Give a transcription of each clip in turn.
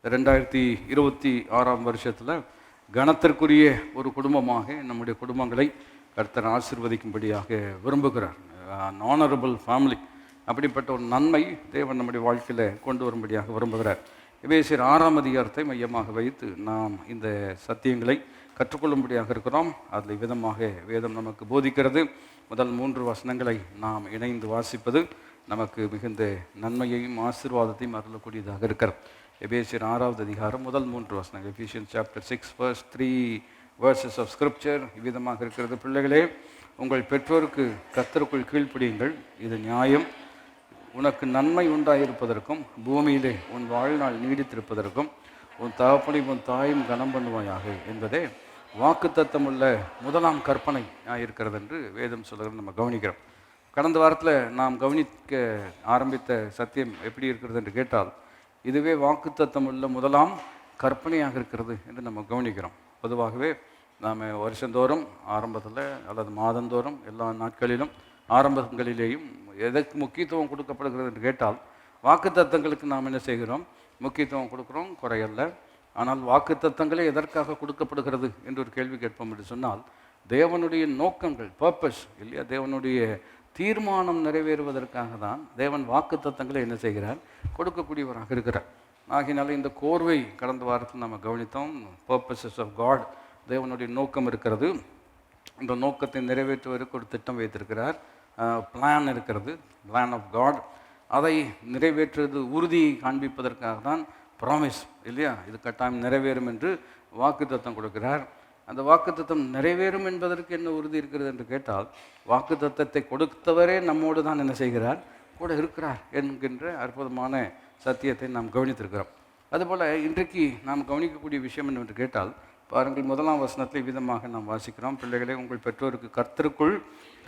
2026 வருஷத்தில் கனத்திற்குரிய ஒரு குடும்பமாக நம்முடைய குடும்பங்களை கர்த்தர் ஆசீர்வதிக்கும்படியாக விரும்புகிறார். ஆனரபிள் ஃபேமிலி, அப்படிப்பட்ட ஒரு நன்மை தேவன் நம்முடைய வாழ்க்கையில் கொண்டு வரும்படியாக விரும்புகிறார். எபேசியர் 6ஆம் அதிகாரத்தை மையமாக வைத்து நாம் இந்த சத்தியங்களை கற்றுக்கொள்ளும்படியாக இருக்கிறோம். அதில் விதமாக வேதம் நமக்கு போதிக்கிறது. முதல் 3 வசனங்களை நாம் இணைந்து வாசிப்பது நமக்கு மிகுந்த நன்மையையும் ஆசீர்வாதத்தையும் அருளக்கூடியதாக இருக்கிறது. எபேசியர் 6ஆவது அதிகாரம் முதல் 3 வசனங்கள். எஃபீசியன்ஸ் chapter 6 verse 3 verses of scripture இவ்விதமாக இருக்கிறது. பிள்ளைகளே, உங்கள் பெற்றோருக்கு கர்த்தருக்குள் கீழ்ப்படியுங்கள், இது நியாயம். உனக்கு நன்மை உண்டாயிருப்பதற்கும் பூமியிலே உன் வாழ்நாள் நீடித்திருப்பதற்கும் உன் தகப்பனையும் உன் தாயும் கனம் பண்ணுவாயாக என்பதே வாக்குத்தத்தமுள்ள முதலாம் கற்பனை இருக்கிறது என்று வேதம் சொல்கிறது. நம்ம கவனிக்கிறோம். கடந்த வாரத்தில் நாம் கவனிக்க ஆரம்பித்த சத்தியம் எப்படி இருக்கிறது என்று கேட்டால், இதுவே வாக்குத்தத்தமுள்ள முதலாம் கற்பனையாக இருக்கிறது என்று நம்ம கவனிக்கிறோம். பொதுவாகவே நாம் வருஷந்தோறும் ஆரம்பத்தில் அல்லது மாதந்தோறும் எல்லா நாட்களிலும் ஆரம்பங்களிலேயும் எதற்கு முக்கியத்துவம் கொடுக்கப்படுகிறது என்று கேட்டால், வாக்குத்தத்தங்களுக்கு நாம் என்ன செய்கிறோம்? முக்கியத்துவம் கொடுக்குறோம், குறையல்ல. ஆனால் வாக்குத்தத்தங்களே எதற்காக கொடுக்கப்படுகிறது என்று ஒரு கேள்வி கேட்போம் என்று சொன்னால், தேவனுடைய நோக்கங்கள், பர்பஸ் இல்லையா, தேவனுடைய தீர்மானம் நிறைவேறுவதற்காக தான் தேவன் வாக்குத்தத்தங்களை என்ன செய்கிறார்? கொடுக்கக்கூடியவராக இருக்கிறார். ஆகினால இந்த கோர்வை கடந்த வாரத்தில் நம்ம கவனித்தோம். பர்பஸஸ் ஆஃப் காட், தேவனுடைய நோக்கம் இருக்கிறது. இந்த நோக்கத்தை நிறைவேற்றுவதற்கு ஒரு திட்டம் வைத்திருக்கிறார், பிளான் இருக்கிறது, பிளான் ஆஃப் காட். அதை நிறைவேற்றுவது உறுதியை காண்பிப்பதற்காக தான் ப்ராமிஸ் இல்லையா, இது கட்டாயம் நிறைவேறும் என்று வாக்குத்தத்தம் கொடுக்கிறார். அந்த வாக்குத்தத்தம் நிறைவேறும் என்பதற்கு என்ன உறுதி இருக்கிறது என்று கேட்டால், வாக்குத்தத்தத்தை கொடுத்தவரே நம்மோடு தான் என்ன செய்கிறார்? கூட இருக்கிறார் என்கின்ற அற்புதமான சத்தியத்தை நாம் கவனித்திருக்கிறோம். அதுபோல் இன்றைக்கு நாம் கவனிக்கக்கூடிய விஷயம் என்னவென்று கேட்டால், பாருங்கள், முதலாம் வசனத்தை விதமாக நாம் வாசிக்கிறோம். பிள்ளைகளே, உங்கள் பெற்றோருக்கு கர்த்தருக்குள்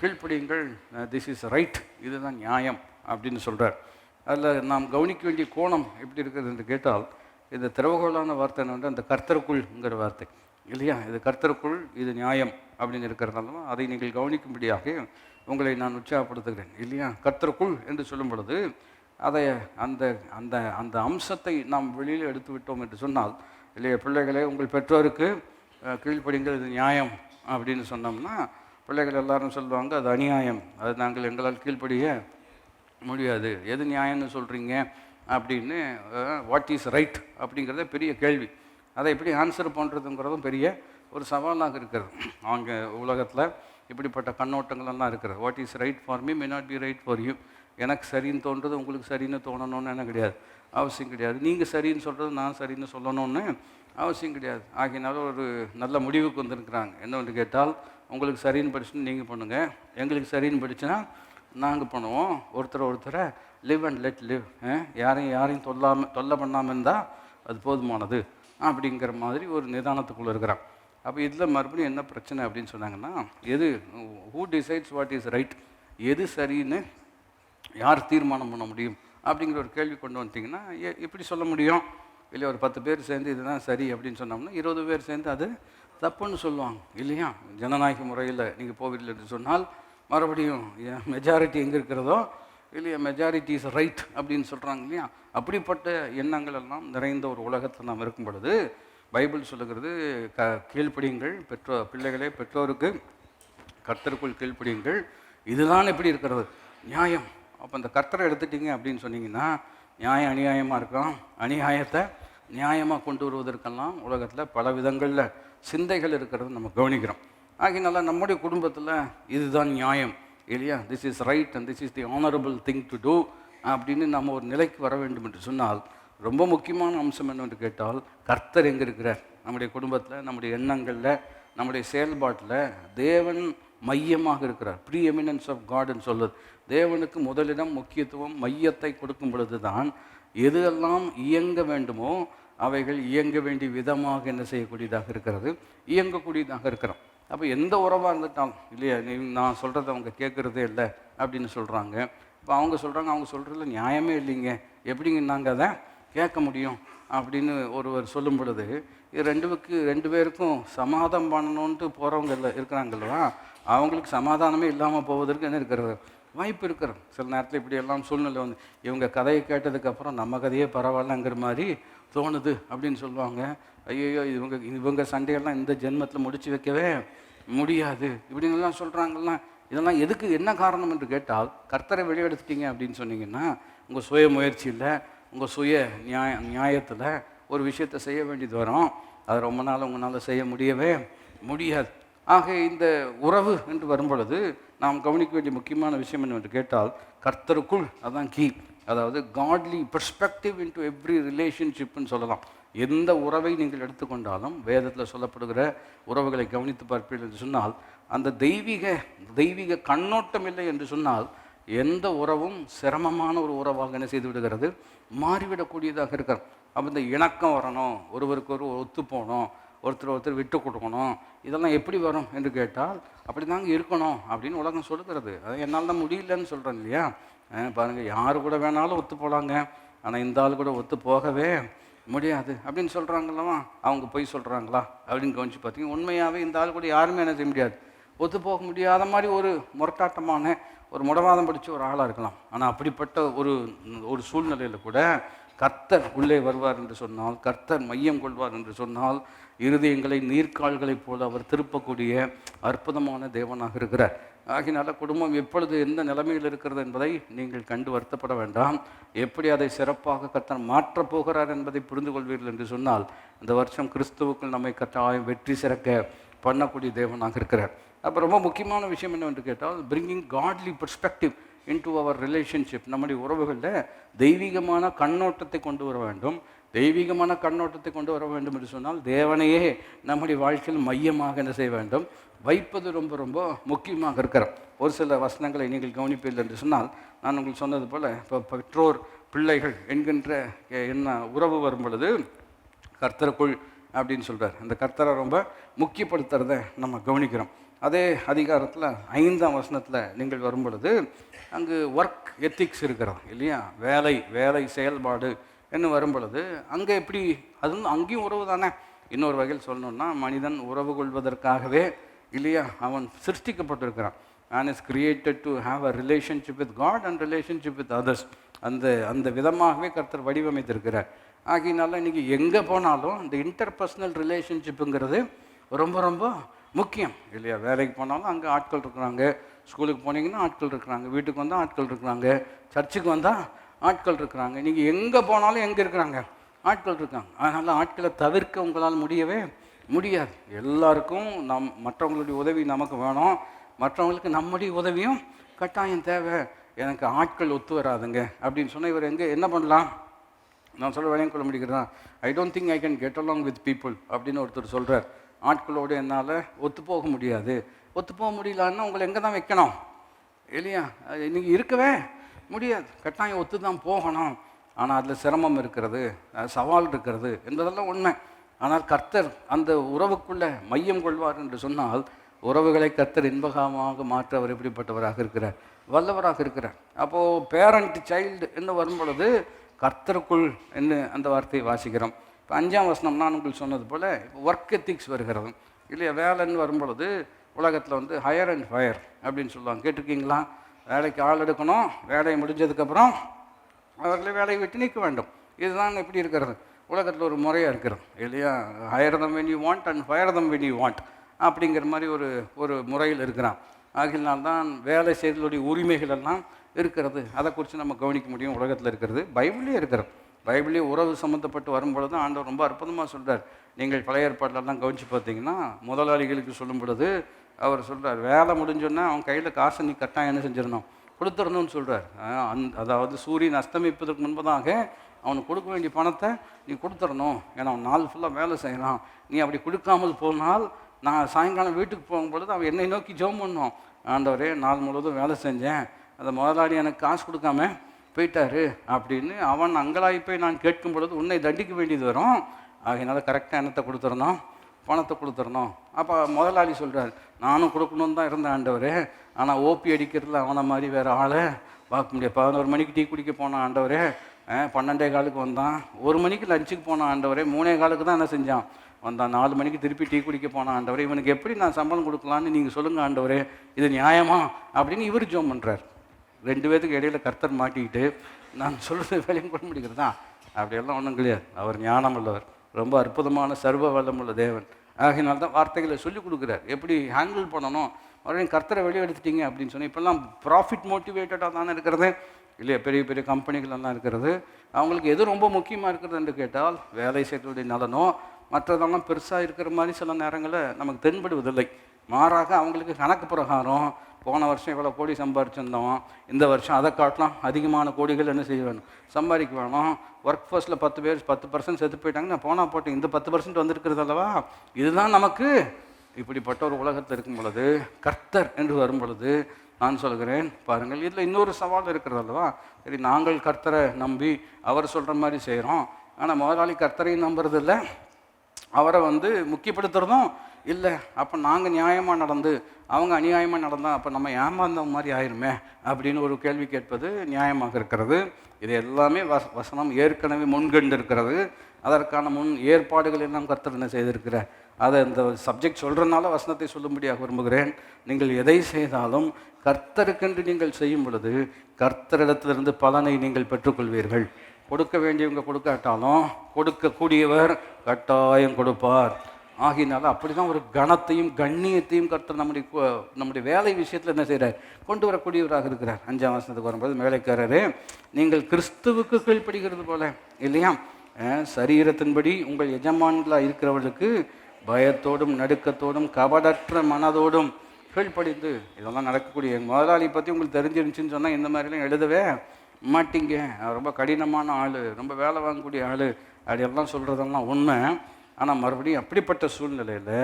கீழ்ப்படியுங்கள், திஸ் இஸ் ரைட், இதுதான் நியாயம் அப்படின்னு சொல்கிறார். அதில் நாம் கவனிக்க வேண்டிய கோணம் எப்படி இருக்கிறது என்று கேட்டால், இது திறவுகோலான வார்த்தை என்னவென்று அந்த கர்த்தருக்குள்ங்கிற வார்த்தை இல்லையா, இது கர்த்தருக்குள், இது நியாயம் அப்படின்னு இருக்கிறதால அதை நீங்கள் கவனிக்கும்படியாக உங்களை நான் உற்சாகப்படுத்துகிறேன் இல்லையா. கர்த்தருக்குள் என்று சொல்லும் பொழுது அதை அந்த அந்த அந்த அம்சத்தை நாம் வெளியில் எடுத்து விட்டோம் என்று சொன்னால் இல்லையா, பிள்ளைகளே உங்கள் பெற்றோருக்கு கீழ்ப்படிங்கள், இது நியாயம் அப்படின்னு சொன்னோம்னா பிள்ளைகள் எல்லாரும் சொல்லுவாங்க, அது அநியாயம், அது நாங்கள் எங்களால் கீழ்ப்படிய முடியாது, எது நியாயம்னு சொல்கிறீங்க அப்படின்னு. வாட் இஸ் ரைட் அப்படிங்கிறத பெரிய கேள்வி. அதை எப்படி ஆன்சர் பண்ணுறதுங்கிறதும் பெரிய ஒரு சவாலாக இருக்கிறது. அவங்க உலகத்தில் இப்படிப்பட்ட கண்ணோட்டங்களெல்லாம் இருக்கிறது. What is right for me may not be right for you. எனக்கு சரின்னு தோன்றது உங்களுக்கு சரின்னு தோணணும்னு என்ன கிடையாது, அவசியம் கிடையாது. நீங்கள் சரின்னு சொல்கிறது நான் சரின்னு சொல்லணும்னு அவசியம் கிடையாது. ஆகினால ஒரு நல்ல முடிவுக்கு வந்துருக்குறாங்க. என்னென்னு கேட்டால், உங்களுக்கு சரின்னு படிச்சுன்னு நீங்கள் பண்ணுங்கள், எங்களுக்கு சரின்னு படிச்சுன்னா நாங்கள் பண்ணுவோம். ஒருத்தரை லிவ் அண்ட் லெட் லிவ், யாரையும் தொல்லை பண்ணாமல் இருந்தால் அது போதுமானது அப்படிங்கிற மாதிரி ஒரு நிதானத்துக்குள்ளே இருக்கிறான். அப்போ இதில் மறுபடியும் என்ன பிரச்சனை அப்படின்னு சொன்னாங்கன்னா, எது who decides what is right, எது சரின்னு யார் தீர்மானம் பண்ண முடியும் அப்படிங்கிற ஒரு கேள்வி கொண்டு வந்துட்டிங்கன்னா எப்படி சொல்ல முடியும்? இல்லை, ஒரு 10 பேர் சேர்ந்து இதுதான் சரி அப்படின்னு சொன்னோம்னா 20 பேர் சேர்ந்து அது தப்புன்னு சொல்லுவாங்க இல்லையா. ஜனநாயக முறையில் நீங்கள் போவீர்கள் என்று சொன்னால் மறுபடியும் மெஜாரிட்டி எங்கே இருக்கிறதோ இல்லையா, மெஜாரிட்டி இஸ் ரைட் அப்படின்னு சொல்கிறாங்க இல்லையா. அப்படிப்பட்ட எண்ணங்கள் எல்லாம் நிறைந்த ஒரு உலகத்தில் நாம் இருக்கும் பொழுது பைபிள் சொல்லுகிறது, கீழ்ப்படியுங்கள், பிள்ளைகளே பெற்றோருக்கு கர்த்தருக்குள் கீழ்ப்படியுங்கள், இதுதான் எப்படி இருக்கிறது? நியாயம். அப்போ அந்த கர்த்தரை எடுத்துட்டீங்க அப்படின்னு சொன்னீங்கன்னா நியாயம் அநியாயமாக இருக்கலாம், அநியாயத்தை நியாயமாக கொண்டு வருவதற்கெல்லாம் உலகத்தில் பல விதங்களில் சிந்தைகள் இருக்கிறது நம்ம கவனிக்கிறோம். ஆகினால நம்முடைய குடும்பத்தில் இதுதான் நியாயம் இல்லையா, this is right and this is the honourable thing to do அப்படின்னு நம்ம ஒரு நிலைக்கு வர வேண்டும் என்று சொன்னால், ரொம்ப முக்கியமான அம்சம் என்னவென்று கேட்டால், கர்த்தர் எங்கே இருக்கிறார்? நம்முடைய குடும்பத்தில், நம்முடைய எண்ணங்களில், நம்முடைய செயல்பாட்டில் தேவன் மையமாக இருக்கிறார். ப்ரீ எமினன்ஸ் ஆஃப் காட்னு சொல்லுது. தேவனுக்கு முதலிடம், முக்கியத்துவம், மையத்தை கொடுக்கும் பொழுது தான் எதெல்லாம் இயங்க வேண்டுமோ அவைகள் இயங்க வேண்டிய விதமாக என்ன செய்யக்கூடியதாக இருக்கிறது, இயங்கக்கூடியதாக இருக்கிறோம். அப்போ எந்த உறவாக இருந்துட்டாலும் இல்லையா, நான் சொல்கிறத அவங்க கேட்குறதே இல்லை அப்படின்னு சொல்கிறாங்க. இப்போ அவங்க சொல்கிறதுல நியாயமே இல்லைங்க, எப்படிங்க நாங்கள் அதை கேட்க முடியும் அப்படின்னு ஒருவர் சொல்லும் பொழுது, இது ரெண்டு பேருக்கும் சமாதானம் பண்ணணுன்ட்டு போகிறவங்க இருக்கிறாங்கல்வா, அவங்களுக்கு சமாதானமே இல்லாமல் போவதற்கு என்ன இருக்கிறது, வாய்ப்பு இருக்கிறது. சில நேரத்தில் இப்படியெல்லாம் சூழ்நிலை வந்து இவங்க கதையை கேட்டதுக்கப்புறம் நம்ம கதையே பரவாயில்லங்கிற மாதிரி தோணுது அப்படின்னு சொல்லுவாங்க. ஐயோ இவங்க சண்டையெல்லாம் இந்த ஜென்மத்தில் முடிச்சு வைக்கவே முடியாது இப்படின்லாம் சொல்கிறாங்கல்லாம். இதெல்லாம் எதுக்கு, என்ன காரணம் என்று கேட்டால், கர்த்தரை வெளியெடுத்துட்டீங்க அப்படின்னு சொன்னீங்கன்னா உங்கள் சுய முயற்சியில், உங்கள் சுய நியாயத்தில் ஒரு விஷயத்தை செய்ய வேண்டியது வரும். அது ரொம்ப நாள் உங்களால் செய்ய முடியவே முடியாது. ஆக இந்த உறவு என்று வரும்பொழுது நாம் கவனிக்க வேண்டிய முக்கியமான விஷயம் என்னவென்று கேட்டால், கர்த்தருக்குள், அதுதான் கீ. அதாவது காட்லி பெர்ஸ்பெக்டிவ் இன்டு எவ்ரி ரிலேஷன்ஷிப்னு சொல்லலாம். எந்த உறவை நீங்கள் எடுத்துக்கொண்டாலும் வேதத்தில் சொல்லப்படுகிற உறவுகளை கவனித்து பார்ப்பீர்கள் என்று சொன்னால், அந்த தெய்வீக கண்ணோட்டம் இல்லை என்று சொன்னால் எந்த உறவும் சிரமமான ஒரு உறவாக என்ன செய்து விடுகிறது, மாறிவிடக்கூடியதாக இருக்கிறது. அப்போ இந்த இணக்கம் வரணும், ஒருவருக்கு ஒரு ஒத்து போகணும், ஒருத்தர் விட்டு கொடுக்கணும், இதெல்லாம் எப்படி வரும் என்று கேட்டால் அப்படி தாங்க இருக்கணும் அப்படின்னு உலகம் சொல்லுகிறது. அது என்னால் தான் முடியலன்னு சொல்கிறேன் இல்லையா. பாருங்கள், யார் கூட வேணாலும் ஒத்து போகலாங்க, ஆனால் இந்த ஆள் கூட ஒத்து போகவே முடியாது அப்படின்னு சொல்கிறாங்களா. அவங்க போய் சொல்கிறாங்களா அப்படின்னு கவனித்து பார்த்தீங்கன்னா, உண்மையாகவே இந்த ஆள் கூட யாருமே என்ன செய்ய முடியாது, ஒத்து போக முடியாத மாதிரி ஒரு முரட்டாட்டமான ஒரு முடவாதம் படித்த ஒரு ஆளாக இருக்கலாம். ஆனால் அப்படிப்பட்ட ஒரு சூழ்நிலையில் கூட கர்த்தர் உள்ளே வருவார் என்று சொன்னால், கர்த்தர் மையம் கொள்வார் என்று சொன்னால், இருதயங்களை நீர்க்கால்களைப் போல அவர் திருப்பக்கூடிய அற்புதமான தேவனாக இருக்கிறார். ஆகினால குடும்பம் எப்பொழுது எந்த நிலைமையில் இருக்கிறது என்பதை நீங்கள் கண்டு வருத்தப்பட வேண்டாம். எப்படி அதை சிறப்பாக கர்த்தர் மாற்றப் போகிறார் என்பதை புரிந்து கொள்வீர்கள் என்று சொன்னால், இந்த வருஷம் கிறிஸ்துவுக்குள் நம்மை கட்டாயம் வெற்றி சிறக்க பண்ணக்கூடிய தேவனாக இருக்கிறார். அப்போ ரொம்ப முக்கியமான விஷயம் என்னவென்று கேட்டால், bringing godly perspective into our relationship. நம்முடைய உறவுகளில் தெய்வீகமான கண்ணோட்டத்தை கொண்டு வர வேண்டும். தெய்வீகமான கண்ணோட்டத்தை கொண்டு வர வேண்டும் என்று சொன்னால், தேவனையே நம்முடைய வாழ்க்கையில் மையமாக என்ன செய்ய வேண்டும், வைப்பது ரொம்ப ரொம்ப முக்கியமாக இருக்கிறோம். ஒரு சில வசனங்களை நீங்கள் கவனிப்பீர்கள் என்று சொன்னால், நான் உங்களுக்கு சொன்னது போல், இப்போ பெற்றோர் பிள்ளைகள் என்கின்ற என்ன உறவு வரும் பொழுது கர்த்தருக்குள் அப்படின்னு சொல்கிறார். அந்த கர்த்தரை ரொம்ப முக்கியப்படுத்துறதை நம்ம கவனிக்கிறோம். அதே அதிகாரத்தில் 5ஆம் வசனத்தில் நீங்கள் வரும் பொழுது அங்கு ஒர்க் எத்திக்ஸ் இருக்கிறோம் இல்லையா, வேலை செயல்பாடு என்ன வரும் பொழுது அங்கே எப்படி, அதுவும் அங்கேயும் உறவு தானே. இன்னொரு வகையில் சொல்லணுன்னா, மனிதன் உறவு கொள்வதற்காகவே இல்லையா அவன் சிருஷ்டிக்கப்பட்டிருக்கிறான். Man is created to have a relationship with God and relationship with others. அந்த விதமாகவே கர்த்தர் வடிவமைத்திருக்கிறார். ஆகினால இன்றைக்கி எங்கே போனாலும் இந்த இன்டர்பர்சனல் ரிலேஷன்ஷிப்புங்கிறது ரொம்ப ரொம்ப முக்கியம் இல்லையா. வேலைக்கு போனாலும் அங்கே ஆட்கள் இருக்கிறாங்க, ஸ்கூலுக்கு போனீங்கன்னா ஆட்கள் இருக்கிறாங்க, வீட்டுக்கு வந்தால் ஆட்கள் இருக்கிறாங்க, சர்ச்சுக்கு வந்தால் ஆட்கள் இருக்கிறாங்க. நீங்கள் எங்கே போனாலும் எங்கே இருக்கிறாங்க, ஆட்கள் இருக்காங்க. அதனால் ஆட்களை தவிர்க்க உங்களால் முடியவே முடியாது. எல்லாருக்கும் மற்றவங்களுடைய உதவி நமக்கு வேணும், மற்றவங்களுக்கு நம்முடைய உதவியும் கட்டாயம் தேவை. எனக்கு ஆட்கள் ஒத்து வராதுங்க அப்படின்னு சொன்னால் இவர் என்ன பண்ணலாம், நான் சொல்ல வேலையும் கொள்ள முடிக்கிறதா, I don't think I can get along with people அப்படின்னு ஒருத்தர் சொல்கிறார். ஆட்களோடு என்னால் ஒத்து போக முடியாது. ஒத்து போக முடியலன்னா உங்களை எங்கே தான் வைக்கணும் இல்லையா, நீங்கள் இருக்கவே முடியாது. கட்டாயம் ஒத்து தான் போகணும். ஆனால் அதில் சிரமம் இருக்கிறது, சவால் இருக்கிறது என்பதெல்லாம் உண்மை. ஆனால் கர்த்தர் அந்த உறவுக்குள்ளே மையம் கொள்வார் என்று சொன்னால், உறவுகளை கர்த்தர் இன்பகமாக மாற்ற அவர் எப்படிப்பட்டவராக இருக்கிறார், வல்லவராக இருக்கிறார். அப்போது பேரண்ட் சைல்டு என்று வரும்பொழுது கர்த்தருக்குள் என்று அந்த வார்த்தையை வாசிக்கிறோம். இப்போ 5ஆம் வசனம் நான் உங்களுக்கு சொன்னது போல் ஒர்க் எத்திக்ஸ் வருகிறது இல்லையா. வேலைன்னு வரும்பொழுது உலகத்தில் ஹையர் அண்ட் ஃபயர் அப்படின்னு சொல்லுவாங்க, கேட்டிருக்கீங்களா. வேலைக்கு ஆள் எடுக்கணும், வேலையை முடிஞ்சதுக்கப்புறம் அவர்களை வேலையை விட்டு நீக்க வேண்டும். இதுதான் எப்படி இருக்கிறது உலகத்தில் ஒரு முறையாக இருக்கிறது இல்லையா. Higher them when you want and fire them when you want அப்படிங்கிற மாதிரி ஒரு முறையில் இருக்கிறான். ஆகினால்தான் வேலை செய்தலுடைய உரிமைகள் எல்லாம் இருக்கிறது. அதை குறித்து நம்ம கவனிக்க முடியும். உலகத்தில் இருக்கிறது, பைபிளே இருக்கிறது. பைபிளே உறவு சம்மந்தப்பட்டு வரும்பொழுது ஆண்டவர் ரொம்ப அற்புதமாக சொல்கிறார். நீங்கள் பழைய ஏற்பாட்டிலெல்லாம் கவனித்து பார்த்தீங்கன்னா, முதலாளிகளுக்கு சொல்லும் பொழுது அவர் சொல்கிறார், வேலை முடிஞ்சோன்னா அவன் கையில் காசை நீ கட்டாயம் என்ன செஞ்சிடணும், கொடுத்துடணும்னு சொல்கிறார். அதாவது சூரியன் அஸ்தமிப்பதற்கு முன்பதாக அவனுக்கு கொடுக்க வேண்டிய பணத்தை நீ கொடுத்துடணும். ஏன்னா அவன் நாள் ஃபுல்லாக வேலை செய்யலாம். நீ அப்படி கொடுக்காமல் போனால் நான் சாயங்காலம் வீட்டுக்கு போகும்பொழுது அவன் என்னை நோக்கி ஜெபம் பண்ணோம், ஆண்டவரே நாள் முழுவதும் வேலை செஞ்சேன், அந்த முதலாளி எனக்கு காசு கொடுக்காம போயிட்டாரு அப்படின்னு அவன் அங்கலாய்ப்பை நான் கேட்கும் பொழுது உன்னை தண்டிக்க வேண்டியது வரும். ஆகையினால கரெக்டாக என்னத்தை கொடுத்துடணும், பணத்தை கொடுத்துடணும். அப்போ முதலாளி சொல்கிறார், நானும் கொடுக்கணுன்னு தான் இருந்தேன் ஆண்டவரே, ஆனால் ஓபி அடிக்கிறதுல அவனை மாதிரி வேறு ஆளை பார்க்க முடியாது. 11 மணிக்கு டீ குடிக்க போனான் ஆண்டவரே, 12:15 வந்தான். 1 மணிக்கு லஞ்சுக்கு போனான் ஆண்டவரே, 3:15 தான் என்ன செஞ்சான் வந்தான். 4 மணிக்கு திருப்பி டீ குடிக்க போனான் ஆண்டவரே, இவனுக்கு எப்படி நான் சம்பளம் கொடுக்கலான்னு நீங்கள் சொல்லுங்கள் ஆண்டவரே, இது நியாயமா அப்படின்னு இவர் ஜெபம் பண்ணுறார். 2 பேருக்கு இடையில கர்த்தர் மாட்டிக்கிட்டு நான் சொல்கிறது வேலையும் கொள்ள முடிகிறது தான். அப்படியெல்லாம் ஒன்றும் கிடையாது. அவர் ஞானம் உள்ளவர், ரொம்ப அற்புதமான சர்வ வல்லமுள்ள தேவன். ஆகினால்தான் வார்த்தைகளை சொல்லிக் கொடுக்குறார், எப்படி ஹேண்டில் பண்ணணும். மறுபடியும் கர்த்தரை வெளியே எடுத்துட்டீங்க அப்படின்னு சொன்னால், இப்போல்லாம் ப்ராஃபிட் மோட்டிவேட்டடாக தானே இருக்கிறது இல்லையா? பெரிய பெரிய கம்பெனிகள் எல்லாம் இருக்கிறது. அவங்களுக்கு எது ரொம்ப முக்கியமாக இருக்கிறது என்று கேட்டால், வேலை செய்யக்கூடிய நலனோ மற்றதெல்லாம் பெருசாக இருக்கிற மாதிரி சில நேரங்களில் நமக்கு தென்படுவதில்லை. மாறாக அவங்களுக்கு கணக்கு பிரகாரம் போன வருஷம் இவ்வளோ கோடி சம்பாரிச்சிருந்தோம், இந்த வருஷம் அதை காட்டலாம் அதிகமான கோடிகள் என்ன செய்ய வேணும், சம்பாதிக்க வேணும். ஒர்க் ஃபோர்ஸில் 10% செத்து போயிட்டாங்க, நான் போனால் போட்டேன், இந்த 10% வந்திருக்கிறது அல்லவா. இதுதான் நமக்கு. இப்படிப்பட்ட ஒரு உலகத்தில் இருக்கும் பொழுது, கர்த்தர் என்று வரும் பொழுது நான் சொல்கிறேன் பாருங்கள், இதில் இன்னொரு சவால் இருக்கிறது அல்லவா. சரி, நாங்கள் கர்த்தரை நம்பி அவர் சொல்கிற மாதிரி செய்கிறோம், ஆனால் முதலாளி கர்த்தரையும் நம்புறது இல்லை, அவரை முக்கியப்படுத்துகிறதும் இல்லை. அப்போ நாங்கள் நியாயமாக நடந்து அவங்க அநியாயமாக நடந்தால் அப்போ நம்ம ஏமாந்த மாதிரி ஆயிருமே அப்படின்னு ஒரு கேள்வி கேட்பது நியாயமாக இருக்கிறது. இது எல்லாமே வசனம் ஏற்கனவே முன்கண்டு இருக்கிறது. அதற்கான முன் ஏற்பாடுகள் எல்லாம் கர்த்தர் என்ன செய்திருக்கிறார். அதை இந்த சப்ஜெக்ட் சொல்கிறதுனால வசனத்தை சொல்லும்படியாக விரும்புகிறேன். நீங்கள் எதை செய்தாலும் கர்த்தருக்கென்று நீங்கள் செய்யும் பொழுது கர்த்தரிடத்திலிருந்து பலனை நீங்கள் பெற்றுக்கொள்வீர்கள். கொடுக்க வேண்டியவங்க கொடுக்காட்டாலும் கொடுக்கக்கூடியவர் கட்டாயம் கொடுப்பார். ஆகினால அப்படி தான் ஒரு கணத்தையும் கண்ணியத்தையும் கர்த்தர் நம்முடைய வேலை விஷயத்தில் என்ன செய்கிறார், கொண்டு வரக்கூடியவராக இருக்கிறார். 5ஆம் வசனத்துக்கு வரும்போது, வேலைக்காரரே நீங்கள் கிறிஸ்துவுக்கு கீழ்ப்படுகிறது போல இல்லையா, சரீரத்தின்படி உங்கள் எஜமான்களாக இருக்கிறவர்களுக்கு பயத்தோடும் நடுக்கத்தோடும் கபடற்ற மனதோடும் கீழ்ப்படிந்து. இதெல்லாம் நடக்கக்கூடிய முதலாளி பற்றி உங்களுக்கு தெரிஞ்சிருந்துச்சின்னு சொன்னால் இந்த மாதிரிலாம் எழுதவே மாட்டிங்க. ரொம்ப கடினமான ஆள், ரொம்ப வேலை வாங்கக்கூடிய ஆள், அப்படியெல்லாம் சொல்கிறதெல்லாம் உண்மை. ஆனால் மறுபடியும் அப்படிப்பட்ட சூழ்நிலையில்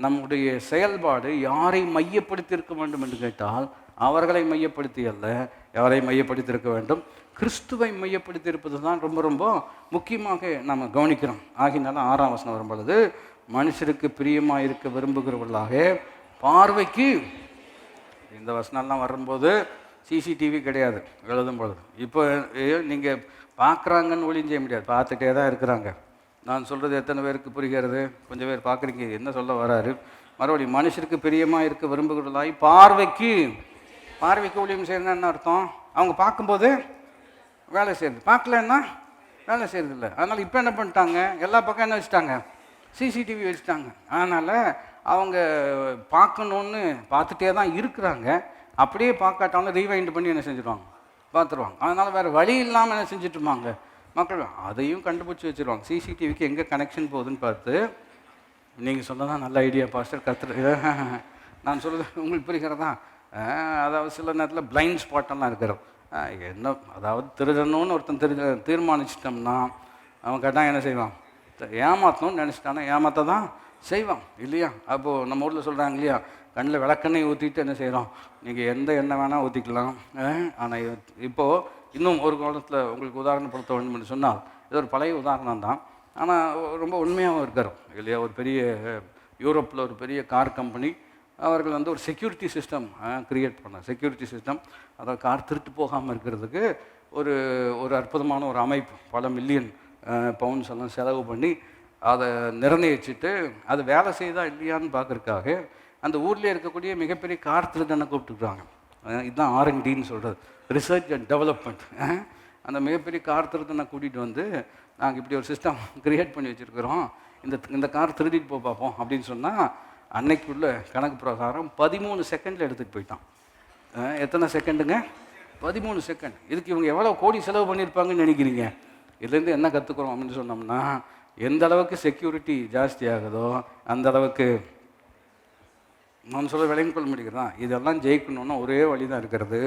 நம்முடைய செயல்பாடு யாரை மையப்படுத்தி இருக்க வேண்டும் என்று கேட்டால், அவர்களை மையப்படுத்தி அல்ல, யாரை மையப்படுத்தி இருக்க வேண்டும், கிறிஸ்துவை மையப்படுத்தி இருப்பது தான் ரொம்ப ரொம்ப முக்கியமாக நம்ம கவனிக்கிறோம். ஆகினால 6ஆம் வசனம் வரும்பொழுது, மனுஷருக்கு பிரியமாக இருக்க விரும்புகிறவர்களாக பார்வைக்கு. இந்த வசனம்லாம் வரும்போது சிசிடிவி கிடையாது எழுதும் பொழுது. இப்போ நீங்கள் பார்க்குறாங்கன்னு ஒளியும் செய்ய முடியாது, பார்த்துட்டே தான் இருக்கிறாங்க. நான் சொல்கிறது எத்தனை பேருக்கு புரிகிறது? கொஞ்சம் பேர் பார்க்குறீங்க, என்ன சொல்ல வராரு. மறுபடியும் மனுஷருக்கு பிரியமாக இருக்க விரும்புகிறவர்களாய் பார்வைக்கு. பார்வைக்கு ஊழியம் செய்யணும்னா என்ன அர்த்தம்? அவங்க பார்க்கும்போது வேலை செய்யுது, பார்க்கலன்னா வேலை செய்கிறது இல்லை. அதனால் இப்போ என்ன பண்ணிட்டாங்க, எல்லா பக்கம் என்ன வச்சுட்டாங்க, சிசிடிவி வச்சுட்டாங்க. அதனால் அவங்க பார்க்கணுன்னு பார்த்துட்டே தான் இருக்கிறாங்க. அப்படியே பார்க்காட்டாலும் ரீவைண்ட் பண்ணி என்ன செஞ்சுருவாங்க, பார்த்துருவாங்க. அதனால் வேறு வழி இல்லாமல் என்ன செஞ்சுட்டுருவாங்க மக்கள், அதையும் கண்டுபிடிச்சி வச்சுருவாங்க. சிசிடிவிக்கு எங்கே கனெக்ஷன் போகுதுன்னு பார்த்து. நீங்கள் சொன்னதான் நல்ல ஐடியா பாஸ்டர், கத்துற நான் சொல்கிறது உங்களுக்கு புரிகிறதா? அதாவது சில நேரத்தில் பிளைண்ட் ஸ்பாட்டெல்லாம் இருக்கிறோம். என்ன அதாவது திருடணும்னு ஒருத்தன் தீர்மானிச்சிட்டோம்னா அவன் கேட்டால் என்ன செய்வான், ஏமாற்றணும்னு நினச்சிட்டானா ஏமாற்ற தான் செய்வான் இல்லையா. அப்போது நம்ம ஊரில் சொல்கிறாங்க இல்லையா, கண்ணில் விளக்கெண்ணெய் ஊற்றிட்டு என்ன செய்கிறோம், நீங்கள் எந்த எண்ணெய் வேணால் ஊற்றிக்கலாம். ஆனால் இப்போது இன்னும் ஒரு காலத்தில் உங்களுக்கு உதாரணப்படுத்த வேண்டும் என்று சொன்னால், இது ஒரு பழைய உதாரணம் தான், ஆனால் ரொம்ப உண்மையாகவும் இருக்கிறோம் இல்லையா. ஒரு பெரிய யூரோப்பில் ஒரு பெரிய கார் கம்பெனி, அவர்கள் ஒரு செக்யூரிட்டி சிஸ்டம் க்ரியேட் பண்ண செக்யூரிட்டி சிஸ்டம், அதாவது கார் திருட்டு போகாமல் இருக்கிறதுக்கு ஒரு ஒரு அற்புதமான ஒரு அமைப்பு. பல மில்லியன் பவுண்ட்ஸ் எல்லாம் செலவு பண்ணி அதை நிர்ணயிச்சுட்டு அது வேலை செய்தா இல்லையான்னு பார்க்குறதுக்காக அந்த ஊர்லேயே இருக்கக்கூடிய மிகப்பெரிய கார் திருடனை கூப்பிட்டுருக்காங்க. இதுதான் R&Dன்னு சொல்கிறது, ரிசர்ச் அண்ட் டெவலப்மெண்ட். அந்த மிகப்பெரிய கார் திருடனை கூட்டிகிட்டு நாங்கள் இப்படி ஒரு சிஸ்டம் க்ரியேட் பண்ணி வச்சுருக்கிறோம், இந்த கார் திருடிட்டு போய் பார்ப்போம் அப்படின்னு சொன்னால், அன்னைக்குள்ள கணக்கு பிரகாரம் 13 செகண்டில் எடுத்துகிட்டு போயிட்டான். எத்தனை செகண்டுங்க? 13 செகண்ட். இதுக்கு இவங்க எவ்வளோ கோடி செலவு பண்ணியிருப்பாங்கன்னு நினைக்கிறீங்க? இதுலேருந்து என்ன கற்றுக்குறோம் அப்படின்னு சொன்னோம்னா, எந்த அளவுக்கு செக்யூரிட்டி ஜாஸ்தி ஆகுதோ அந்த அளவுக்கு நான் சொல்ல விளங்கிக் கொள்ள முடிகிறதான். இதெல்லாம் ஜெயிக்கணுன்னா ஒரே வழி தான் இருக்கிறது.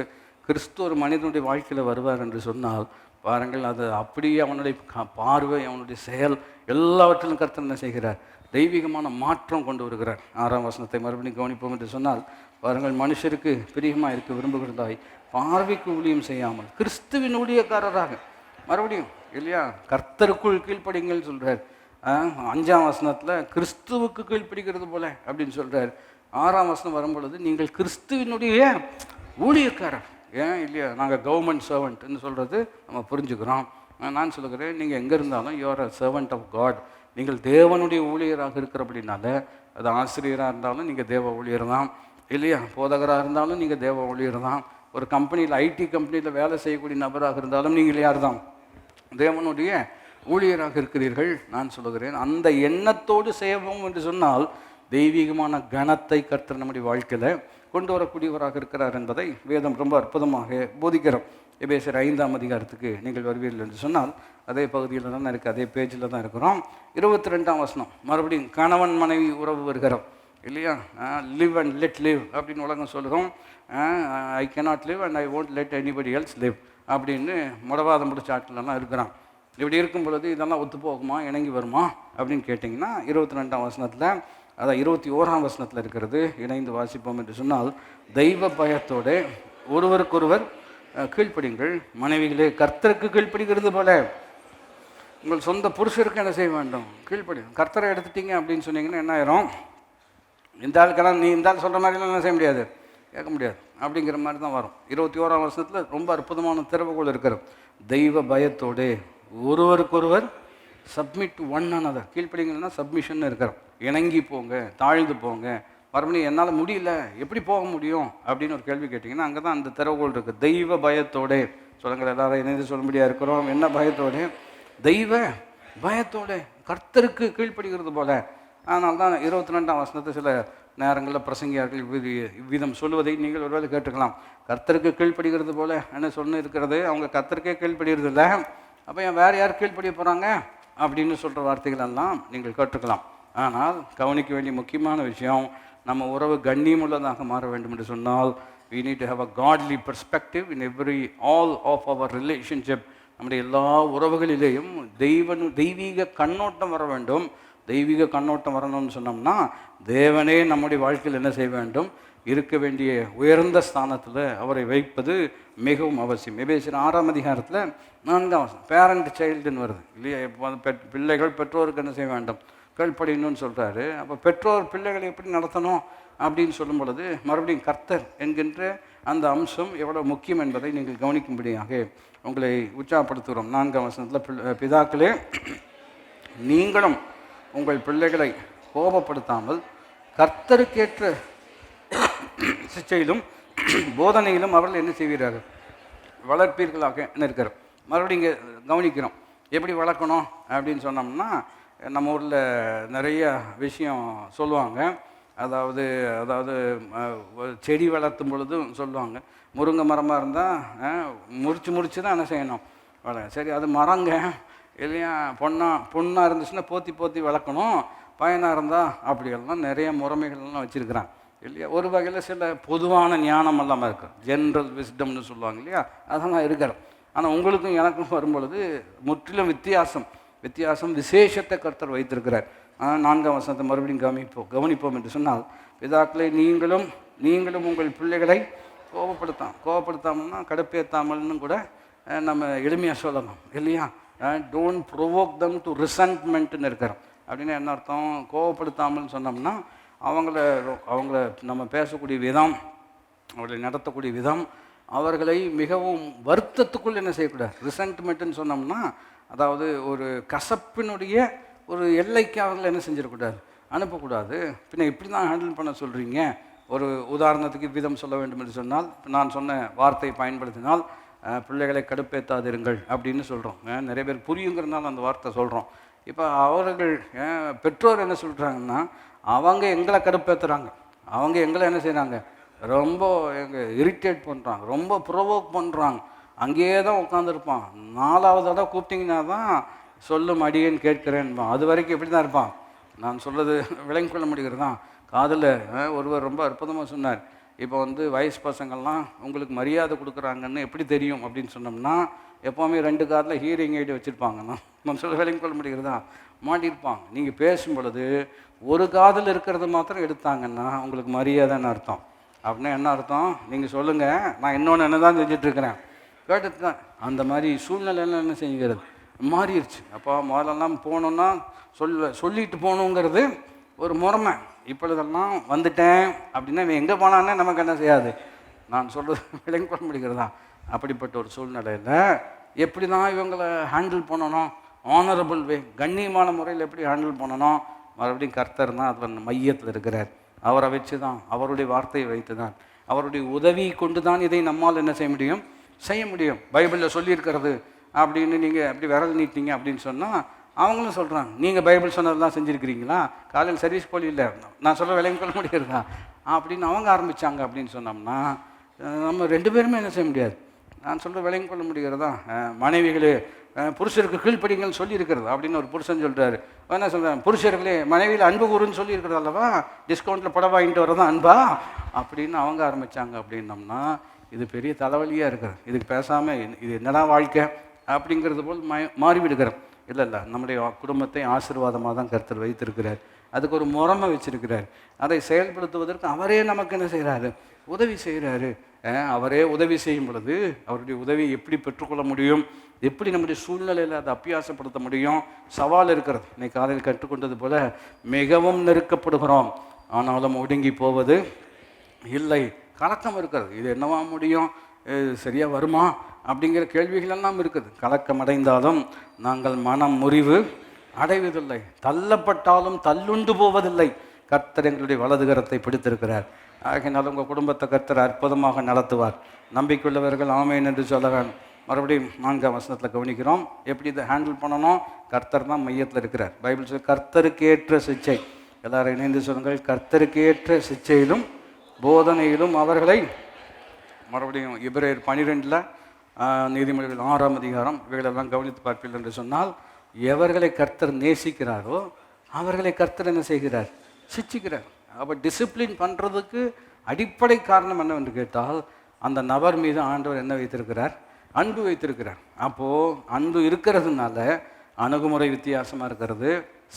கிறிஸ்து ஒரு மனிதனுடைய வாழ்க்கையில் வருவார் என்று சொன்னால் பாருங்கள், அது அப்படியே அவனுடைய பார்வை, அவனுடைய செயல் எல்லாவற்றிலும் கர்த்தர் என்ன செய்கிறார், தெய்வீகமான மாற்றம் கொண்டு வருகிறார். 6ஆம் வசனத்தை மறுபடியும் கவனிப்போம் என்று சொன்னால் பாருங்கள், மனுஷருக்கு பிரியமாக இருக்க விரும்புகிறதாய் பார்வைக்கு ஊழியம் செய்யாமல் கிறிஸ்துவின் ஊழியக்காரராக. மறுபடியும் இல்லையா, கர்த்தருக்குள் கீழ்ப்படிங்கள் சொல்கிறார். 5ஆம் வசனத்தில் கிறிஸ்துவுக்கு கீழ்ப்படிக்கிறது போல அப்படின்னு சொல்கிறார். 6ஆம் வசனம் வரும்பொழுது நீங்கள் கிறிஸ்துவினுடைய ஊழியக்காரர். ஏன் இல்லையா, நாங்கள் கவர்மெண்ட் சர்வெண்ட்னு சொல்கிறது நம்ம புரிஞ்சுக்கிறோம். நான் சொல்லுகிறேன், நீங்கள் எங்கே இருந்தாலும் you are a servant of God. நீங்கள் தேவனுடைய ஊழியராக இருக்கிறபடினால, அது ஆசிரியராக இருந்தாலும் நீங்கள் தேவ ஊழியர் தான் இல்லையா, போதகராக இருந்தாலும் நீங்கள் தேவ ஊழியர் தான். ஒரு கம்பெனியில் ஐடி கம்பெனியில் வேலை செய்யக்கூடிய நபராக இருந்தாலும் நீங்கள் யார் தான், தேவனுடைய ஊழியராக இருக்கிறீர்கள். நான் சொல்லுகிறேன், அந்த எண்ணத்தோடு செய்வோம் என்று சொன்னால் தெய்வீகமான கனத்தை கர்த்தர் நம்முடைய வாழ்க்கையில் கொண்டு வரக்கூடியவராக இருக்கிறார் என்பதை வேதம் ரொம்ப அற்புதமாக போதிக்கிறோம். எபேசியர் 5ஆம் அதிகாரத்துக்கு நீங்கள் வருவீர்கள் என்று சொன்னால் அதே பகுதியில் தான் இருக்குது, அதே பேஜில் தான் இருக்கிறோம். 22ஆம் வசனம் மறுபடியும் கணவன் மனைவி உறவு வருகிறோம் இல்லையா? லிவ் அண்ட் லெட் லிவ் அப்படின்னு உலகம் சொல்கிறோம். I cannot live and I won't let anybody else live அப்படின்னு முடவாதம் முடிச்ச ஆட்களெல்லாம் இருக்கிறான். இப்படி இருக்கும் பொழுது இதெல்லாம் ஒத்து போகுமா, இணங்கி வருமா அப்படின்னு கேட்டிங்கன்னா 22ஆம் வசனத்தில், அதான் 21ஆம் வசனத்தில் இருக்கிறது. இணைந்து வாசிப்போம் என்று சொன்னால், தெய்வ பயத்தோடு ஒருவருக்கொருவர் கீழ்ப்படிங்கள். மனைவிகளே கர்த்தருக்கு கீழ்ப்படுகிறது போல உங்கள் சொந்த புருஷருக்கு என்ன செய்ய வேண்டும், கீழ்ப்படி. கர்த்தரை எடுத்துட்டீங்க அப்படின்னு சொன்னீங்கன்னா என்ன ஆயிரும், இந்த ஆளுக்கெல்லாம் நீ இந்த ஆள் சொல்கிற மாதிரிலாம் என்ன செய்ய முடியாது, கேட்க முடியாது அப்படிங்கிற மாதிரி தான் வரும். 21ஆம் வருஷத்தில் ரொம்ப அற்புதமான திறவுகோள் இருக்கிறோம். தெய்வ பயத்தோடு ஒருவருக்கொருவர் சப்மிட் டு ஒன் அனதர். கீழ்ப்படிங்கன்னா சப்மிஷன் இருக்கிறோம். இணங்கி போங்க, தாழ்ந்து போங்க. மறுபடியும் என்னால் முடியல, எப்படி போக முடியும் அப்படின்னு ஒரு கேள்வி கேட்டிங்கன்னா அங்கே தான் அந்த திறவுகோள் இருக்குது. தெய்வ பயத்தோடு சொல்லுங்கள், எல்லாரும் இணைந்து சொல்லும்படியாக இருக்கிறோம். என்ன பயத்தோடு? தெய்வ பயத்தோடு கர்த்தருக்கு கீழ்ப்படுகிறது போல. அதனால தான் 22ஆம் வசனத்தை சில நேரங்களில் பிரசங்கியார்கள் இவ்விதம் சொல்லுவதை நீங்கள் ஒருவேளை கேட்டுக்கலாம். கர்த்தருக்கு கீழ்ப்படுகிறது போல என்ன சொன்னு இருக்கிறது, அவங்க கர்த்தருக்கே கீழ்ப்படுகிறது இல்லை, அப்போ ஏன் வேறு யார் கீழ்ப்படிய போகிறாங்க அப்படின்னு சொல்கிற வார்த்தைகள் எல்லாம் நீங்கள் கேட்டுக்கலாம். ஆனால் கவனிக்க வேண்டிய முக்கியமான விஷயம், நம்ம உறவு கண்ணியமுள்ளதாக மாற வேண்டும் என்று சொன்னால் we need to have a godly perspective in all of our relationship. நம்முடைய எல்லா உறவுகளிலேயும் தெய்வீக கண்ணோட்டம் வர வேண்டும். தெய்வீக கண்ணோட்டம் வரணும்னு சொன்னோம்னா தேவனே நம்முடைய வாழ்க்கையில் என்ன செய்ய வேண்டும், இருக்க வேண்டிய உயர்ந்த ஸ்தானத்தில் அவரை வைப்பது மிகவும் அவசியம். எபேசியர் 6ஆம் அதிகாரத்தில் 4ஆம் வசனம் பேரண்ட் சைல்டுன்னு வருது இல்லையா? இப்போ பிள்ளைகள் பெற்றோருக்கு என்ன செய்ய வேண்டும், கீழ்ப்படியணும்னு சொல்கிறாரு. அப்போ பெற்றோர் பிள்ளைகளை எப்படி நடத்தணும் அப்படின்னு சொல்லும் பொழுது மறுபடியும் கர்த்தர் என்கின்ற அந்த அம்சம் எவ்வளோ முக்கியம் என்பதை நீங்கள் கவனிக்கும்படியாக உங்களை உற்சாகப்படுத்துகிறோம். 4ஆம் வசனத்தில், பிதாக்களே நீங்களும் உங்கள் பிள்ளைகளை கோபப்படுத்தாமல் கர்த்தருக்கேற்ற சிச்சையிலும் போதனையிலும் அவர்கள் என்ன செய்வீர்கள், வளர்ப்பீர்களாக இருக்கிறோம். மறுபடியும் இங்கே கவனிக்கிறோம் எப்படி வளர்க்கணும் அப்படின்னு சொன்னோம்னா, நம்ம ஊரில் நிறைய விஷயம் சொல்லுவாங்க. அதாவது செடி வளர்த்தும் பொழுதும் சொல்லுவாங்க, முருங்கை மரமாக இருந்தால் முறிச்சு தான் என்ன செய்யணும், சரி அது மரங்க இல்லையா, பொண்ணாக இருந்துச்சுன்னா போத்தி வளர்க்கணும், பையனாக இருந்தால் அப்படியெல்லாம் நிறைய முறைமைகள்லாம் வச்சுருக்கிறாங்க இல்லையா? ஒரு வகையில் சில பொதுவான ஞானம் எல்லாம் இருக்குது, ஜென்ரல் விஸ்டம்னு சொல்லுவாங்க இல்லையா, அதெல்லாம் இருக்கிறோம். ஆனால் உங்களுக்கும் எனக்கும் வரும்பொழுது முற்றிலும் வித்தியாசம் விசேஷத்தை கர்த்தர் வைத்திருக்கிறார். 4ஆம் வசனத்தை மறுபடியும் கவனிப்போம் என்று சொன்னால், பிதாக்களை நீங்களும் உங்கள் பிள்ளைகளை கோபப்படுத்தாமல்னா கடுப்பேற்றாமல்னு கூட நம்ம எளிமையாக சொல்லணும் இல்லையா? டோன்ட் ப்ரொவோக் தம் டு ரிசன்ட்மெண்ட்டுன்னு இருக்கிறோம். அப்படின்னா என்ன அர்த்தம்? கோபப்படுத்தாமல்னு சொன்னோம்னா அவங்கள நம்ம பேசக்கூடிய விதம், அவர்களை நடத்தக்கூடிய விதம், அவர்களை மிகவும் வருத்தத்துக்குள் என்ன செய்யக்கூடாது. ரிசன்ட்மெண்ட்டுன்னு சொன்னோம்னா அதாவது ஒரு கசப்பினுடைய ஒரு எல்லைக்கு அவர்களை என்ன செஞ்சிடக்கூடாது, அனுப்பக்கூடாது. பின்ன இப்படி தான் ஹேண்டில் பண்ண சொல்கிறீங்க. ஒரு உதாரணத்துக்கு விதம் சொல்ல வேண்டும் என்று சொன்னால், நான் சொன்ன வார்த்தையை பயன்படுத்தினால் பிள்ளைகளை கடுப்பேற்றாதிருங்கள் அப்படின்னு சொல்கிறோம். நிறைய பேர் புரியுங்கிறதுனால அந்த வார்த்தை சொல்கிறோம். இப்போ அவர்கள் பெற்றோர் என்ன சொல்கிறாங்கன்னா, அவங்க எங்களை கடுப்பேற்றுறாங்க, அவங்க எங்களை என்ன செய்கிறாங்க, ரொம்ப இரிட்டேட் பண்ணுறாங்க, ரொம்ப ப்ரொவோக் பண்ணுறாங்க. அங்கேயே தான் உட்காந்துருப்பான். 4வது தடவை கூப்பிட்டிங்கன்னா தான் சொல்லும் அடியேன்னு கேட்குறேன்பான். அது வரைக்கும் எப்படி தான் இருப்பான். நான் சொல்கிறது விளங்கி கொள்ள முடிகிறது தான். காதில் ஒருவர் ரொம்ப அற்புதமாக சொன்னார், இப்போ வயசு பசங்கள்லாம் உங்களுக்கு மரியாதை கொடுக்குறாங்கன்னு எப்படி தெரியும் அப்படின்னு சொன்னோம்னா, எப்போவுமே 2 காதில் ஹீரிங் எய்டு வச்சுருப்பாங்கன்னா, நம்ம சொல்ல விளங்கி கொள்ள முடிகிறதா, மாட்டியிருப்பாங்க. நீங்கள் பேசும் பொழுது ஒரு காதில் இருக்கிறது மாத்திரம் எடுத்தாங்கன்னா உங்களுக்கு மரியாதைன்னு அர்த்தம். அப்படின்னா என்ன அர்த்தம், நீங்கள் சொல்லுங்கள், நான் இன்னொன்று என்ன தான் செஞ்சிட்ருக்கிறேன் கேட்டுட்டு தான். அந்த மாதிரி சூழ்நிலையெல்லாம் என்ன செஞ்சுக்கிறது மாறிடுச்சு. அப்போ முதலெல்லாம் போகணுன்னா சொல்லிட்டு போகணுங்கிறது ஒரு முறைமை. இப்பொழுதெல்லாம் வந்துட்டேன் அப்படின்னா இவன் எங்கே போனான்னே நமக்கு என்ன செய்யாது. நான் சொல்கிறது விளங்கி கொள்ள முடிகிறதா? அப்படிப்பட்ட ஒரு சூழ்நிலையில் எப்படி தான் இவங்களை ஹேண்டில் பண்ணணும், ஆனரபிள் வே, கண்ணியமான முறையில் எப்படி ஹேண்டில் பண்ணணும். மறுபடியும் கர்த்தர் தான் அதில் மையத்தில் இருக்கிறார். அவரை வச்சு தான், அவருடைய வார்த்தையை வைத்து தான், அவருடைய உதவி கொண்டு தான் இதை நம்மால் என்ன செய்ய முடியும். பைபிளில் சொல்லியிருக்கிறது, அப்படின்னு நீங்கள் அப்படி விரல் நீட்டிங்க அப்படின்னு சொன்னால் அவங்களும் சொல்கிறாங்க, நீங்கள் பைபிள் சொன்னதெல்லாம் செஞ்சுருக்கிறீங்களா, காலையில் சர்வீஸ் போலி இல்லை, நான் சொல்ல விலையும் கொள்ள முடியுறதா அப்படின்னு அவங்க ஆரம்பித்தாங்க அப்படின்னு சொன்னோம்னா நம்ம 2 பேருமே என்ன செய்ய முடியாது. நான் சொல்கிற விலையும் கொள்ள முடிகிறதா, மனைவிகளே புருஷருக்கு கீழ்ப்படிங்கள்னு சொல்லியிருக்கிறது அப்படின்னு ஒரு புருஷன் சொல்கிறாரு. என்ன சொல்கிறேன், புருஷர்களே மனைவியில் அன்பு கூறுன்னு சொல்லியிருக்கிறது அல்லவா, டிஸ்கவுண்ட்டில் புடவை வாங்கிட்டு வரதான் அன்பா அப்படின்னு அவங்க ஆரம்பித்தாங்க அப்படின்னம்னா இது பெரிய தலைவலியாக இருக்குது. இதுக்கு பேசாமல் இது என்னடா வாழ்க்கை அப்படிங்கிறது போல் மாறிவிடுகிறோம். இல்லை நம்முடைய குடும்பத்தை ஆசீர்வாதமாக தான் கர்த்தர் வைத்திருக்கிறார். அதுக்கு ஒரு முறைமை வச்சிருக்கிறார். அதை செயல்படுத்துவதற்கு அவரே நமக்கு என்ன செய்கிறாரு, உதவி செய்கிறாரு. அவரே உதவி செய்யும் பொழுது அவருடைய உதவியை எப்படி பெற்றுக்கொள்ள முடியும், எப்படி நம்முடைய சூழ்நிலையில் அதை அபியாசப்படுத்த முடியும், சவால் இருக்கிறது. இன்னைக்கு காலையில் கற்றுக்கொண்டது போல மிகவும் நெருக்கப்படுகிறோம், ஆனாலும் ஒடுங்கி போவது இல்லை. கலக்கம் இருக்கிறது, இது என்னவா முடியும், சரியாக வருமா அப்படிங்கிற கேள்விகளெல்லாம் இருக்குது. கலக்கம் அடைந்தாலும் நாங்கள் மனம் முறிவு அடைவதில்லை, தள்ளப்பட்டாலும் தள்ளுண்டு போவதில்லை. கர்த்தர் எங்களுடைய வலதுகரத்தை பிடித்திருக்கிறார். ஆகையினால் உங்கள் குடும்பத்தை கர்த்தர் அற்புதமாக நடத்துவார். நம்பிக்கையுள்ளவர்கள் ஆமேன் என்று சொல்ல வேண்டும். மறுபடியும் 4ஆம் வசனத்தில் கவனிக்கிறோம், எப்படி இதை ஹேண்டில் பண்ணணும். கர்த்தர் தான் மையத்தில் இருக்கிறார். பைபிள் சொல்லி கர்த்தருக்கு ஏற்ற சிச்சை, எல்லாரும் இணைந்து சொல்லுங்கள், கர்த்தருக்கு ஏற்ற சிச்சையிலும் போதனையிலும் அவர்களை. மறுபடியும் எபிரேயர் 12 நீதிமொழிகள் 6ஆம் அதிகாரம் இவைகளெல்லாம் கவனித்து பார்ப்பீர்கள் என்று சொன்னால், எவர்களை கர்த்தர் நேசிக்கிறாரோ அவர்களை கர்த்தர் என்ன செய்கிறார், சிச்சிக்கிறார். அப்போ டிசிப்ளின் பண்ணுறதுக்கு அடிப்படை காரணம் என்னவென்று கேட்டால், அந்த நபர் மீது ஆண்டவர் என்ன வைத்திருக்கிறார், அன்பு வைத்திருக்கிறார். அப்போது அன்பு இருக்கிறதுனால அணுகுமுறை வித்தியாசமாக இருக்கிறது,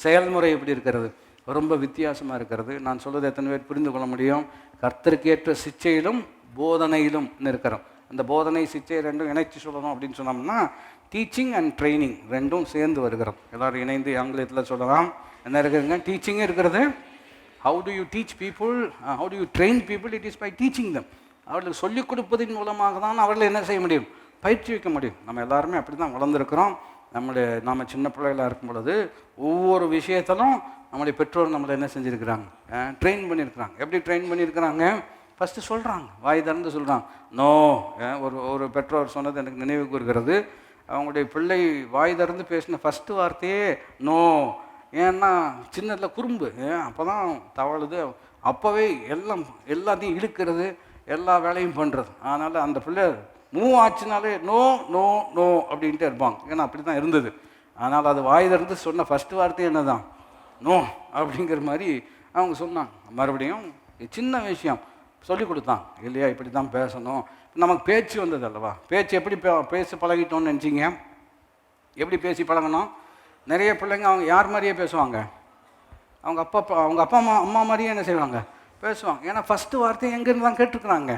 செயல்முறை எப்படி இருக்கிறது, ரொம்ப வித்தியாசமாக இருக்கிறது. நான் சொல்வது எத்தனை பேர் புரிந்து கொள்ள முடியும். கர்த்தருக்கேற்ற சிச்சையிலும் போதனையிலும் இருக்கிறோம். அந்த போதனை சிச்சை ரெண்டும் இணைச்சி சொல்லணும் அப்படின்னு சொன்னோம்னா டீச்சிங் அண்ட் ட்ரைனிங் ரெண்டும் சேர்ந்து வருகிறோம். எல்லோரும் இணைந்து ஆங்கிலத்தில் சொல்லலாம். என்ன இருக்குதுங்க, டீச்சிங்கும் இருக்கிறது. How do you teach people, how do you train people, it is by teaching them. அவர்களுக்கு சொல்லிக் கொடுப்பதன் மூலமாக தான் அவர்களை என்ன செய்ய முடியும், பயிற்சி வைக்க முடியும். நம்ம எல்லாருமே அப்படி தான் வளர்ந்துருக்கிறோம். நாம் சின்ன பிள்ளைகளாக இருக்கும் பொழுது ஒவ்வொரு விஷயத்திலும் நம்முடைய பெற்றோர் நம்மளை என்ன செஞ்சுருக்கிறாங்க, ட்ரெயின் பண்ணியிருக்கிறாங்க. எப்படி ட்ரெயின் பண்ணியிருக்கிறாங்க, ஃபஸ்ட்டு சொல்கிறாங்க, வாய் திறந்து சொல்கிறாங்க நோ. ஒரு பெற்றோர் சொன்னது எனக்கு நினைவுக்கு இருக்கிறது. அவங்களுடைய பிள்ளை வாய் திறந்து பேசின ஃபஸ்ட்டு வார்த்தையே நோ. ஏன்னா சின்னதில் குறும்பு, அப்போ தான் தவழுது, அப்போவே எல்லாத்தையும் இழுக்கிறது, எல்லா வேலையும் பண்ணுறது. அதனால் அந்த பிள்ளை மூவ் ஆச்சுனாலே நோ நோ நோ அப்படின்ட்டு இருப்பாங்க. ஏன்னா அப்படி தான் இருந்தது. அதனால் அது வாய் திறந்து சொன்ன ஃபஸ்ட்டு வார்த்தை என்ன தான், நோ அப்படிங்கிற மாதிரி அவங்க சொன்னாங்க. மறுபடியும் சின்ன விஷயம் சொல்லி கொடுத்தான் இல்லையா, இப்படி தான் பேசணும். நமக்கு பேச்சு வந்தது அல்லவா, பேச்சு எப்படி பேசி பழகிட்டோன்னு நினச்சிங்க. எப்படி பேசி பழகணும், நிறைய பிள்ளைங்க அவங்க யார் மாதிரியே பேசுவாங்க, அவங்க அப்பா அம்மா மாதிரியே என்ன செய்வாங்க, பேசுவாங்க. ஏன்னா ஃபஸ்ட்டு வார்த்தை எங்கேருந்து தான் கேட்டுருக்குறாங்க,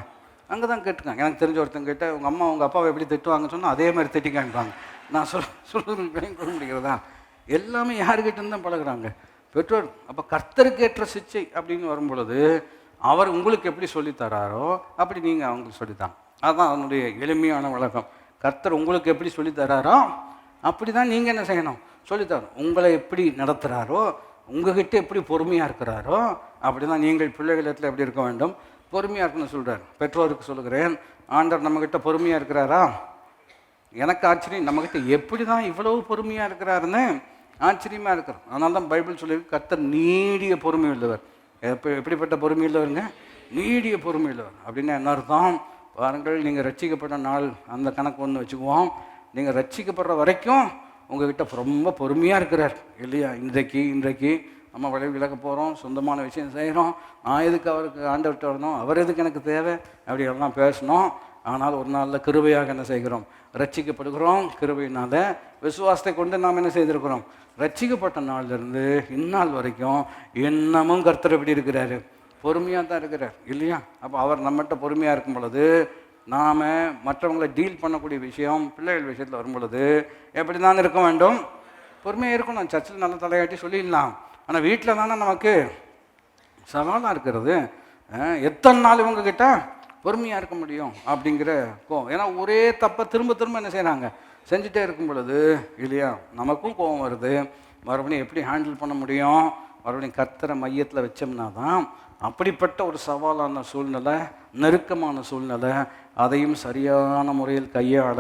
அங்கே தான் கேட்டுருக்காங்க. எனக்கு தெரிஞ்ச ஒருத்தங்க கிட்ட உங்கள் அப்பாவை எப்படி திட்டுவாங்கன்னு சொன்னால் அதே மாதிரி திட்டிக்கான்பாங்க. நான் சொல்ல முடிகிறதா, எல்லாமே யாருக்கிட்டேருந்து தான் பழகுறாங்க, பெற்றோர். அப்போ கர்த்தருக்கு ஏற்ற சிச்சை அப்படின்னு வரும் பொழுது அவர் உங்களுக்கு எப்படி சொல்லித்தராரோ அப்படி நீங்கள் அவங்களுக்கு சொல்லித்தாங்க. அதுதான் அதனுடைய எளிமையான வழக்கம். கர்த்தர் உங்களுக்கு எப்படி சொல்லித்தராரோ அப்படி தான் நீங்கள் என்ன செய்யணும், சொல்லித்தரணும். உங்களை எப்படி நடத்துகிறாரோ, உங்ககிட்ட எப்படி பொறுமையாக இருக்கிறாரோ அப்படி தான் நீங்கள் பிள்ளைகளிடத்தில் எப்படி இருக்க வேண்டும், பொறுமையாக இருக்குன்னு சொல்கிறார். பெற்றோருக்கு சொல்லுகிறேன், ஆண்டவர் நம்மக்கிட்ட பொறுமையாக இருக்கிறாரா. எனக்கு ஆச்சரியம், நம்மக்கிட்ட எப்படி தான் இவ்வளவு பொறுமையாக இருக்கிறாருன்னு ஆச்சரியமாக இருக்கிறோம். அதனால தான் பைபிள் சொல்லி கர்த்தர் நீடிய பொறுமை உள்ளவர். எப்படிப்பட்ட பொறுமை உள்ளவருங்க, நீடிய பொறுமை உள்ளவர். அப்படின்னா என்ன அர்த்தம் பாருங்கள், நீங்கள் ரட்சிக்கப்பட்ட நாள் அந்த கணக்கு ஒன்று வச்சுக்குவோம். நீங்கள் ரட்சிக்கப்படுற வரைக்கும் உங்கள்கிட்ட ரொம்ப பொறுமையாக இருக்கிறார் இல்லையா. இன்றைக்கு நம்ம விலக போகிறோம், சொந்தமான விஷயம் செய்கிறோம், நான் எதுக்கு அவருக்கு ஆண்டவர்கிட்ட வரணும், அவர் எதுக்கு எனக்கு தேவை அப்படி எல்லாம் பேசணும். ஆனால் ஒரு நாளில் கிருபையாக என்ன செய்கிறோம், ரட்சிக்கப்படுகிறோம். கிருபையினால் விசுவாசத்தை கொண்டு நாம் என்ன செய்திருக்கிறோம், ரட்சிக்கப்பட்ட நாளிலிருந்து இந்நாள் வரைக்கும் இன்னமும் கர்த்தர் எப்படி இருக்கிறாரு, பொறுமையாக தான் இருக்கிறார் இல்லையா. அப்போ அவர் நம்மகிட்ட பொறுமையாக இருக்கும் பொழுது நாம் மற்றவங்களை டீல் பண்ணக்கூடிய விஷயம் பிள்ளைகள் விஷயத்தில் வரும் பொழுது எப்படி தான் இருக்க வேண்டும், பொறுமையாக இருக்கணும். சர்ச்சில் நல்லா தலையாட்டி சொல்லிடலாம், ஆனால் வீட்டில் தானே நமக்கு சவாலாக இருக்கிறது. எத்தனை நாள் இவங்கக்கிட்ட பொறுமையாக இருக்க முடியும் அப்படிங்கிற கோவம். ஏன்னா ஒரே தப்பை திரும்ப என்ன செய்கிறாங்க, செஞ்சுட்டே இருக்கும் பொழுது இல்லையா நமக்கும் கோபம் வருது. மறுபடியும் எப்படி ஹேண்டில் பண்ண முடியும், மறுபடியும் கர்த்தரை மையத்தில் வச்சோம்னா தான் அப்படிப்பட்ட ஒரு சவாலான சூழ்நிலை, நெருக்கமான சூழ்நிலை, அதையும் சரியான முறையில் கையாள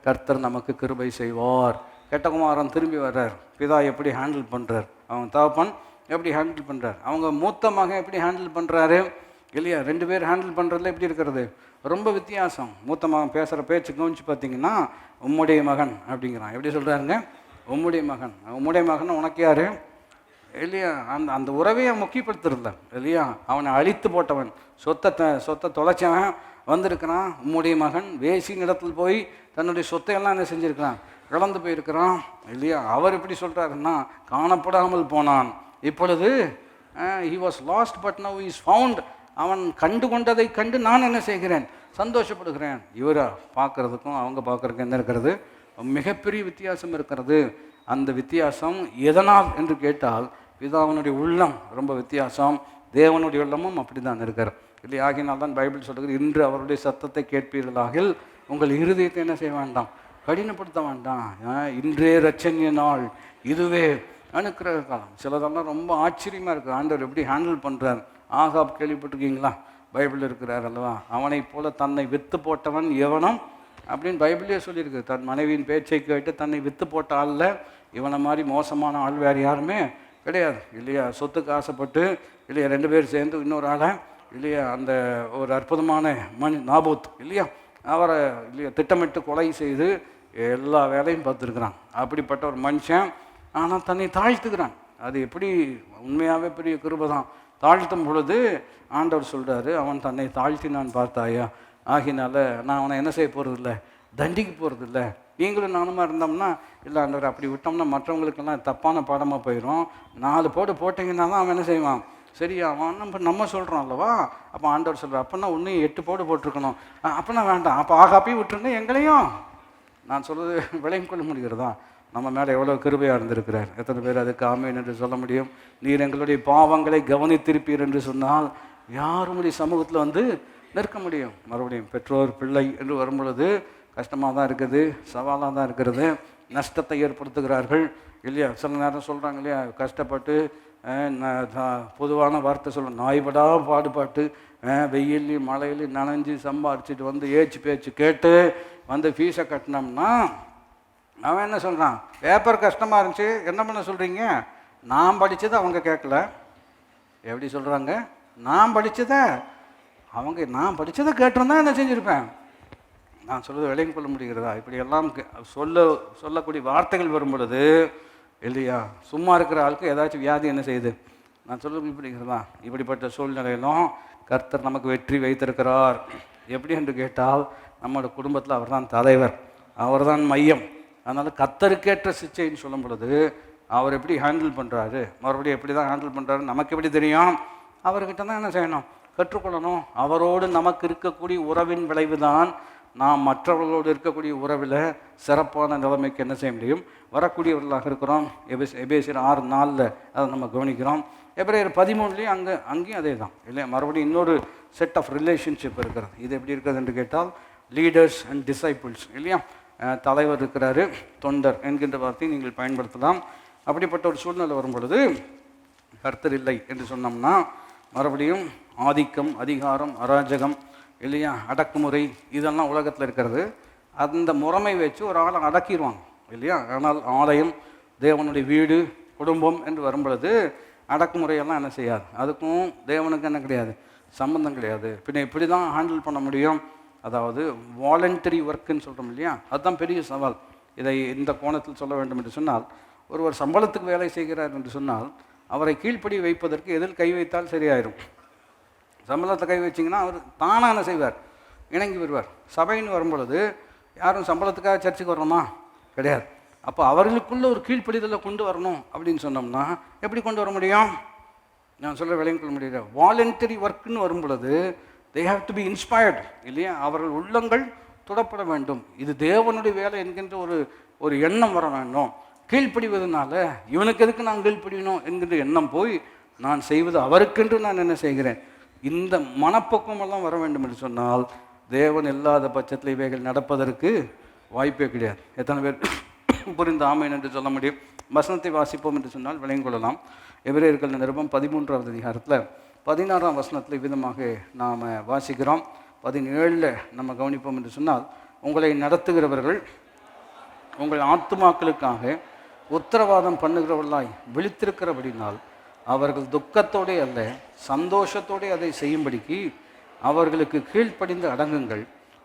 கர்த்தர் நமக்கு கிருபை செய்வார். கெட்டகுமாரன் திரும்பி வர்றார். பிதா எப்படி ஹேண்டில் பண்ணுறார், அவங்க தகப்பன் எப்படி ஹேண்டில் பண்ணுறார், அவங்க மூத்த மகன் எப்படி ஹேண்டில் பண்ணுறாரு இல்லையா? 2 பேர் ஹேண்டில் பண்ணுறதுல எப்படி இருக்கிறது, ரொம்ப வித்தியாசம். மூத்த மகன் பேசுகிற பேச்சு கவனிச்சு பார்த்தீங்கன்னா உம்முடைய மகன் அப்படிங்கிறான். எப்படி சொல்கிறாருங்க? உம்முடைய மகன். உம்முடைய மகன் உனக்கு யார் இல்லையா? அந்த உறவையை முக்கியப்படுத்துறதில்ல இல்லையா? அவனை அழித்து போட்டவன், சொத்தை தொலைச்சவன் வந்திருக்கிறான். உம்முடைய மகன் வேசின் இடத்துல போய் தன்னுடைய சொத்தையெல்லாம் என்ன செஞ்சுருக்கிறான், இழந்து போயிருக்கிறான் இல்லையா? அவர் எப்படி சொல்கிறாருன்னா, காணப்படாமல் போனான், இப்பொழுது he was lost but now he is found. அவன் கண்டு கொண்டதை கண்டு நான் என்ன செய்கிறேன், சந்தோஷப்படுகிறேன். இவரை பார்க்குறதுக்கும் அவங்க பார்க்குறதுக்கும் என்ன இருக்கிறது, மிகப்பெரிய வித்தியாசம் இருக்கிறது. அந்த வித்தியாசம் எதனால் என்று கேட்டால், பிதாவினுடைய உள்ளம் ரொம்ப வித்தியாசம், தேவனுடைய உள்ளமும் அப்படி தான் இருக்கிறார் இல்லையா? ஆகினால் தான் பைபிள் சொல்கிறது, இன்று அவருடைய சத்தத்தை கேட்பீர்களாகில் உங்கள் இருதயத்தை என்ன செய்ய வேண்டாம், கடினப்படுத்த வேண்டாம். இன்றே ரட்சணிய நாள், இதுவே அனுக்கிரக காலம். சிலதெல்லாம் ரொம்ப ஆச்சரியமாக இருக்குது, ஆண்டவர் எப்படி ஹேண்டில் பண்ணுறார். ஆகாப் கேள்விப்பட்டிருக்கீங்களா? பைபிள் இருக்கிறார் அல்லவா? அவனை போல தன்னை விற்று போட்டவன் எவனும் அப்படின்னு பைபிளே சொல்லியிருக்கு. தன் மனைவியின் பேச்சை கேட்டு தன்னை விற்று போட்ட ஆளில் இவனை மாதிரி மோசமான ஆள் வேறு யாருமே கிடையாது இல்லையா? சொத்துக்கு ஆசைப்பட்டு இல்லையா 2 பேர் சேர்ந்து இன்னொரு ஆளை இல்லையா, அந்த ஒரு அற்புதமான நாபோத் இல்லையா, அவரை இல்லையா திட்டமிட்டு கொலை செய்து எல்லா வேலையும் பார்த்துருக்குறான். அப்படிப்பட்ட ஒரு மனுஷன் ஆனால் தன்னை தாழ்த்துக்கிறான். அது எப்படி உண்மையாகவே பெரிய கிருபை தான். தாழ்த்தும் பொழுது ஆண்டவர் சொல்கிறாரு, அவன் தன்னை தாழ்த்தி நான் பார்த்தாயா, ஆகினால நான் அவனை என்ன செய்ய போகிறதில்ல, தண்டிக்க போகிறதில்ல. நீங்களும் நானுமா இருந்தோம்னா, இல்லை ஆண்டவர் அப்படி விட்டோம்னா மற்றவங்களுக்கெல்லாம் தப்பான பாடமாக போயிடும், 4 போட்டிங்கன்னா தான் அவன் என்ன செய்வான், சரி அவன் நம்ம சொல்கிறோம் அல்லவா? அப்போ ஆண்டவர் சொல்கிறார், அப்போனா இன்னும் 8 போட்டிருக்கணும், அப்போனா வேண்டாம், அப்போ ஆகாப்பையும் விட்டுருங்க எங்களையும். நான் சொல்கிறது விளையும் கொள்ள முடிகிறதா? நம்ம மேலே எவ்வளோ கிருபையாக இருந்திருக்கிறார். எத்தனை பேர் அதுக்கு ஆமேன் என்று சொல்ல முடியும்? நீர் எங்களுடைய பாவங்களை கவனித்திருப்பீர் என்று சொன்னால் யாரும் உடைய சமூகத்தில் வந்து நிற்க முடியும். மறுபடியும் பெற்றோர் பிள்ளை என்று வரும்பொழுது கஷ்டமாக தான் இருக்குது, சவாலாக தான் இருக்கிறது, நஷ்டத்தை ஏற்படுத்துகிறார்கள் இல்லையா? சில நேரம் சொல்கிறாங்க இல்லையா, கஷ்டப்பட்டு பொதுவான வார்த்தை சொல்ல, நாய்படா பாடுபாட்டு வெயிலையும் மழையிலையும் நனைஞ்சு சம்பாரிச்சிட்டு வந்து பேச்சு கேட்டு வந்து ஃபீஸை கட்டினோம்னா அவன் என்ன சொல்கிறான், பேப்பர் கஷ்டமாக இருந்துச்சு என்ன பண்ண சொல்கிறீங்க, நான் படித்ததை அவங்க கேட்கல. எப்படி சொல்கிறாங்க, நான் படித்ததை அவங்க, நான் படித்ததை கேட்டிருந்தா என்ன செஞ்சுருப்பேன். நான் சொல்கிறது விளங்கி கொள்ள முடிகிறதா? இப்படியெல்லாம் சொல்லக்கூடிய வார்த்தைகள் வரும் பொழுது இல்லையா, சும்மா இருக்கிற ஆளுக்கு ஏதாச்சும் வியாதி என்ன செய்யுது. நான் சொல்ல முடிகிறதா? இப்படிப்பட்ட சூழ்நிலையிலும் கர்த்தர் நமக்கு வெற்றி வைத்திருக்கிறார். எப்படி என்று கேட்டால், நம்மளோட குடும்பத்தில் அவர் தான் தலைவர், அவர் தான் மையம். அதனால் கர்த்தருக்கேற்ற சிச்சைன்னு சொல்லும் பொழுது அவர் எப்படி ஹேண்டில் பண்ணுறாரு, மறுபடியும் எப்படி தான் ஹேண்டில் பண்ணுறாரு நமக்கு எப்படி தெரியும்? அவர்கிட்ட தான் என்ன செய்யணும், கற்றுக்கொள்ளணும். அவரோடு நமக்கு இருக்கக்கூடிய உறவின் விளைவு தான் நாம் மற்றவர்களோடு இருக்கக்கூடிய உறவில் சிறப்பான நிலைமைக்கு என்ன செய்ய முடியும், வரக்கூடியவர்களாக இருக்கிறோம். எபேசியர் 6:4 அதை நம்ம கவனிக்கிறோம். எபிரேயர் 13 அங்கேயும் அதே தான் இல்லையா? மறுபடியும் இன்னொரு செட் ஆஃப் ரிலேஷன்ஷிப் இருக்கிறது. இது எப்படி இருக்கிறது என்று கேட்டால், லீடர்ஸ் அண்ட் டிசைபிள்ஸ் இல்லையா? தலைவர் இருக்கிறாரு, தொண்டர் என்கின்ற வார்த்தையை நீங்கள் பயன்படுத்தலாம். அப்படிப்பட்ட ஒரு சூழ்நிலை வரும் பொழுது கர்த்தர் இல்லை என்று சொன்னோம்னா, மறுபடியும் ஆதிக்கம், அதிகாரம், அராஜகம் இல்லையா, அடக்குமுறை, இதெல்லாம் உலகத்தில் இருக்கிறது. அந்த முறைமை வச்சு ஒரு ஆளை அடக்கிடுவாங்க இல்லையா? ஆனால் ஆலயம், தேவனுடைய வீடு, குடும்பம் என்று வரும்பொழுது அடக்குமுறையெல்லாம் என்ன செய்யாது, அதுக்கும் தேவனுக்கு என்ன கிடையாது, சம்பந்தம் கிடையாது. பின்ன இப்படி தான் ஹேண்டில் பண்ண முடியும். அதாவது வாலண்டரி ஒர்க்குன்னு சொல்கிறோம் இல்லையா, அதுதான் பெரிய சவால். இதை இந்த கோணத்தில் சொல்ல வேண்டும் என்று சொன்னால், ஒருவர் சம்பளத்துக்கு வேலை செய்கிறார் என்று சொன்னால் அவரை கீழ்ப்படி வைப்பதற்கு எதில் கை வைத்தால் சரியாயிடும். சம்பளத்தை கை வச்சிங்கன்னா அவர் தானாக என்ன செய்வார், இணங்கி வருவார். சபைன்னு வரும்பொழுது யாரும் சம்பளத்துக்காக சர்ச்சுக்கு வர்றோமா, கிடையாது. அப்போ அவர்களுக்குள்ள ஒரு கீழ்ப்படிதலை கொண்டு வரணும் அப்படின்னு சொன்னோம்னா எப்படி கொண்டு வர முடியும்? நான் சொல்ல விளங்கி கொள்ள முடியல. வாலண்டரி ஒர்க்குன்னு வரும் பொழுது they have to be inspired இல்லையா? அவர்கள் உள்ளங்கள் தொடப்பட வேண்டும். இது தேவனுடைய வேலை என்கின்ற ஒரு எண்ணம் வர வேண்டும். கீழ்ப்படிவதனால இவனுக்கு எதுக்கு நான் கீழ்ப்படியணும் என்கின்ற எண்ணம் போய் நான் செய்வது அவருக்கென்று நான் என்ன செய்கிறேன், இந்த மனப்பக்குவமெல்லாம் வர வேண்டும் என்று சொன்னால் தேவன் இல்லாத பட்சத்தில் இவைகள் நடப்பதற்கு வாய்ப்பே கிடையாது. எத்தனை பேர் புரிந்து ஆமேன் என்று சொல்ல முடியும்? வசனத்தை வாசிப்போம் என்று சொன்னால் விளங்கிக் கொள்ளலாம். எபிரேயர்கள் நிருபம் 13வது அதிகாரத்தில் 16ஆம் வசனத்தில் விதமாக நாம் வாசிக்கிறோம். 17 நம்ம கவனிப்போம் என்று சொன்னால், உங்களை நடத்துகிறவர்கள் உங்கள் ஆத்துமாக்களுக்காக உத்தரவாதம் பண்ணுகிறவர்களாய் விழித்திருக்கிறபடினால் அவர்கள் துக்கத்தோடே அல்ல சந்தோஷத்தோடே அதை செய்யும்படிக்கு அவர்களுக்கு கீழ்ப்படிந்து அடங்குங்கள்.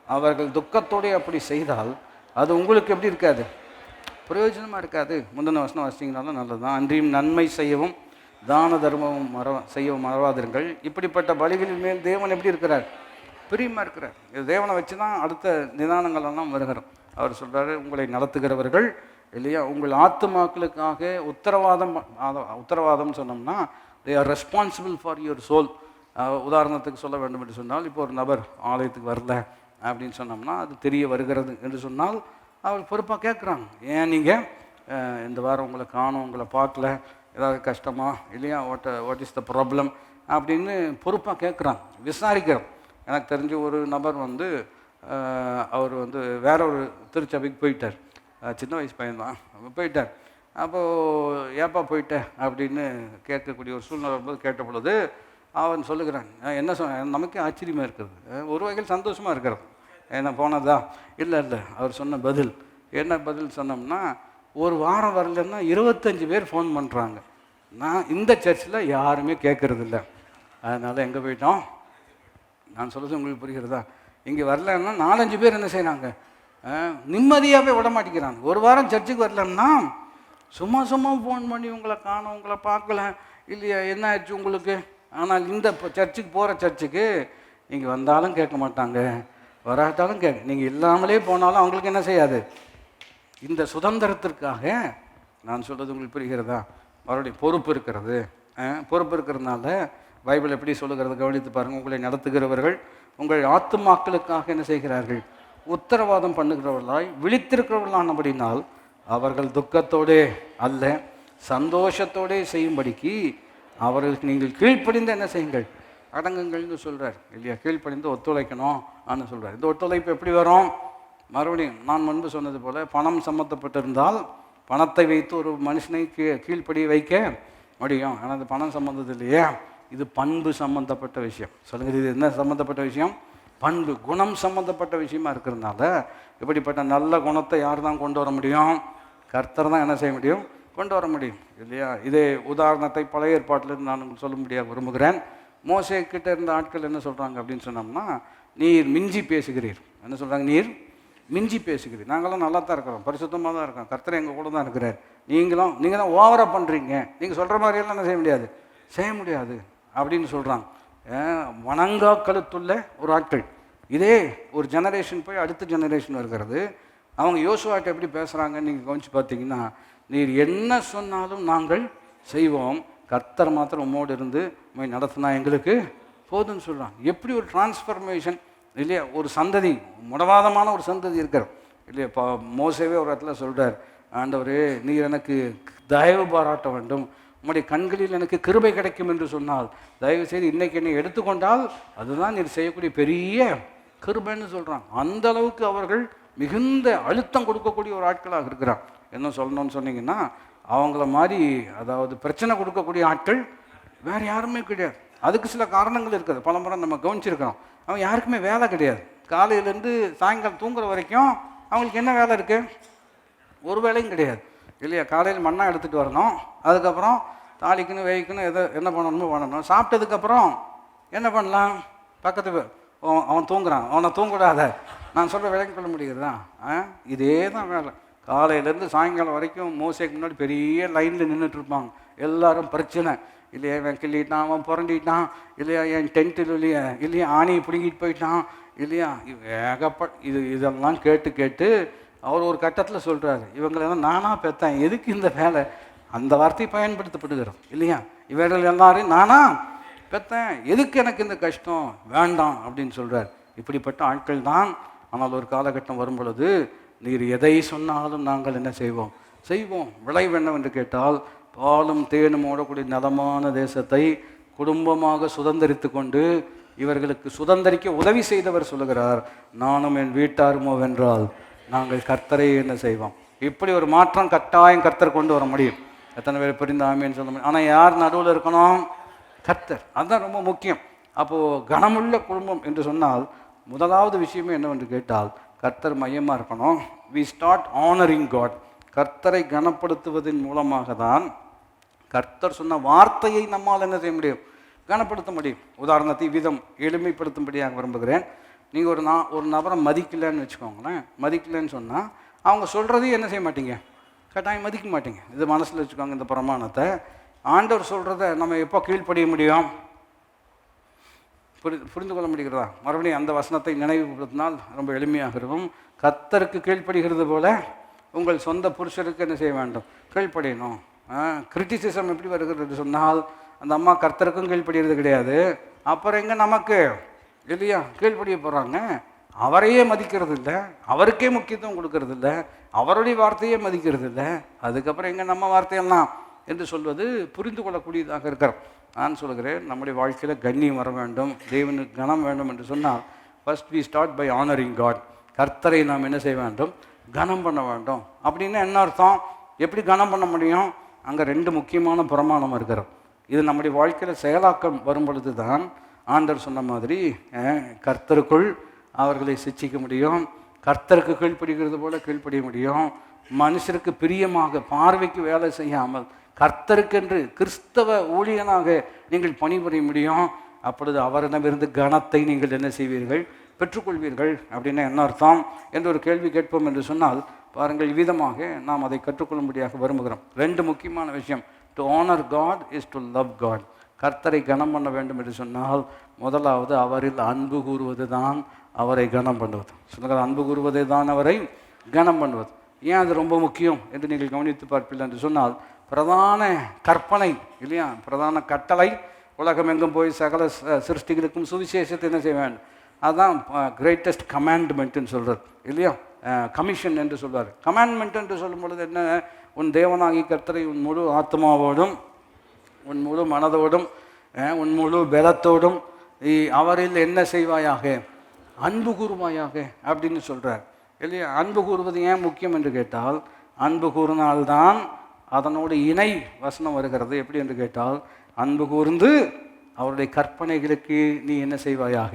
அவர்கள் துக்கத்தோடே அப்படி செய்தால் அது உங்களுக்கு எப்படி இருக்காது? பிரயோஜனமாக இருக்காது. முந்தின வசனம் வாசிச்சிங்கனாலும் நல்லது தான். அன்றியும் நன்மை செய்யவும் தான தர்மமும் செய்யவும் மறவாதிருங்கள். இப்படிப்பட்ட பலிகளின் மேல் தேவன் எப்படி இருக்கிறார்? பிரியமாக இருக்கிறார். இது தேவனை வச்சு தான் அடுத்த நிதானங்களெல்லாம் வருகிறோம். அவர் சொல்கிறாரு, உங்களை நடத்துகிறவர்கள் இல்லையா, உங்கள் ஆத்துமாக்களுக்காக உத்தரவாதம் சொன்னோம்னா they are responsible for your soul. உதாரணத்துக்கு சொல்ல வேண்டும் என்று சொன்னால், இப்போ ஒரு நபர் ஆலயத்துக்கு வரல அப்படின்னு சொன்னோம்னா, அது தெரிய வருகிறது என்று சொன்னால் அவர் பொறுப்பாக கேட்குறாங்க, ஏன் நீங்கள் இந்த வாரம் உங்களை காணும், உங்களை பார்க்கல, ஏதாவது கஷ்டமா இல்லையா, வாட் இஸ் த ப்ராப்ளம் அப்படின்னு பொறுப்பாக கேட்குறாங்க, விசாரிக்கிறோம். எனக்கு தெரிஞ்ச ஒரு நபர் அவர் வேற ஒரு திருச்சபைக்கு போயிட்டார். சின்ன வயசு பையன்தான், போயிட்டார். அப்போது ஏப்பா போயிட்டேன் அப்படின்னு கேட்கக்கூடிய ஒரு சூழ்நிலை வரும்போது கேட்ட பொழுது அவன் சொல்லுகிறான், என்ன நமக்கே ஆச்சரியமாக இருக்கிறது, ஒரு வகையில் சந்தோஷமாக இருக்கிறது. என்ன போனதா? இல்லை அவர் சொன்ன பதில் என்ன பதில் சொன்னோம்னா, ஒரு வாரம் வரலன்னா 25 பேர் ஃபோன் பண்ணுறாங்க, நான் இந்த சர்ச்சில் யாருமே கேட்குறதில்ல, அதனால் எங்கே போயிட்டோம். நான் சொல்கிறது உங்களுக்கு புரிகிறதா? இங்கே வரலன்னா 4-5 பேர் என்ன செய்கிறாங்க, நிம்மதியாகவே விட மாட்டேங்கிறாங்க. ஒரு வாரம் சர்ச்சுக்கு வரலன்னா சும்மா ஃபோன் பண்ணி உங்களை காணோம், உங்களை பார்க்கல இல்லையா, என்ன ஆயிடுச்சு உங்களுக்கு. ஆனால் இந்த சர்ச்சுக்கு போகிற சர்ச்சுக்கு நீங்கள் வந்தாலும் கேட்க மாட்டாங்க, வராட்டாலும் நீங்கள் இல்லாமலே போனாலும் அவங்களுக்கு என்ன செய்யாது. இந்த சுதந்திரத்திற்காக நான் சொல்கிறது உங்களுக்கு புரிகிறதா? மறுபடியும் பொறுப்பு இருக்கிறது. பொறுப்பு இருக்கிறதுனால பைபிள் எப்படி சொல்லுகிறது கவனித்து பாருங்கள். உங்களை நடத்துகிறவர்கள் உங்கள் ஆத்துமாக்களுக்காக என்ன செய்கிறார்கள்? உத்தரவாதம் பண்ணுகிறவர்களாய் விழித்திருக்கிறவர்களானபடினால் அவர்கள் துக்கத்தோடே அல்ல சந்தோஷத்தோடே செய்யும்படிக்கு அவர்களுக்கு நீங்கள் கீழ்ப்படிந்து என்ன செய்யுங்கள்? அடங்குங்கள்னு சொல்கிறார் இல்லையா. கீழ்ப்படிந்து ஒத்துழைக்கணும் அப்படின்னு சொல்கிறார். இந்த ஒத்துழைப்பு எப்படி வரும்? மறுபடியும் நான் முன்பு சொன்னது போல், பணம் சம்மந்தப்பட்டிருந்தால் பணத்தை வைத்து ஒரு மனுஷனை கீழ்ப்படி வைக்க முடியும். ஆனால் அது பணம் சம்மந்தது இல்லையா, இது பண்பு சம்மந்தப்பட்ட விஷயம். சொல்லுங்கள், இது என்ன சம்மந்தப்பட்ட விஷயம்? பண்பு, குணம் சம்மந்தப்பட்ட விஷயமா இருக்கிறதுனால இப்படிப்பட்ட நல்ல குணத்தை யார் தான் கொண்டு வர முடியும்? கர்த்தர் தான் என்ன செய்ய முடியும்? கொண்டு வர முடியும் இல்லையா. இதே உதாரணத்தை பழைய ஏற்பாட்டிலிருந்து நான் சொல்ல முடியாது விரும்புகிறேன். மோசே கிட்ட இருந்த ஆட்கள் என்ன சொல்கிறாங்க அப்படின்னு சொன்னோம்னா, நீர் மிஞ்சி பேசுகிறீர். என்ன சொல்கிறாங்க? நீர் மிஞ்சி பேசுகிறீர். நாங்களாம் நல்லா தான் இருக்கிறோம், பரிசுத்தமாக தான் இருக்கோம், கர்த்தர் எங்கள் கூட தான் இருக்கிறார், நீங்கள் தான் ஓவராக பண்ணுறீங்க, நீங்கள் சொல்கிற மாதிரியெல்லாம் என்ன செய்ய முடியாது அப்படின்னு சொல்கிறாங்க. வணங்கா கழுத்துள்ள ஒரு ஆட்கள். இதே ஒரு ஜெனரேஷன் போய் அடுத்த ஜெனரேஷன் வருகிறது. அவங்க யோசுவாட்ட எப்படி பேசுகிறாங்கன்னு நீங்கள் கவனித்து பார்த்தீங்கன்னா, நீர் என்ன சொன்னாலும் நாங்கள் செய்வோம், கர்த்தர் மாத்திரம் உம்மோடு இருந்து நடத்தினா எங்களுக்கு போதுன்னு சொல்கிறாங்க. எப்படி ஒரு டிரான்ஸ்ஃபர்மேஷன் இல்லையா. ஒரு சந்ததி, முடவாதமான ஒரு சந்ததி இருக்கிறோம் இல்லையா. இப்போ மோசேவே ஒரு இடத்துல சொல்கிறார், ஆண்டவரே நீர் எனக்கு தயவு பாராட்ட வேண்டும், உம்முடைய கண்களில் எனக்கு கிருபை கிடைக்கும் என்று சொன்னால் தயவு செய்து இன்றைக்கி என்னை எடுத்துக்கொண்டால் அதுதான் நீர் செய்யக்கூடிய பெரிய கிருபைன்னு சொல்கிறான். அந்த அளவுக்கு அவர்கள் மிகுந்த அழுத்தம் கொடுக்கக்கூடிய ஒரு ஆட்களாக இருக்கிறான். என்ன சொல்லணும்னு சொன்னீங்கன்னா, அவங்கள மாதிரி அதாவது பிரச்சனை கொடுக்கக்கூடிய ஆட்கள் வேறு யாருமே கிடையாது. அதுக்கு சில காரணங்கள் இருக்குது, பல முறை நம்ம கவனிச்சிருக்கிறோம். அவங்க யாருக்குமே வேலை கிடையாது. காலையிலேருந்து சாயங்காலம் தூங்குற வரைக்கும் அவங்களுக்கு என்ன வேலை இருக்குது? ஒரு வேலையும் கிடையாது இல்லையா. காலையில் மண்ணா எடுத்துகிட்டு வரணும், அதுக்கப்புறம் தாளிக்கணும் வேய்க்கணும், என்ன பண்ணணுமோ பண்ணணும். சாப்பிட்டதுக்கப்புறம் என்ன பண்ணலாம்? பக்கத்து அவன் தூங்குறான், அவனை தூங்கக்கூடாத. நான் சொல்கிற விளங்கிக் கொள்ள முடியுதுதா? இதே தான் வேலை. காலையிலேருந்து சாயங்காலம் வரைக்கும் மோசேக்கு முன்னாடி பெரிய லைனில் நின்றுட்டு இருப்பாங்க. எல்லாரும் பிரச்சனை இல்லையா, இவன் கிள்ளிட்டான், அவன் புரண்டிட்டான் இல்லையா, என் டென்ட்டில் இல்லையா ஆணியை பிடுங்கிட்டு போயிட்டான் இல்லையா. இதெல்லாம் கேட்டு அவர் ஒரு கட்டத்தில் சொல்கிறாரு, இவங்களெல்லாம் நானாக பெற்றேன், எதுக்கு இந்த வேலை? அந்த வார்த்தையை பயன்படுத்தப்படுகிறோம் இல்லையா. இவர்கள் எல்லாரையும் நானா பெற்றேன், எதுக்கு எனக்கு இந்த கஷ்டம், வேண்டாம் அப்படின்னு சொல்கிறார். இப்படிப்பட்ட ஆட்கள் தான். ஆனால் ஒரு காலகட்டம் வரும் பொழுது நீர் எதை சொன்னாலும் நாங்கள் என்ன செய்வோம்? விளைவு என்னவென்று கேட்டால், பாலும் தேனும் ஓடக்கூடிய நலமான தேசத்தை குடும்பமாக சுதந்திரித்து கொண்டு இவர்களுக்கு சுதந்திரிக்க உதவி செய்தவர் சொல்லுகிறார், நானும் என் வீட்டாருமோ வென்றால் நாங்கள் கர்த்தரை என்ன செய்வோம்? இப்படி ஒரு மாற்றம் கட்டாயம் கர்த்தர் கொண்டு வர முடியும். எத்தனை பேர் புரிந்த ஆமேன்னு சொல்ல முடியும். ஆனால் யார் நடுவில் இருக்கணும்? கர்த்தர். அதுதான் ரொம்ப முக்கியம். அப்போது கனமுள்ள குடும்பம் என்று சொன்னால் முதலாவது விஷயமே என்னவென்று கேட்டால் கர்த்தர் மையமாக இருக்கணும். We start honouring God. கர்த்தரை கனப்படுத்துவதன் மூலமாக தான் கர்த்தர் சொன்ன வார்த்தையை நம்மால் என்ன செய்ய முடியும்? கனப்படுத்த முடியும். உதாரணத்தை விதம் எளிமைப்படுத்தும்படியாக விரும்புகிறேன். நீங்கள் ஒரு நபரை மதிக்கலைன்னு வச்சுக்கோங்களேன். மதிக்கலைன்னு சொன்னால் அவங்க சொல்கிறதையும் என்ன செய்ய மாட்டீங்க? கட்டாயம் மதிக்க மாட்டீங்க. இது மனசில் வச்சுக்கோங்க. இந்த பிரமாணத்தை ஆண்டவர் சொல்கிறத நம்ம எப்போ கீழ்ப்படிய முடியும்? புரிந்து கொள்ள முடிகிறதா? மறுபடியும் அந்த வசனத்தை நினைவுபடுத்தினால் ரொம்ப எளிமையாக இருக்கும். கர்த்தருக்கு கீழ்ப்படுகிறது போல உங்கள் சொந்த புருஷருக்கு என்ன செய்ய வேண்டும்? கீழ்ப்படியணும். கிரிட்டிசிசம் எப்படி வருகிறது சொன்னால் அந்த அம்மா கர்த்தருக்கும் கீழ்ப்படுகிறது கிடையாது. அப்புறம் எங்கே நமக்கு இல்லையா கீழ்ப்படிய போகிறாங்க? அவரையே மதிக்கிறது இல்லை, அவருக்கே முக்கியத்துவம் கொடுக்கறது இல்லை, அவருடைய வார்த்தையே மதிக்கிறது இல்லை. அதுக்கப்புறம் எங்கே நம்ம வார்த்தையெல்லாம் என்று சொல்வது புரிந்து கொள்ளக்கூடியதாக இருக்கிறோம். நான் சொல்கிறேன், நம்முடைய வாழ்க்கையில் கண்ணியம் வர வேண்டும், தேவனுக்கு கனம் வேண்டும் என்று சொன்னால் first we start by honouring God. கர்த்தரை நாம் என்ன செய்ய வேண்டும்? கனம் பண்ண வேண்டும். அப்படின்னா என்ன அர்த்தம்? எப்படி கனம் பண்ண முடியும்? அங்கே 2 முக்கியமான பிரமாணம் இருக்கிறது. இது நம்முடைய வாழ்க்கையில் செயலாக்கம் வரும் பொழுது தான் ஆண்டவர் சொன்ன மாதிரி கர்த்தருக்குள் அவர்களை சிச்சிக்க முடியும். கர்த்தருக்கு கீழ்ப்படுகிறது போல கீழ்ப்படிய முடியும். மனுஷருக்கு பிரியமாக பார்வைக்கு வேலை செய்யாமல் கர்த்தருக்கென்று கிறிஸ்தவ ஊழியனாக நீங்கள் பணிபுரிய முடியும். அப்பொழுது அவரிடமிருந்து கனத்தை நீங்கள் என்ன செய்வீர்கள்? பெற்றுக்கொள்வீர்கள். அப்படின்னா என்ன அர்த்தம் என்று ஒரு கேள்வி கேட்போம் என்று சொன்னால் பாருங்கள், விதமாக நாம் அதை கற்றுக்கொள்ளும்படியாக விரும்புகிறோம். 2 முக்கியமான விஷயம். To honour God is to love God. கர்த்தரை கனம் பண்ண வேண்டும் என்று சொன்னால் முதலாவது அவரில் அன்பு கூறுவது தான் அவரை கனம் பண்ணுவது. சொல்லுங்கள், அன்பு கூறுவதை தான் அவரை கனம் பண்ணுவது. ஏன் அது ரொம்ப முக்கியம் என்று நீங்கள் கவனித்து பார்ப்பீர்கள் என்று சொன்னால் பிரதான கற்பனை இல்லையா, பிரதான கட்டளை உலகம் எங்கும் போய் சகல சிருஷ்டிகளுக்கும் சுவிசேஷத்தை என்ன செய்ய வேண்டும்? அதுதான் கிரேட்டஸ்ட் கமாண்ட்மெண்ட்டுன்னு சொல்கிறது இல்லையா. கமிஷன் என்று சொல்வார். கமாண்ட்மெண்ட் என்று சொல்லும் பொழுது என்ன? உன் தேவனாகி கர்த்தரை உன் முழு ஆத்மாவோடும் உன் முழு மனதோடும் உன் முழு பலத்தோடும் அவரில் என்ன செய்வாயாக? அன்பு கூறுவாயாக அப்படின்னு சொல்கிறார் இல்லையா. அன்பு கூறுவது ஏன் முக்கியம் என்று கேட்டால், அன்பு கூறினால்தான் அதனோடு இணை வசனம் வருகிறது. எப்படி என்று கேட்டால், அன்பு கூர்ந்து அவருடைய கற்பனைகளுக்கு நீ என்ன செய்வாயாக?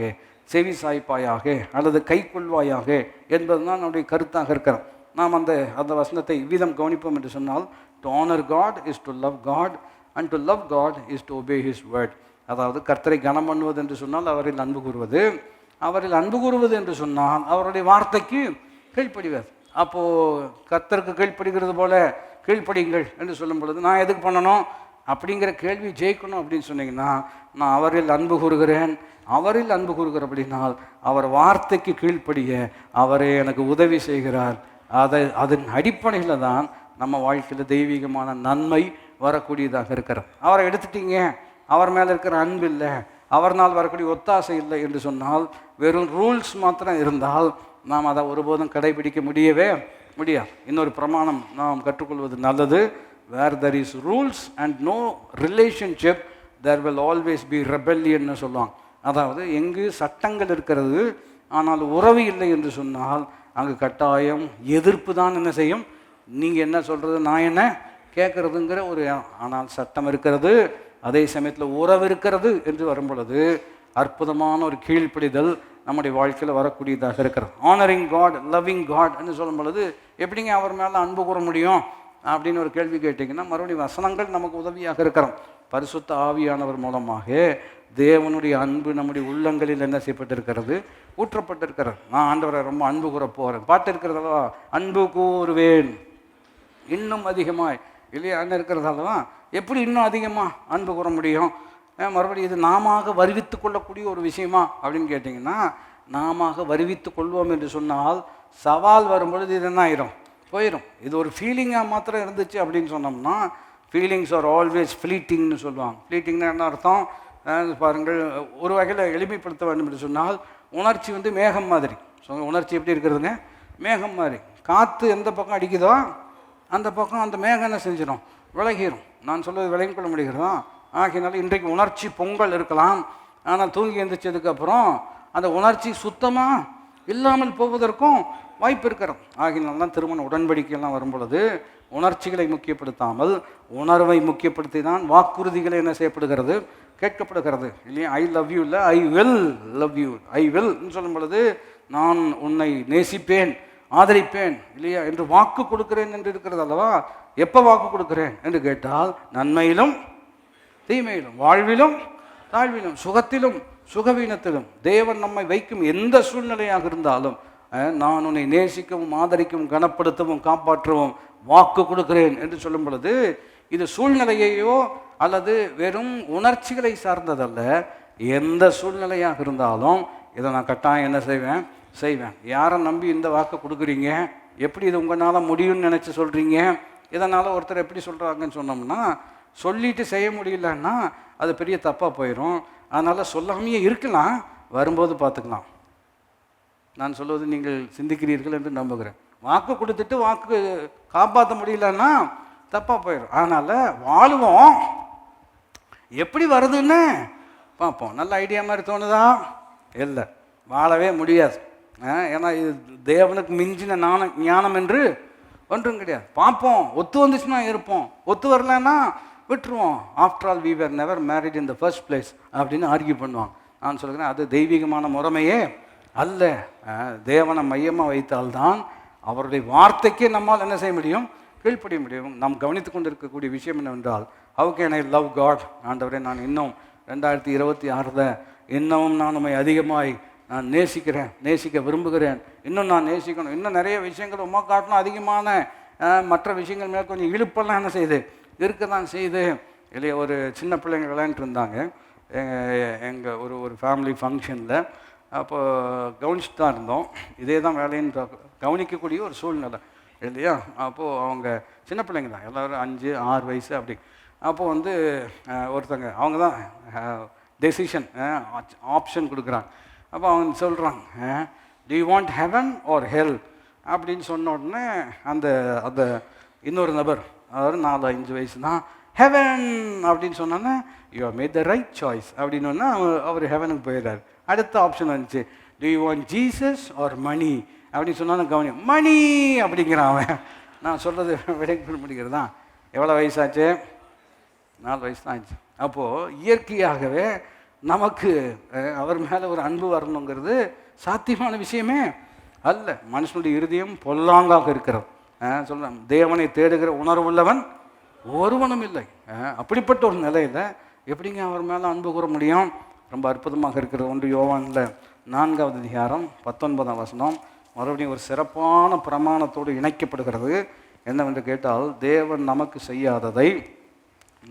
செவி சாய்ப்பாயாக அல்லது கை கொள்வாயாக என்பது தான் நம்முடைய கருத்தாக இருக்கிறோம். நாம் அந்த வசனத்தை விதம் கவனிப்போம் என்று சொன்னால், to honour God is to love God and to love God is to obey his word. அதாவது கர்த்தரை கனம் பண்ணுவது என்று சொன்னால் அவரில் அன்பு கூறுவது, அவரில் அன்பு கூறுவது என்று சொன்னால் அவருடைய வார்த்தைக்கு கீழ்ப்படிவது. அப்போது கர்த்தருக்கு கீழ்ப்படுகிறது போல கீழ்ப்படிங்கள் என்று சொல்லும் பொழுது நான் எதுக்கு பண்ணணும் அப்படிங்கிற கேள்வி ஜெயிக்கணும் அப்படின்னு சொன்னீங்கன்னா, நான் அவரில் அன்பு கூறுகிறேன், அவரில் அன்பு கூறுகிற அப்படின்னால் அவர் வார்த்தைக்கு கீழ்ப்படிய அவரே எனக்கு உதவி செய்கிறார். அதன் அடிப்படையில் தான் நம்ம வாழ்க்கையில் தெய்வீகமான நன்மை வரக்கூடியதாக இருக்கிறது. அவரை எடுத்துட்டீங்க, அவர் மேலே இருக்கிற அன்பு இல்லை, அவர்னால் வரக்கூடிய ஒத்தாசை இல்லை என்று சொன்னால், வெறும் ரூல்ஸ் மாத்திரம் இருந்தால் நாம் அதை ஒருபோதும் கடைபிடிக்க முடியவே முடியாது. இன்னொரு பிரமாணம் நாம் கற்றுக்கொள்வது நல்லது. Where there is rules and no relationship there will always be ரெபெல்லியன்னு சொல்லுவாங்க. அதாவது எங்கு சட்டங்கள் இருக்கிறது ஆனால் உறவு இல்லை என்று சொன்னால் அங்கு கட்டாயம் எதிர்ப்பு தான் என்ன செய்யும். நீங்கள் என்ன சொல்கிறது, நான் என்ன கேட்குறதுங்கிற ஒரு, ஆனால் சட்டம் இருக்கிறது, அதே சமயத்தில் உறவு இருக்கிறது என்று வரும் பொழுது அற்புதமான ஒரு கீழ்ப்படிதல் நம்முடைய வாழ்க்கையில் வரக்கூடியதாக இருக்கிறது. ஆனரிங் காட், லவ்விங் காட் என்று சொல்லும் பொழுது எப்படிங்க அவர் மேலே அன்பு கூற முடியும் அப்படின்னு ஒரு கேள்வி கேட்டிங்கன்னா, மறுபடியும் வசனங்கள் நமக்கு உதவியாக இருக்கிறோம். பரிசுத்த ஆவியானவர் மூலமாக தேவனுடைய அன்பு நம்முடைய உள்ளங்களில் என்ன செய்யப்பட்டிருக்கிறது? ஊற்றப்பட்டிருக்கிறது. நான் ஆண்டவரை ரொம்ப அன்பு கூற போகிறேன். பாட்டு இருக்கிறதல்லவா, அன்பு கூறுவேன் இன்னும் அதிகமாய் இல்லையா அண்ணன் இருக்கிறதாலவா. எப்படி இன்னும் அதிகமாக அன்பு கூற முடியும்? மறுபடியும் இது நாம வருவித்து கொள்ளக்கூடிய ஒரு விஷயமா அப்படின்னு கேட்டிங்கன்னா, நாம வருவித்து கொள்வோம் என்று சொன்னால் சவால் வரும்பொழுது இது என்ன ஆயிரும்? போயிடும். இது ஒரு ஃபீலிங்காக மாத்திரம் இருந்துச்சு அப்படின்னு சொன்னோம்னா, ஃபீலிங்ஸ் ஆர் ஆல்வேஸ் ஃப்ளீட்டிங்னு சொல்லுவாங்க. ஃப்ளீட்டிங்னா என்ன அர்த்தம் பாருங்கள், ஒரு வகையில் எளிமைப்படுத்த வேண்டும் என்று சொன்னால், உணர்ச்சி மேகம் மாதிரி. உணர்ச்சி எப்படி இருக்கிறதுங்க? மேகம் மாதிரி. காற்று எந்த பக்கம் அடிக்குதோ அந்த பக்கம் அந்த மேகம் என்ன செஞ்சிடும்? விலகிடும். நான் சொல்வது விளங்கிக் கொள்ள முடிகிறதா? ஆகினால இன்றைக்கு உணர்ச்சி பொங்கல் இருக்கலாம், ஆனால் தூங்கி எந்திரிச்சதுக்கப்புறம் அந்த உணர்ச்சி சுத்தமாக இல்லாமல் போவதற்கும் வாய்ப்பு இருக்கிறோம். ஆகினால்தான் திருமண உடன்படிக்கையெல்லாம் வரும் பொழுது உணர்ச்சிகளை முக்கியப்படுத்தாமல் உணர்வை முக்கியப்படுத்தி தான் வாக்குறுதிகளை என்ன செய்யப்படுகிறது, கேட்கப்படுகிறது இல்லையா? ஐ லவ் யூ இல்லை, ஐ வில் லவ் யூ. ஐ வில்னு சொல்லும் பொழுது நான் உன்னை நேசிப்பேன், ஆதரிப்பேன் இல்லையா என்று வாக்கு கொடுக்கிறேன் என்று இருக்கிறது அல்லவா? எப்போ வாக்கு கொடுக்கிறேன் என்று கேட்டால், நன்மையிலும் தீமையிலும், வாழ்விலும் தாழ்விலும், சுகத்திலும் சுகவீனத்திலும், தேவன் நம்மை வைக்கும் எந்த சூழ்நிலையாக இருந்தாலும் நான் உன்னை நேசிக்கவும் ஆதரிக்கவும் கனப்படுத்தவும் காப்பாற்றவும் வாக்கு கொடுக்கிறேன் என்று சொல்லும் பொழுது, இது சூழ்நிலையையோ அல்லது வெறும் உணர்ச்சிகளை சார்ந்ததல்ல. எந்த சூழ்நிலையாக இருந்தாலும் இதை நான் கட்டாயம் என்ன செய்வேன். யாரை நம்பி இந்த வாக்கை கொடுக்குறீங்க? எப்படி இது உங்களால் முடியும்னு நினச்சி சொல்கிறீங்க? இதனால் ஒருத்தர் எப்படி சொல்கிறாங்கன்னு சொன்னோம்னா, சொல்லிட்டு செய்ய முடியலன்னா அது பெரிய தப்பாக போயிடும். அதனால் சொல்லாமையே இருக்கலாம், வரும்போது பார்த்துக்கலாம். நான் சொல்வது நீங்கள் சிந்திக்கிறீர்கள் என்று நம்புகிறேன். வாக்கு கொடுத்துட்டு வாக்கு காப்பாற்ற முடியலன்னா தப்பாக போயிடும். அதனால் வாழுவோம், எப்படி வருதுன்னு பார்ப்போம். நல்ல ஐடியா மாதிரி தோணுதா? இல்லை, வாழவே முடியாது. ஏன்னா இது தேவனுக்கு மிஞ்சின ஞானம் என்று ஒன்றும் கிடையாது. பார்ப்போம், ஒத்து வந்துச்சுன்னா இருப்போம், ஒத்து வரலன்னா விட்டுருவோம். After all we were never married in the first place அப்படின்னு ஆர்கியூ பண்ணுவாங்க. நான் சொல்கிறேன், அது தெய்வீகமான முறைமையே அல்ல. தேவனை மையமாக வைத்தால்தான் அவருடைய வார்த்தைக்கே நம்மால் என்ன செய்ய முடியும், கீழ்ப்படிய முடியும். நாம் கவனித்து கொண்டு இருக்கக்கூடிய விஷயம் என்னவென்றால், how can I love God? ஆண்டவரே, நான் இன்னும் 2026 இன்னமும் நான் உம்மை அதிகமாய் நான் நேசிக்க விரும்புகிறேன், இன்னும் நான் நேசிக்கணும், இன்னும் நிறைய விஷயங்கள் உமா காட்டணும், அதிகமான மற்ற விஷயங்கள் மேலே கொஞ்சம் இழுப்பெல்லாம் என்ன செய்யுது, இருக்க தான் செய்யுது இல்லையா? ஒரு சின்ன பிள்ளைங்க விளையாண்டுட்டு இருந்தாங்க எங்கள் ஒரு ஃபேமிலி ஃபங்க்ஷனில். அப்போது கவனிச்சுட்டு தான் இருந்தோம். இதே தான் வேலைன்னு கவனிக்கக்கூடிய ஒரு சூழ்நிலை இல்லையா? அப்போது அவங்க சின்ன பிள்ளைங்க தான், எல்லோரும் 5-6 வயசு அப்படி. அப்போது ஒருத்தங்க அவங்க தான் டெசிஷன் ஆப்ஷன் கொடுக்குறாங்க. அப்போ அவங்க சொல்கிறாங்க, do you want heaven or hell அப்படின்னு சொன்ன உடனே அந்த அந்த இன்னொரு நபர், அதாவது 4-5 வயசு தான், ஹெவன் அப்படின்னு சொன்னோன்னே, you are made the right choice அப்படின்னு அவர் ஹெவனுக்கு போயிடுறாரு. அடுத்த ஆப்ஷன் வந்துச்சு, do you want Jesus or money அப்படின்னு சொன்னாலும் கவனி, மணி அப்படிங்கிறான் அவன். நான் சொல்கிறது விடைக்கு முடிக்கிறதா? எவ்வளோ வயசாச்சு? 4 வயசு தான் ஆச்சு. அப்போது இயற்கையாகவே நமக்கு அவர் மேலே ஒரு அன்பு வரணுங்கிறது சாத்தியமான விஷயமே அல்ல. மனுஷனுடைய இருதயம் பொல்லாங்காக இருக்கிறது. சொல்கிறேன், தேவனை தேடுகிற உணர்வுள்ளவன் ஒருவனும் இல்லை. அப்படிப்பட்ட ஒரு நிலையில் எப்படிங்க அவர் மேலே அன்பு கூற முடியும்? ரொம்ப அற்புதமாக இருக்கிறது. 1 யோவானில் 4வது அதிகாரம் 19ஆம் வசனம் மறுபடியும் ஒரு சிறப்பான பிரமாணத்தோடு இணைக்கப்படுகிறது. என்னவென்று கேட்டால், தேவன் நமக்கு செய்யாததை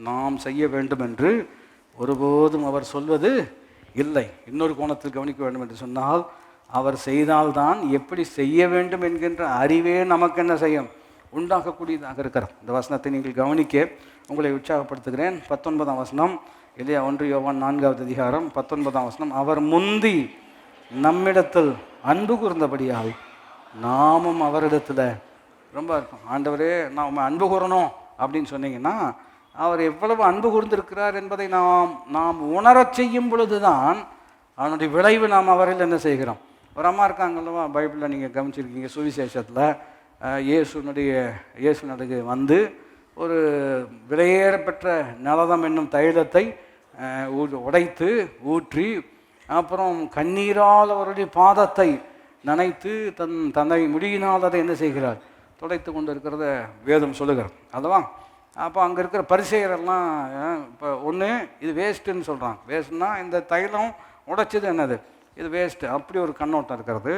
நாம் செய்ய வேண்டும் என்று ஒருபோதும் அவர் சொல்வது இல்லை. இன்னொரு கோணத்தில் கவனிக்க வேண்டும் என்று சொன்னால், அவர் செய்தால்தான் எப்படி செய்ய வேண்டும் என்கின்ற அறிவே நமக்கு என்ன செய்யும், உண்டாக்கக்கூடியதாக இருக்கிறது. இந்த வசனத்தை நீங்கள் கவனிக்க உங்களை உற்சாகப்படுத்துகிறேன். 19ஆம் வசனம் இல்லையா? 1 யோவான் 4வது அதிகாரம் 19ஆம் வசனம், அவர் முந்தி நம்மிடத்தில் அன்பு கூர்ந்தபடியால் நாமும் அவரிடத்தில் ரொம்ப இருக்கும். ஆண்டவரே, நான் அன்பு கூறணும் அப்படின்னு சொன்னீங்கன்னா, அவர் எவ்வளவு அன்பு கூர்ந்திருக்கிறார் என்பதை நாம் உணரச் செய்யும் பொழுது தான் அவனுடைய விளைவு நாம் அவரில் என்ன செய்கிறோம். ஒரு அம்மா இருக்காங்கல்லவா, பைபிளில் நீங்கள் கவனிச்சிருக்கீங்க, சுவிசேஷத்தில் இயேசுனுடைய வந்து ஒரு விலையேறப்பெற்ற நலதம் என்னும் தைலத்தை உடைத்து ஊற்றி, அப்புறம் கண்ணீரால் அவருடைய பாதத்தை நனைத்து தன்னை முடியினால் அதை என்ன செய்கிறார், துடைத்து கொண்டு இருக்கிறத வேதம் சொல்லுகிறார் அல்லவா? அப்போ அங்கே இருக்கிற பரிசேயரெல்லாம் இப்போ ஒன்று இது வேஸ்ட்டுன்னு சொல்கிறாங்க. வேஸ்ட்னா இந்த தைலம் உடைச்சது என்னது, இது வேஸ்ட்டு, அப்படி ஒரு கண்ணோட்டம் இருக்கிறது.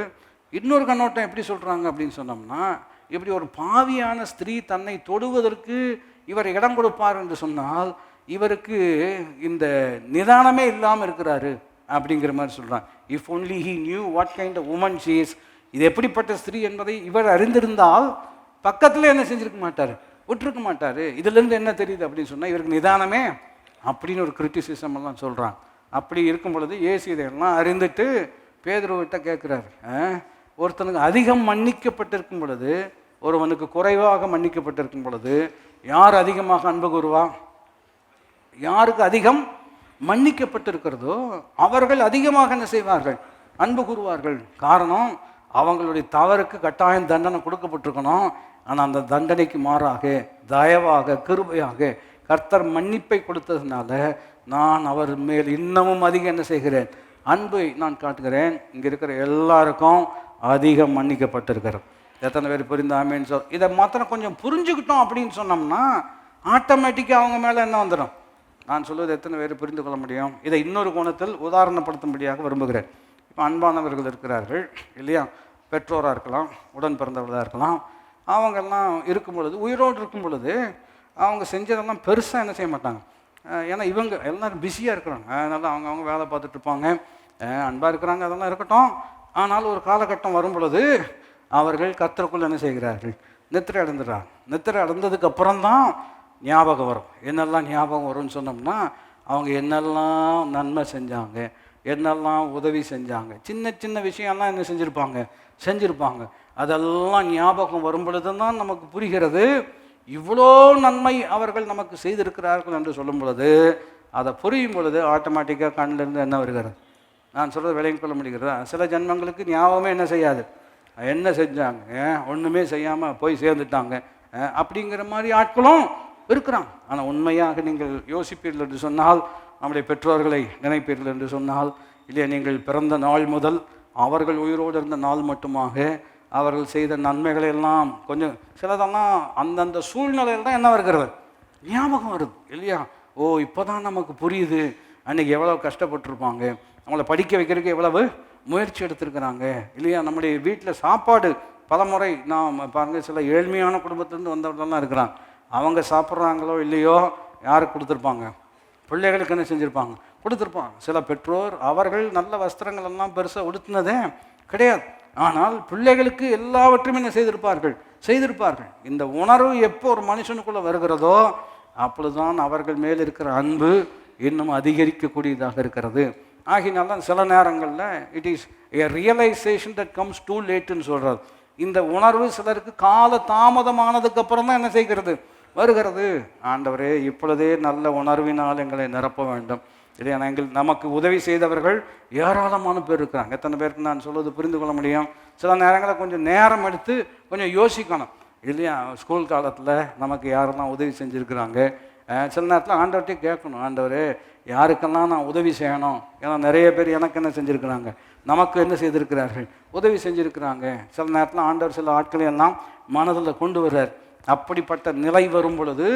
இன்னொரு கண்ணோட்டம் எப்படி சொல்கிறாங்க அப்படின்னு சொன்னோம்னா, இப்படி ஒரு பாவியான ஸ்திரீ தன்னை தொடுவதற்கு இவர் இடம் கொடுப்பார் என்று சொன்னால், இவருக்கு இந்த நிதானமே இல்லாமல் இருக்கிறாரு அப்படிங்கிற மாதிரி சொல்கிறாங்க. If only he knew what kind of woman she is, இது எப்படிப்பட்ட ஸ்திரீ என்பதை இவர் அறிந்திருந்தால் பக்கத்தில் என்ன செஞ்சுருக்க மாட்டார், விட்டுருக்க மாட்டார். இதுலேருந்து என்ன தெரியுது அப்படின்னு சொன்னால், இவருக்கு நிதானமே அப்படின்னு ஒரு கிரிட்டிசிசம் எல்லாம் சொல்கிறாங்க. அப்படி இருக்கும் பொழுது இயேசு இதையெல்லாம் அறிந்துட்டு பேதுருவிட்ட கேட்குறாரு, ஒருத்தனுக்கு அதிகம் மன்னிக்கப்பட்டிருக்கும் பொழுது ஒருவனுக்கு குறைவாக மன்னிக்கப்பட்டிருக்கும் பொழுது யார் அதிகமாக அன்பு கூறுவா? யாருக்கு அதிகம் மன்னிக்கப்பட்டிருக்கிறதோ அவர்கள் அதிகமாக என்ன செய்வார்கள், அன்பு கூறுவார்கள். காரணம், அவங்களுடைய தவறுக்கு கட்டாயம் தண்டனை கொடுக்கப்பட்டிருக்கணும். ஆனால் அந்த தண்டனைக்கு மாறாக தயவாக கிருபையாக கர்த்தர் மன்னிப்பை கொடுத்ததுனால நான் அவர் மேல் இன்னமும் அதிகம் என்ன செய்கிறேன், அன்பை நான் காட்டுகிறேன். இங்கே இருக்கிற எல்லாருக்கும் அதிகம் மன்னிக்கப்பட்டிருக்கிறோம். எத்தனை பேர் புரிந்து ஆமேன்னு சொல். இதை மாத்திரம் கொஞ்சம் புரிஞ்சுக்கிட்டோம் அப்படின்னு சொன்னோம்னா ஆட்டோமேட்டிக்காக அவங்க மேலே என்ன வந்துடும். நான் சொல்வது எத்தனை பேர் புரிந்து கொள்ள முடியும்? இதை இன்னொரு கோணத்தில் உதாரணப்படுத்தும்படியாக விரும்புகிறேன். இப்போ அன்பானவர்கள் இருக்கிறார்கள் இல்லையா, பெற்றோராக இருக்கலாம், உடன் பிறந்தவர்களாக இருக்கலாம். அவங்கெல்லாம் இருக்கும் பொழுது, உயிரோடு இருக்கும் பொழுது அவங்க செஞ்சதெல்லாம் பெருசாக என்ன செய்ய மாட்டாங்க. ஏன்னா இவங்க எல்லோரும் பிஸியாக இருக்கிறாங்க. அதனால் அவங்க வேலை பார்த்துட்டு இருப்பாங்க, அன்பாக இருக்கிறாங்க, அதெல்லாம் இருக்கட்டும். ஆனால் ஒரு காலகட்டம் வரும் பொழுது அவர்கள் கர்த்தருக்குள் என்ன செய்கிறார்கள், நித்திரை அடைந்துடுறாங்க. நித்திரை அடைந்ததுக்கு அப்புறம்தான் ஞாபகம் வரும். என்னெல்லாம் ஞாபகம் வரும்னு சொன்னோம்னா, அவங்க என்னெல்லாம் நன்மை செஞ்சாங்க, என்னெல்லாம் உதவி செஞ்சாங்க, சின்ன சின்ன விஷயம்லாம் என்ன செஞ்சுருப்பாங்க. அதெல்லாம் ஞாபகம் வரும் பொழுது தான் நமக்கு புரிகிறது, இவ்வளோ நன்மை அவர்கள் நமக்கு செய்திருக்கிறார்கள் என்று சொல்லும் பொழுது, அதை புரியும் பொழுது ஆட்டோமேட்டிக்காக கண்ணிலிருந்து என்ன வருகிறது. நான் சொல்கிறது விளங்கிக் கொள்ள முடிகிறதா? சில ஜன்மங்களுக்கு ஞாபகமே என்ன செய்யாது, என்ன செஞ்சாங்க, ஒன்றுமே செய்யாமல் போய் சேர்ந்துட்டாங்க அப்படிங்கிற மாதிரி ஆட்களும் இருக்கிறான். ஆனால் உண்மையாக நீங்கள் யோசிப்பீர்கள் என்று சொன்னால், நம்முடைய பெற்றோர்களை நினைப்பீர்கள் என்று சொன்னால், இல்லையா, நீங்கள் பிறந்த நாள் முதல் அவர்கள் உயிரோடு இருந்த நாள் மட்டுமாக அவர்கள் செய்த நன்மைகளை எல்லாம் கொஞ்சம் சிலதெல்லாம் அந்தந்த சூழ்நிலையில் தான் என்ன வருகிறது, ஞாபகம் வருது இல்லையா. ஓ, இப்போ தான் நமக்கு புரியுது, அன்றைக்கி எவ்வளோ கஷ்டப்பட்டுருப்பாங்க, அவங்கள படிக்க வைக்கிறதுக்கு எவ்வளவு முயற்சி எடுத்திருக்கிறாங்க இல்லையா. நம்முடைய வீட்டில் சாப்பாடு பல முறை நாம் பாருங்கள், சில ஏழ்மையான குடும்பத்திலேருந்து வந்தவர்களெல்லாம் இருக்கிறாங்க. அவங்க சாப்பிட்றாங்களோ இல்லையோ யாருக்கு கொடுத்துருப்பாங்க, பிள்ளைகளுக்கு என்ன செஞ்சுருப்பாங்க, கொடுத்துருப்பாங்க. சில பெற்றோர் அவர்கள் நல்ல வஸ்திரங்கள் எல்லாம் பெருசாக உடுத்தினதே கிடையாது, ஆனால் பிள்ளைகளுக்கு எல்லாவற்றையும் என்ன செய்திருப்பார்கள். இந்த உணர்வு எப்போ ஒரு மனுஷனுக்குள்ளே வருகிறதோ அப்பொழுதுதான் அவர்கள் மேல் இருக்கிற அன்பு இன்னும் அதிகரிக்கக்கூடியதாக இருக்கிறது. ஆகினால்தான் சில நேரங்களில் it is a realization that comes too லேட்டுன்னு சொல்கிறது. இந்த உணர்வு சிலருக்கு கால தாமதமானதுக்கு அப்புறம் தான் என்ன செய்கிறது, வருகிறது. ஆண்டவரே, இப்பொழுதே நல்ல உணர்வினால் எங்களை நிரப்ப வேண்டும் இல்லையா. நமக்கு உதவி செய்தவர்கள் ஏராளமான பேர் இருக்கிறாங்க. எத்தனை பேருக்கு நான் சொல்வது புரிந்து கொள்ள முடியும்? சில நேரங்களில் கொஞ்சம் நேரம் எடுத்து கொஞ்சம் யோசிக்கணும் இல்லையா. ஸ்கூல் காலத்தில் நமக்கு யாரெல்லாம் உதவி செஞ்சுருக்கிறாங்க, சில நேரத்தில் ஆண்டவர்கிட்டே கேட்கணும், ஆண்டவரே யாருக்கெல்லாம் நான் உதவி செய்யணும். ஏன்னா நிறைய பேர் எனக்கு என்ன செஞ்சுருக்கிறாங்க, நமக்கு என்ன செய்திருக்கிறார்கள், உதவி செஞ்சுருக்கிறாங்க. சில நேரத்தில் ஆண்டவர் சில ஆட்களை எல்லாம் மனதில் கொண்டு வர்றார். அப்படிப்பட்ட நிலை வரும் பொழுது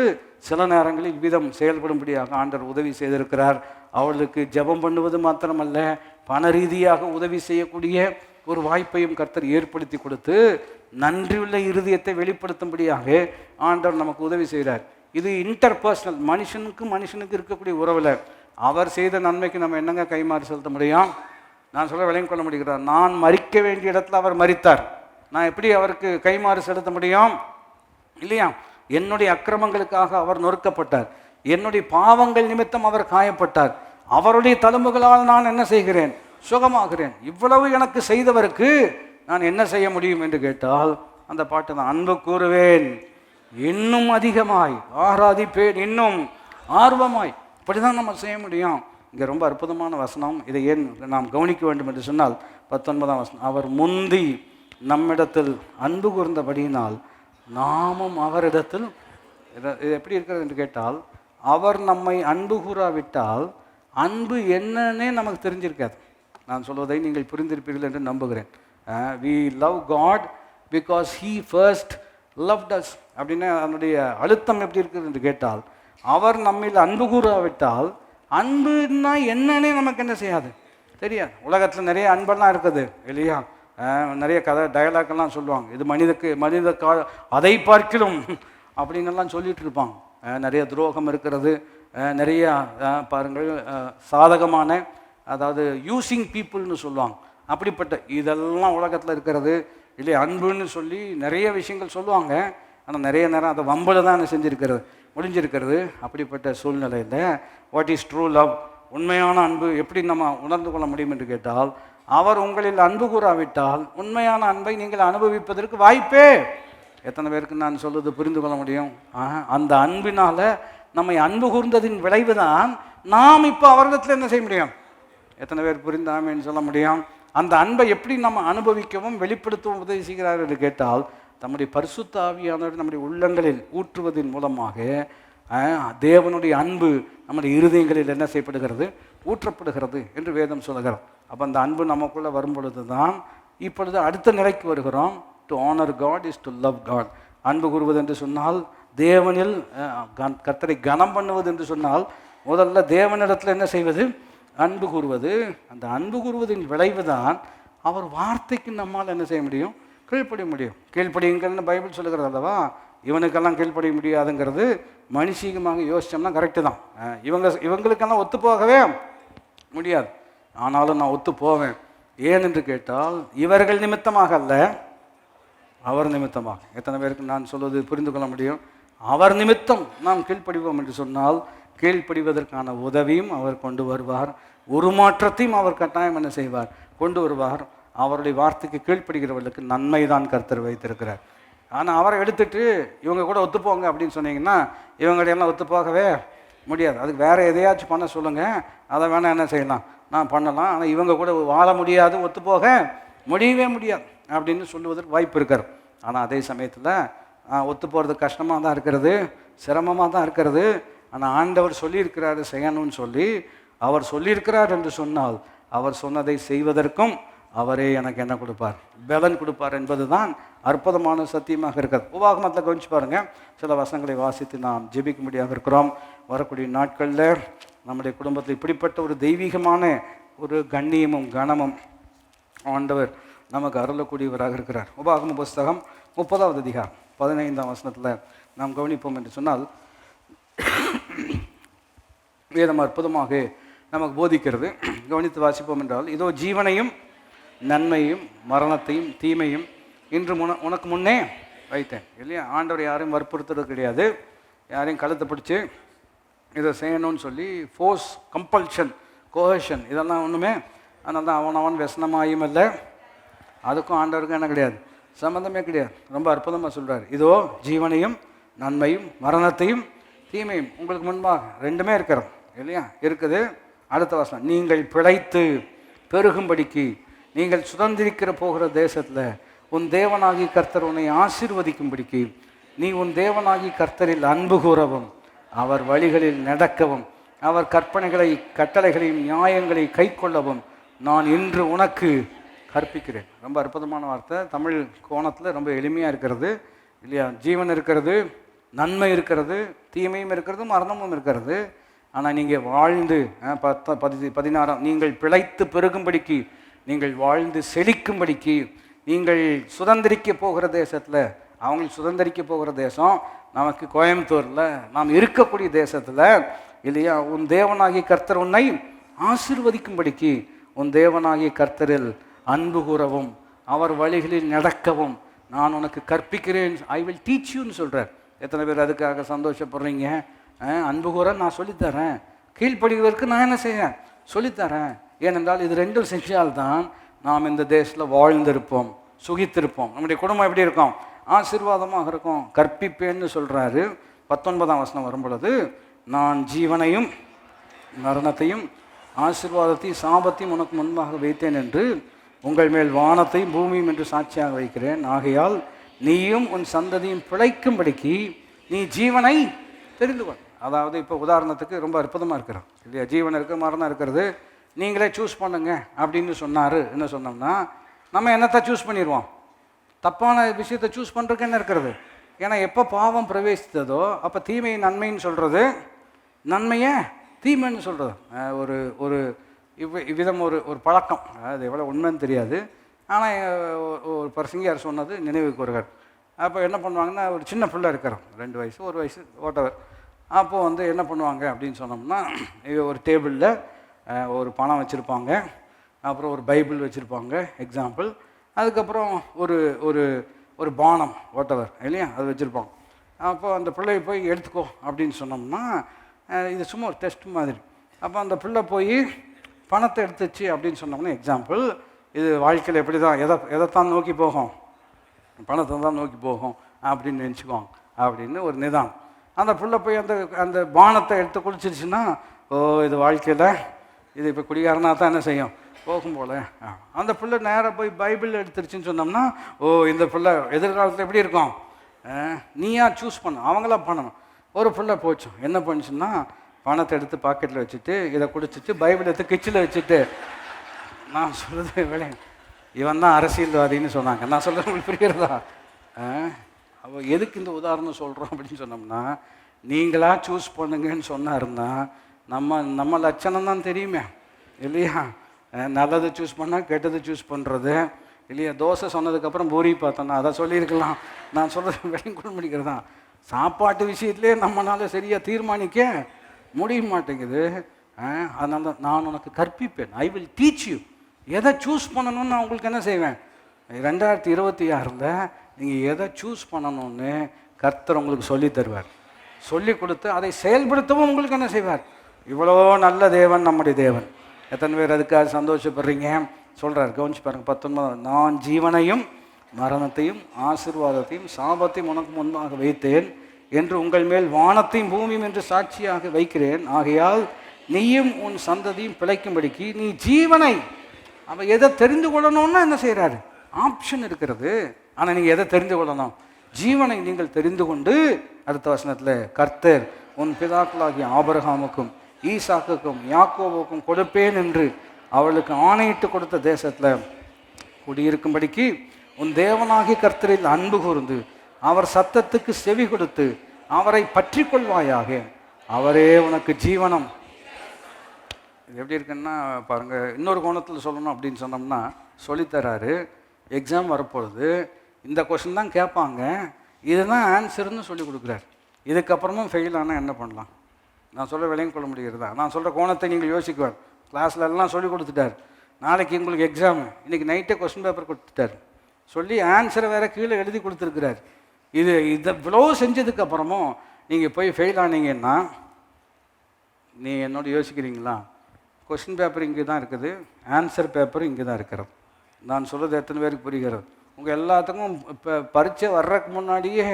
சில நேரங்களில் விதம் செயல்படும்படியாக ஆண்டவர் உதவி செய்திருக்கிறார். அவளுக்கு ஜெபம் பண்ணுவது மாத்திரமல்ல, பண ரீதியாக உதவி செய்யக்கூடிய ஒரு வாய்ப்பையும் கர்த்தர் ஏற்படுத்தி கொடுத்து நன்றியுள்ள இருதயத்தை வெளிப்படுத்தும்படியாக ஆண்டவர் நமக்கு உதவி செய்கிறார். இது இன்டர்பர்சனல், மனுஷனுக்கு இருக்கக்கூடிய உறவில் அவர் செய்த நன்மைக்கு நம்ம என்னங்க கைமாறி செலுத்த முடியும்? நான் சொல்ல விளங்கிக் கொள்ள முடிகிறார். நான் மரிக்க வேண்டிய இடத்துல அவர் மரித்தார், நான் எப்படி அவருக்கு கைமாறு செலுத்த முடியும் இல்லையா. என்னுடைய அக்கிரமங்களுக்காக அவர் நொறுக்கப்பட்டார், என்னுடைய பாவங்கள் நிமித்தம் அவர் காயப்பட்டார், அவருடைய தழும்புகளால் நான் என்ன செய்கிறேன், சுகமாகிறேன். இவ்வளவு எனக்கு செய்தவருக்கு நான் என்ன செய்ய முடியும் என்று கேட்டால் அந்த பாட்டு தான், அன்பு கூறுவேன் இன்னும் அதிகமாய், ஆராதிப்பேன் இன்னும் ஆர்வமாய். இப்படி தான் நம்ம செய்ய முடியும். இங்கே ரொம்ப அற்புதமான வசனம், இதை ஏன் நாம் கவனிக்க வேண்டும் என்று சொன்னால் 19ஆம் வசனம், அவர் முந்தி நம்மிடத்தில் அன்பு கூர்ந்தபடியினால் நாமும் அவரிடத்தில். இது எப்படி இருக்கிறது என்று கேட்டால், அவர் நம்மை அன்பு கூறாவிட்டால் அன்பு என்னன்னே நமக்கு தெரிஞ்சிருக்காது. நான் சொல்வதை நீங்கள் புரிந்திருப்பீர்கள் என்று நம்புகிறேன். we love God because he first loved us அப்படின்னா அதனுடைய அழுத்தம் எப்படி இருக்குது என்று கேட்டால், அவர் நம்மில் அன்பு கூறாவிட்டால் அன்புன்னா என்னன்னே நமக்கு என்ன செய்யாது, தெரியாது. உலகத்தில் நிறைய அன்பெல்லாம் இருக்குது இல்லையா. நிறைய கதை டயலாக்கெல்லாம் சொல்லுவாங்க, இது மனித அதை பார்க்கிலும் அப்படின்னெல்லாம் சொல்லிட்டு இருப்பாங்க. நிறைய துரோகம் இருக்கிறது, நிறைய பாருங்கள் சாதகமான, அதாவது யூசிங் பீப்புள்னு சொல்லுவாங்க, அப்படிப்பட்ட இதெல்லாம் உலகத்தில் இருக்கிறது இல்லையா. அன்புன்னு சொல்லி நிறைய விஷயங்கள் சொல்லுவாங்க, ஆனால் நிறைய நேரம் அதை வம்பல தான் என்ன முடிஞ்சிருக்கிறது. அப்படிப்பட்ட சூழ்நிலையில் வாட் இஸ் ட்ரூ லவ், உண்மையான அன்பு எப்படி நம்ம உணர்ந்து கொள்ள முடியும் என்று கேட்டால், அவர் உங்களில் அன்பு கூறாவிட்டால் உண்மையான அன்பை நீங்கள் அனுபவிப்பதற்கு வாய்ப்பே. எத்தனை பேருக்கு நான் சொல்வது புரிந்து கொள்ள முடியும்? அந்த அன்பினால் நம்மை அன்பு கூர்ந்ததின் விளைவு தான் நாம் இப்போ அவரிடத்தில் என்ன செய்ய முடியும். எத்தனை பேர் புரிந்தாமேன்னு சொல்ல முடியும்? அந்த அன்பை எப்படி நம்ம அனுபவிக்கவும் வெளிப்படுத்தவும் உதவி செய்கிறார் என்று கேட்டால், தம்முடைய பரிசுத்த ஆவியானவர் நம்முடைய உள்ளங்களில் ஊற்றுவதன் மூலமாக தேவனுடைய அன்பு நம்முடைய இருதயங்களில் என்ன செய்யப்படுகிறது, ஊற்றப்படுகிறது என்று வேதம் சொல்லுகிறோம். அப்போ அந்த அன்பு நமக்குள்ளே வரும் பொழுது தான் இப்பொழுது அடுத்த நிலைக்கு வருகிறோம். To honour God is to love God. அன்பு கூறுவது என்று சொன்னால் தேவனில் கர்த்தரை கனம் பண்ணுவது என்று சொன்னால் முதல்ல தேவனிடத்தில் என்ன செய்வது, அன்பு கூறுவது. அந்த அன்பு கூறுவதின் விளைவு தான் அவர் வார்த்தைக்கு நம்மால் என்ன செய்ய முடியும், கீழ்ப்படிய முடியும். கீழ்ப்படியுங்கள்னு பைபிள் சொல்லுகிறது அல்லவா. இவனுக்கெல்லாம் கீழ்ப்படிய முடியாதுங்கிறது மனுஷீகமாக யோசித்தோம்னா கரெக்டு தான். இவங்களுக்கெல்லாம் ஒத்து போகவே முடியாது. ஆனாலும் நான் ஒத்து போவேன். ஏன் என்று கேட்டால் இவர்கள் நிமித்தமாக அல்ல, அவர் நிமித்தமாக. எத்தனை பேருக்கு நான் சொல்வது புரிந்து கொள்ள முடியும்? அவர் நிமித்தம் நாம் கீழ்ப்படிவோம் என்று சொன்னால் கீழ்ப்படிவதற்கான உதவியும் அவர் கொண்டு வருவார், உருமாற்றத்தையும் அவர் கட்டாயம் என்ன செய்வார், கொண்டு வருவார். அவருடைய வார்த்தைக்கு கீழ்ப்படுகிறவர்களுக்கு நன்மை தான் கர்த்தர் வைத்திருக்கிறார். ஆனால் அவரை எடுத்துட்டு இவங்க கூட ஒத்துப்போங்க அப்படின்னு சொன்னீங்கன்னா இவங்களையெல்லாம் ஒத்துப்போகவே முடியாது. அதுக்கு வேறு எதையாச்சும் பண்ண சொல்லுங்கள், அதை வேணால் என்ன செய்யலாம், நான் பண்ணலாம். ஆனால் இவங்க கூட வாழ முடியாது, ஒத்துப்போக முடியவே முடியாது அப்படின்னு சொல்லுவதற்கு வாய்ப்பு இருக்கார். ஆனால் அதே சமயத்தில் ஒத்து போகிறது கஷ்டமாக தான் இருக்கிறது, சிரமமாக தான் இருக்கிறது. ஆனால் ஆண்டவர் சொல்லியிருக்கிறாரு செய்யணும்னு சொல்லி அவர் சொல்லியிருக்கிறார் என்று சொன்னால் அவர் சொன்னதை செய்வதற்கும் அவரே எனக்கு என்ன கொடுப்பார், பலன் கொடுப்பார் என்பது தான் அற்புதமான சத்தியமாக இருக்கிறது. உபாகமத்தில் கவனிச்சு பாருங்கள், சில வசனங்களை வாசித்து நாம் ஜெபிக்கும்படியாக இருக்கிறோம். வரக்கூடிய நாட்களில் நம்முடைய குடும்பத்தில் இப்படிப்பட்ட ஒரு தெய்வீகமான ஒரு கண்ணியமும் கனமும் ஆண்டவர் நமக்கு அருளக்கூடியவராக இருக்கிறார். உபாகம புஸ்தகம் 30வது அதிகாரம் 15ஆம் வசனத்தில் நாம் கவனிப்போம் என்று சொன்னால் வேதம் அற்புதமாக நமக்கு போதிக்கிறது. கவனித்து வாசிப்போம் என்றால், இதோ ஜீவனையும் நன்மையும் மரணத்தையும் தீமையும் இன்று உனக்கு முன்னே வைத்தேன். இல்லையா? ஆண்டவர் யாரையும் வற்புறுத்துறது கிடையாது, யாரையும் கழுத்தை பிடிச்சி இதை செய்யணும்னு சொல்லி ஃபோர்ஸ், கம்பல்ஷன், கோஹஷன் இதெல்லாம் ஒன்றுமே. அதனால தான் அவன் व्यसனமாயும் இல்லை, அதுக்கும் ஆண்டவருக்கும் என்ன கிடையாது, சம்மந்தமே கிடையாது. ரொம்ப அற்புதமாக சொல்கிறார். இதோ ஜீவனையும் நன்மையும் மரணத்தையும் தீமையும் உங்களுக்கு முன்பாக ரெண்டுமே இருக்கிறோம். இல்லையா? இருக்குது. அடுத்த வசனம், நீங்கள் பிழைத்து பெருகும்படிக்கு நீங்கள் சுதந்திரிக்கிற போகிற தேசத்தில் உன் தேவனாகி கர்த்தர் உன்னை ஆசீர்வதிக்கும்படிக்கு நீ உன் தேவனாகி கர்த்தரில் அன்பு கூறவும் அவர் வழிகளில் நடக்கவும் அவர் கற்பனைகளை கட்டளைகளையும் நியாயங்களை கை கொள்ளவும் நான் இன்று உனக்கு கற்பிக்கிறேன். ரொம்ப அற்புதமான வார்த்தை. தமிழ் கோணத்தில் ரொம்ப எளிமையாக இருக்கிறது. இல்லையா? ஜீவன் இருக்கிறது, நன்மை இருக்கிறது, தீமையும் இருக்கிறது, மரணமும் இருக்கிறது. ஆனால் நீங்கள் வாழ்ந்து 16 நீங்கள் பிழைத்து பெருகும்படிக்கு, நீங்கள் வாழ்ந்து செழிக்கும்படிக்கு, நீங்கள் சுதந்திரிக்க போகிற தேசத்தில், அவங்க சுதந்திரிக்க போகிற தேசம் நமக்கு கோயம்புத்தூரில் நாம் இருக்கக்கூடிய தேசத்தில், இல்லையா? உன் தேவனாகிய கர்த்தர் உன்னை ஆசீர்வதிக்கும்படிக்கு உன் தேவனாகிய கர்த்தரில் அன்பு கூறவும் அவர் வழிகளில் நடக்கவும் நான் உனக்கு கற்பிக்கிறேன். ஐ வில் டீச் யூன்னு சொல்கிறார். எத்தனை பேர் அதுக்காக சந்தோஷப்படுறீங்க? அன்பு கூற நான் சொல்லித்தரேன், கீழ்ப்படிவதற்கு நான் என்ன செய்கிறேன், சொல்லித்தரேன். ஏனென்றால் இது ரெண்டும் செஞ்சால்தான் நாம் இந்த தேசத்தில் வாழ்ந்திருப்போம், சுகித்திருப்போம். நம்முடைய குடும்பம் எப்படி இருக்கும், ஆசீர்வாதமாக இருக்கும். கற்பிப்பேன்னு சொல்கிறாரு. 19ஆம் வசனம் வரும் பொழுது, நான் ஜீவனையும் மரணத்தையும் ஆசீர்வாதத்தையும் சாபத்தையும் உனக்கு முன்பாக வைத்தேன் என்று உங்கள் மேல் வானத்தையும் பூமியும் என்று சாட்சியாக வைக்கிறேன். ஆகையால் நீயும் உன் சந்ததியும் பிழைக்கும்படிக்கு நீ ஜீவனை தெரிந்து கொள். அதாவது இப்போ உதாரணத்துக்கு ரொம்ப அற்புதமாக இருக்கிறோம். இல்லையா? ஜீவன் இருக்குது, மரணம் இருக்கிறது, நீங்களே சூஸ் பண்ணுங்க அப்படின்னு சொன்னார். என்ன சொன்னோம்னா நம்ம என்னத்தை சூஸ் பண்ணிடுவோம், தப்பான விஷயத்தை சூஸ் பண்ணுறதுக்கு என்ன இருக்கிறது. ஏன்னா எப்போ பாவம் பிரவேசித்ததோ அப்போ தீமையை நன்மைன்னு சொல்கிறது, நன்மையை தீமைன்னு சொல்கிறது. ஒரு ஒரு இவ்விதம் ஒரு பழக்கம். அது எவ்வளோ உண்மைன்னு தெரியாது. ஆனால் ஒரு பிரசங்கியார் சொன்னது நினைவுக்கு வருகிறார். அப்போ என்ன பண்ணுவாங்கன்னா, ஒரு சின்ன பிள்ளை இருக்கிறோம், 2 வயசு 1 வயசு ஓட்டவர். அப்போது என்ன பண்ணுவாங்க அப்படின்னு சொன்னோம்னா, ஒரு டேபிளில் ஒரு பணம் வச்சுருப்பாங்க, அப்புறம் ஒரு பைபிள் வச்சுருப்பாங்க எக்ஸாம்பிள், அதுக்கப்புறம் ஒரு ஒரு ஒரு பானம் ஓட்டவர் இல்லையா அது வச்சுருப்பாங்க. அப்போ அந்த பிள்ளையை போய் எடுத்துக்கோ அப்படின்னு சொன்னோம்னா, இது சும்மா ஒரு டெஸ்ட் மாதிரி. அப்போ அந்த பிள்ளை போய் பணத்தை எடுத்துச்சு அப்படின்னு சொன்னோம்னா எக்ஸாம்பிள், இது வாழ்க்கையில் எப்படி தான் எதைத்தான் நோக்கி போகும், பணத்தை தான் நோக்கி போகும் அப்படின்னு நினச்சிக்குவாங்க அப்படின்னு ஒரு நிதானம். அந்த பிள்ளை போய் அந்த பானத்தை எடுத்து குளிச்சிருச்சுன்னா, ஓ இது வாழ்க்கையில் இது இப்போ குடிகாரனாக தான் என்ன செய்யும், போகும் போல. அந்த பிள்ளை நேராக போய் பைபிள் எடுத்துருச்சுன்னு சொன்னோம்னா, ஓ இந்த பிள்ளை எதிர்காலத்தில் எப்படி இருக்கும், நீயா சூஸ் பண்ண, அவங்களா பண்ணணும். ஒரு பிள்ளை போச்சு, என்ன பண்ணுச்சுன்னா பணத்தை எடுத்து பாக்கெட்டில் வச்சுட்டு இதை குடிச்சிட்டு பைபிள் எடுத்து கிச்சில் வச்சுட்டு, நான் சொல்கிறது வேலை இவன் தான் அரசியல்வாதின்னு சொன்னாங்க. நான் சொல்கிறது உங்களுக்கு புரிகிறதா? அவள் எதுக்கு இந்த உதாரணம் சொல்கிறோம் அப்படின்னு சொன்னோம்னா, நீங்களா சூஸ் பண்ணுங்கன்னு சொன்னாருன்னா நம்ம லட்சணம் தான் தெரியுமே இல்லையா? நல்லது சூஸ் பண்ணால் கெட்டது சூஸ் பண்ணுறது இல்லையா? தோசை சொன்னதுக்கப்புறம் பூரி பார்த்தோன்னா அதை சொல்லியிருக்கலாம். நான் சொல்கிறது வெளிக்குள் முடிக்கிறது தான். சாப்பாட்டு விஷயத்துலேயே நம்மளால் சரியாக தீர்மானிக்க முடிய மாட்டேங்குது. அதனால தான் நான் உனக்கு கற்பிப்பேன், ஐ வில் டீச் யூ. எதை சூஸ் பண்ணணும்னு நான் உங்களுக்கு என்ன செய்வேன்? 2026 நீங்கள் எதை சூஸ் பண்ணணும்னு கர்த்தர் உங்களுக்கு சொல்லி தருவார். சொல்லி கொடுத்து அதை செயல்படுத்தவும் உங்களுக்கு என்ன செய்வார்? இவ்வளோ நல்ல தேவன் நம்முடைய தேவன். எத்தனை பேர் அதுக்காக சந்தோஷப்படுறீங்க? சொல்கிறார், கவனிச்சு பாருங்கள். 19, நான் ஜீவனையும் மரணத்தையும் ஆசீர்வாதத்தையும் சாபத்தையும் உனக்கு முன்பாக வைத்தேன் என்று உங்கள் மேல் வானத்தையும் பூமியும் என்று சாட்சியாக வைக்கிறேன். ஆகையால் நீயும் உன் சந்ததியும் பிழைக்கும்படிக்கு நீ ஜீவனை. அவன் எதை தெரிந்து கொள்ளணும்னா என்ன செய்கிறாரு? ஆப்ஷன் இருக்கிறது. ஆனால் நீங்கள் எதை தெரிந்து கொள்ளணும்? ஜீவனை நீங்கள் தெரிந்து கொண்டு, அடுத்த வசனத்தில் கர்த்தர் உன் பிதாக்களாகிய ஆபிரகாமுக்கும் ஈசாக்குக்கும் யாக்கோபுக்கும் கொடுப்பேன் என்று அவளுக்கு ஆணையிட்டு கொடுத்த தேசத்தில் குடியிருக்கும்படிக்கு உன் தேவனாகிய கர்த்தரில் அன்பு கூர்ந்து அவர் சத்தத்துக்கு செவி கொடுத்து அவரை பற்றி கொள்வாயாக, அவரே உனக்கு ஜீவனம். இது எப்படி இருக்குன்னா பாருங்கள், இன்னொரு கோணத்தில் சொல்லணும் அப்படின்னு சொன்னோம்னா, சொல்லித்தராரு. எக்ஸாம் வரப்பொழுது இந்த கொஷின் தான் கேட்பாங்க, இதுதான் ஆன்சர்னு சொல்லி கொடுக்குறாரு. இதுக்கப்புறமும் ஃபெயில் ஆனால் என்ன பண்ணலாம்? நான் சொல்ல விலையும் கொள்ள முடிகிறதா? நான் சொல்கிற கோணத்தை நீங்கள் யோசிக்குவார். கிளாஸில் எல்லாம் சொல்லி கொடுத்துட்டார். நாளைக்கு உங்களுக்கு எக்ஸாமு, இன்றைக்கி நைட்டே கொஸ்டின் பேப்பர் கொடுத்துட்டார். சொல்லி ஆன்சரை வேறு கீழே எழுதி கொடுத்துருக்குறாரு. இதை இவ்வளோ செஞ்சதுக்கப்புறமும் நீங்கள் போய் ஃபெயில் ஆனீங்கன்னா நீ என்னோட யோசிக்கிறீங்களா? கொஸ்டின் பேப்பர் இங்கே தான் இருக்குது, ஆன்சர் பேப்பர் இங்கே தான் இருக்கிறது. நான் சொல்கிறது எத்தனை பேருக்கு புரிகிறது? உங்கள் எல்லாத்துக்கும் இப்போ பரீட்சை வர்றதுக்கு முன்னாடியே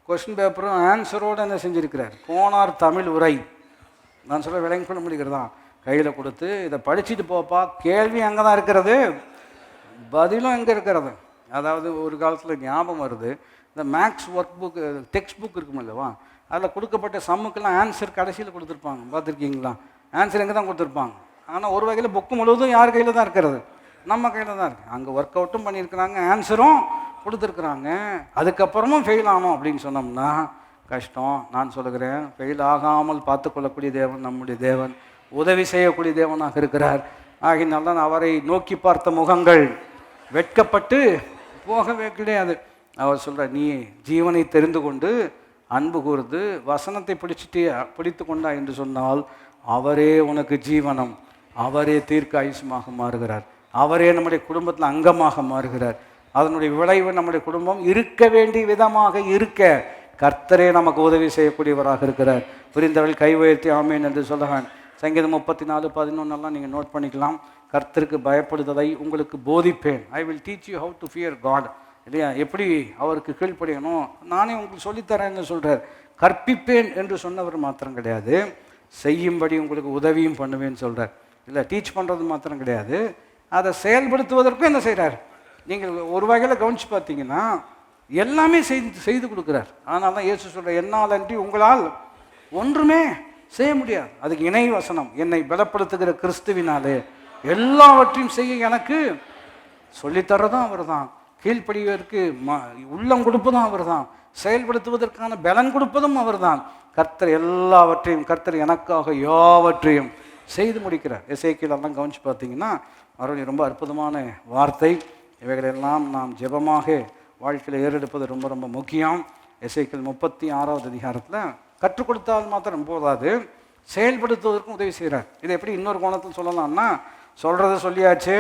கொஸ்டின் பேப்பரும் ஆன்சரோடு என்ன செஞ்சுருக்கிறார்? கோனார் தமிழ் உரை. நான் சொல்ல விளங்கி கொள்ள முடிகிறதா? கையில் கொடுத்து இதை படிச்சுட்டு போப்பா, கேள்வி அங்கே தான் இருக்கிறது, பதிலும் எங்கே இருக்கிறது. அதாவது ஒரு காலத்தில் ஞாபகம் வருது, இந்த maths workbook textbook இருக்கும் இல்லைவா, அதில் கொடுக்கப்பட்ட சம்முக்கெல்லாம் ஆன்சர் கடைசியில் கொடுத்துருப்பாங்க. பார்த்துருக்கீங்களா? ஆன்சர் எங்கே தான் கொடுத்துருப்பாங்க. ஆனால் ஒரு வகையில் புக்கு முழுவதும் யார் கையில் தான் இருக்கிறது? நம்ம கையில் தான் இருக்குது. அங்கே ஒர்க் அவுட்டும் பண்ணியிருக்கிறாங்க, ஆன்சரும் கொடுத்துருக்குறாங்க. அதுக்கப்புறமும் ஃபெயில் ஆனோம் அப்படின்னு சொன்னோம்னா கஷ்டம். நான் சொல்லுகிறேன், ஃபெயில் ஆகாமல் பார்த்து கொள்ளக்கூடிய தேவன் நம்முடைய தேவன், உதவி செய்யக்கூடிய தேவனாக இருக்கிறார். ஆகினால அவரை நோக்கி பார்த்த முகங்கள் வெட்கப்பட்டு போகவே கிடையாது. அவர் சொல்கிறார், நீ ஜீவனை தெரிந்து கொண்டு அன்பு கூர்ந்து வசனத்தை பிடித்து கொண்டா என்று சொன்னால் அவரே உனக்கு ஜீவனம், அவரே தீர்க்க ஆயுசுமாக மாறுகிறார், அவரே நம்முடைய குடும்பத்தில் அங்கமாக மாறுகிறார். அதனுடைய விளைவு நம்முடைய குடும்பம் இருக்க வேண்டிய விதமாக இருக்க கர்த்தரே நமக்கு உதவி செய்யக்கூடியவராக இருக்கிறார். புரிந்தவர்கள் கை உயர்த்தி ஆமேன் என்று சொல்லுவேன். சங்கீதம் 34:11 நீங்கள் நோட் பண்ணிக்கலாம். கர்த்தருக்கு பயப்படுவதை உங்களுக்கு போதிப்பேன். I will teach you how to fear God. இல்லையா? எப்படி அவருக்கு கீழ்ப்படியணும் நானே உங்களுக்கு சொல்லித்தரேன்னு சொல்கிறார். கற்பிப்பேன் என்று சொன்னவர் மாத்திரம் கிடையாது, செய்யும்படி உங்களுக்கு உதவியும் பண்ணுவேன்னு சொல்கிறார். இல்லை, டீச் பண்ணுறது மாத்திரம் கிடையாது, அதை செயல்படுத்துவதற்கும் என்ன செய்கிறார்? நீங்கள் ஒரு வகையில் கவனித்து பார்த்தீங்கன்னா எல்லாமே செய்து கொடுக்குறார். அதனால தான் இயேசு சொல்கிற, என்னால் அன்றி உங்களால் ஒன்றுமே செய்ய முடியாது. அதுக்கு இணை வசனம், என்னை பலப்படுத்துகிற கிறிஸ்துவினாலே எல்லாவற்றையும் செய்ய எனக்கு சொல்லித்தரதும் அவர் தான், கீழ்ப்படிவதற்கு உள்ளம் கொடுப்பதும் அவர் தான், செயல்படுத்துவதற்கான பலன் கொடுப்பதும் அவர் தான். கர்த்தர் எல்லாவற்றையும், கர்த்தர் எனக்காக யாவற்றையும் செய்து முடிக்கிறார். எசேக்கியேலெல்லாம் கவனித்து பார்த்தீங்கன்னா மறுபடியும் ரொம்ப அற்புதமான வார்த்தை. இவைகளெல்லாம் நாம் ஜெபமாக வாழ்க்கையில் ஏறெடுப்பது ரொம்ப ரொம்ப முக்கியம். எசேக்கியேல் 36வது அதிகாரத்தில் கற்றுக் கொடுத்தால் மாத்திரம் போதாது, செயல்படுத்துவதற்கும் உதவி செய்கிறார். இதை எப்படி இன்னொரு கோணத்தில் சொல்லலாம்னா, சொல்கிறத சொல்லியாச்சு,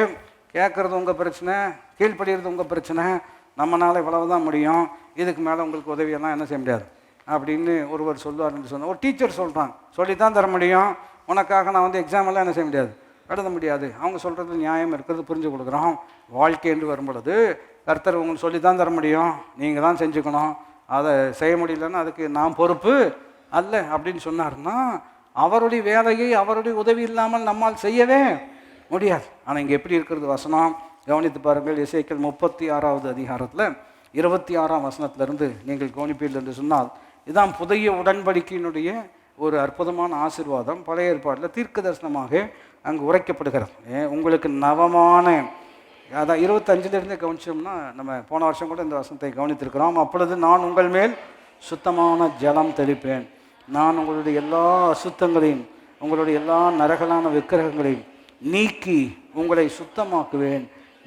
கேட்குறது உங்கள் பிரச்சனை, கீழ்ப்படுகிறது உங்கள் பிரச்சனை, நம்மளால் இவ்வளவு தான் முடியும், இதுக்கு மேலே உங்களுக்கு உதவியெல்லாம் என்ன செய்ய முடியாது அப்படின்னு ஒருவர் சொல்லுவார்னு சொன்னால், ஒரு டீச்சர் சொல்கிறான், சொல்லித்தான் தர முடியும், உனக்காக நான் எக்ஸாமெல்லாம் என்ன செய்ய முடியாது, எழுத முடியாது. அவங்க சொல்கிறது நியாயம் இருக்கிறது, புரிஞ்சு கொடுக்குறோம். வாழ்க்கை என்று வரும்பொழுது கர்த்தர் உங்களுக்கு சொல்லி தான் தர முடியும், நீங்கள் தான் செஞ்சுக்கணும், அதை செய்ய முடியலன்னா அதுக்கு நான் பொறுப்பு அல்ல அப்படின்னு சொன்னார்னா, அவருடைய வேலையை அவருடைய உதவி இல்லாமல் நம்மால் செய்யவே முடியாது. ஆனால் இங்கே எப்படி இருக்கிறது வசனம் கவனித்து பாருங்கள். எசேக்கியேல் 36வது அதிகாரத்தில் 26ஆம் வசனத்திலிருந்து நீங்கள் கவனிப்பீர்கள் என்று சொன்னால், இதுதான் புதிய உடன்படிக்கையினுடைய ஒரு அற்புதமான ஆசீர்வாதம். பழைய ஏற்பாட்டில் தீர்க்க தரிசனமாக அங்கு உரைக்கப்படுகிறது. உங்களுக்கு நவமான, அதான் 25லேருந்தே கவனிச்சோம்னா, நம்ம போன வருஷம் கூட இந்த வசனத்தை கவனித்திருக்கிறோம். அப்பொழுது நான் உங்கள் மேல் சுத்தமான ஜலம் தெளிப்பேன், நான் உங்களுடைய எல்லா அசுத்தங்களையும் உங்களுடைய எல்லா நரகலான விக்கிரகங்களையும் நீக்கி உங்களை சுத்தமாக்குவேன்,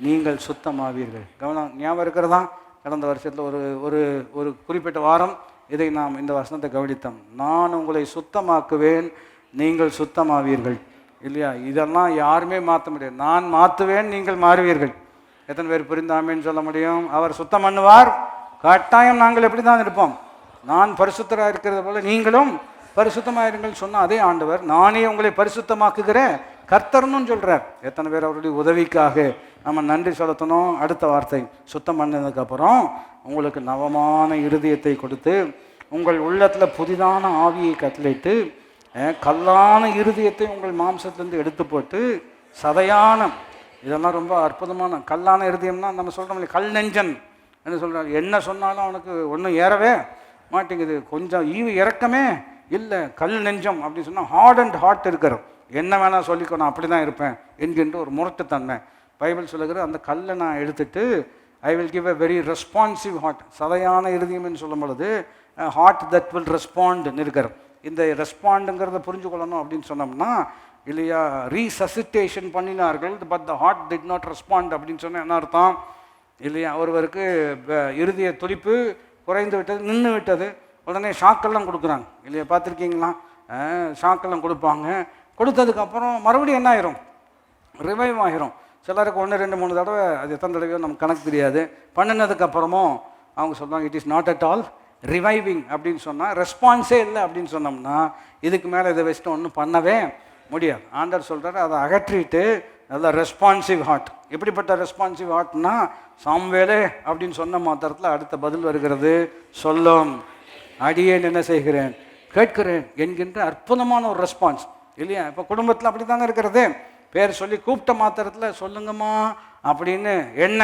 நீங்கள் சுத்தமாவீர்கள். கவனம் ஞாபகம் இருக்கிறதா? கடந்த வருஷத்தில் ஒரு ஒரு ஒரு குறிப்பிட்ட வாரம் இதை நாம் இந்த வசனத்தை கவனித்தோம். நான் உங்களை சுத்தமாக்குவேன், நீங்கள் சுத்தமாவீர்கள். இல்லையா? இதெல்லாம் யாருமே மாற்ற முடியாது. நான் மாற்றுவேன், நீங்கள் மாறுவீர்கள். எத்தனை பேர் புரிந்தாமேன்னு சொல்ல முடியும்? அவர் சுத்தம் பண்ணுவார், கட்டாயம் நாங்கள் எப்படி தான் இருப்போம். நான் பரிசுத்தராக இருக்கிறது போல நீங்களும் பரிசுத்தமாக இருங்கள் சொன்ன அதே ஆண்டவர் நானே உங்களை பரிசுத்தமாக்குகிற கர்த்தர்னு சொல்கிறார். எத்தனை பேர் அவருடைய உதவிக்காக நம்ம நன்றி செலுத்தணும். அடுத்த வார்த்தை, சுத்தம் பண்ணதுக்கப்புறம் உங்களுக்கு நவமான இருதயத்தை கொடுத்து உங்கள் உள்ளத்தில் புதிதான ஆவியை கட்டளையிட்டு கல்லான இருதயத்தை உங்கள் மாம்சத்திலேருந்து எடுத்து போட்டு சதையான, இதெல்லாம் ரொம்ப அற்புதமான கல்லான இருதயம்னா நம்ம சொல்கிறோம் கல் நெஞ்சன் என்ன சொல்கிறார். என்ன சொன்னாலும் அவனுக்கு ஒன்றும் ஏறவே மாட்டேங்குது, கொஞ்சம் ஈவு இறக்கமே இல்லை, கல் நெஞ்சம் அப்படின்னு சொன்னால் ஹார்ட் அண்ட் ஹார்ட் இருக்கிறோம். என்ன வேணால் சொல்லிக்கணும், அப்படி தான் இருப்பேன் என்கின்ற ஒரு முரட்டுத்தன்மை. பைபிள் சொல்லுகிற அந்த கல்லை நான் எடுத்துட்டு I will give a very responsive heart. சதையான இருதயம்னு சொல்லும் பொழுது ஹார்ட் தட் வில் ரெஸ்பாண்டுன்னு இருக்கிறோம். இந்த ரெஸ்பாண்டுங்கிறத புரிஞ்சு கொள்ளணும் அப்படின்னு சொன்னோம்னா, இல்லையா, ரீசசிட்டேஷன் பண்ணினார்கள் but the heart did not respond அப்படின்னு சொன்னால் என்ன அர்த்தம்? இல்லையா, ஒருவருக்கு இருதய துடிப்பு குறைந்து விட்டது, நின்று விட்டது, உடனே ஷாக்கெல்லாம் கொடுக்குறாங்க. இல்லையா, பார்த்துருக்கீங்களா? ஷாக்கெல்லாம் கொடுப்பாங்க. கொடுத்ததுக்கப்புறம் மறுபடியும் என்ன ஆயிரும்? ரிவைவ் ஆகிரும். சிலருக்கு 1 2 3 தடவை, அது எத்தனை தடவையோ நமக்கு கணக்கு தெரியாது. பண்ணினதுக்கப்புறமும் அவங்க சொல்லுவாங்க it is not at all reviving அப்படின்னு சொன்னால், ரெஸ்பான்ஸே இல்லை அப்படின்னு சொன்னோம்னா இதுக்கு மேலே இதை வச்சுட்டு ஒன்றும் பண்ணவே முடியாது. ஆண்டவர் சொல்கிறாரு அதை அகற்றிட்டு நல்ல ரெஸ்பான்சிவ் ஹார்ட். எப்படிப்பட்ட ரெஸ்பான்சிவ் ஹார்ட்னா, சாம்வேலே அப்படின்னு சொன்ன மாத்திரத்தில் அடுத்த பதில் வருகிறது, சொல்லும் அடியேன் என்ன செய்கிறேன், கேட்கிறேன் என்கின்ற அற்புதமான ஒரு ரெஸ்பான்ஸ். இல்லையா? இப்போ குடும்பத்தில் அப்படி தாங்க இருக்கிறது. பேர் சொல்லி கூப்பிட்ட மாத்திரத்தில் சொல்லுங்கம்மா அப்படின்னு, என்ன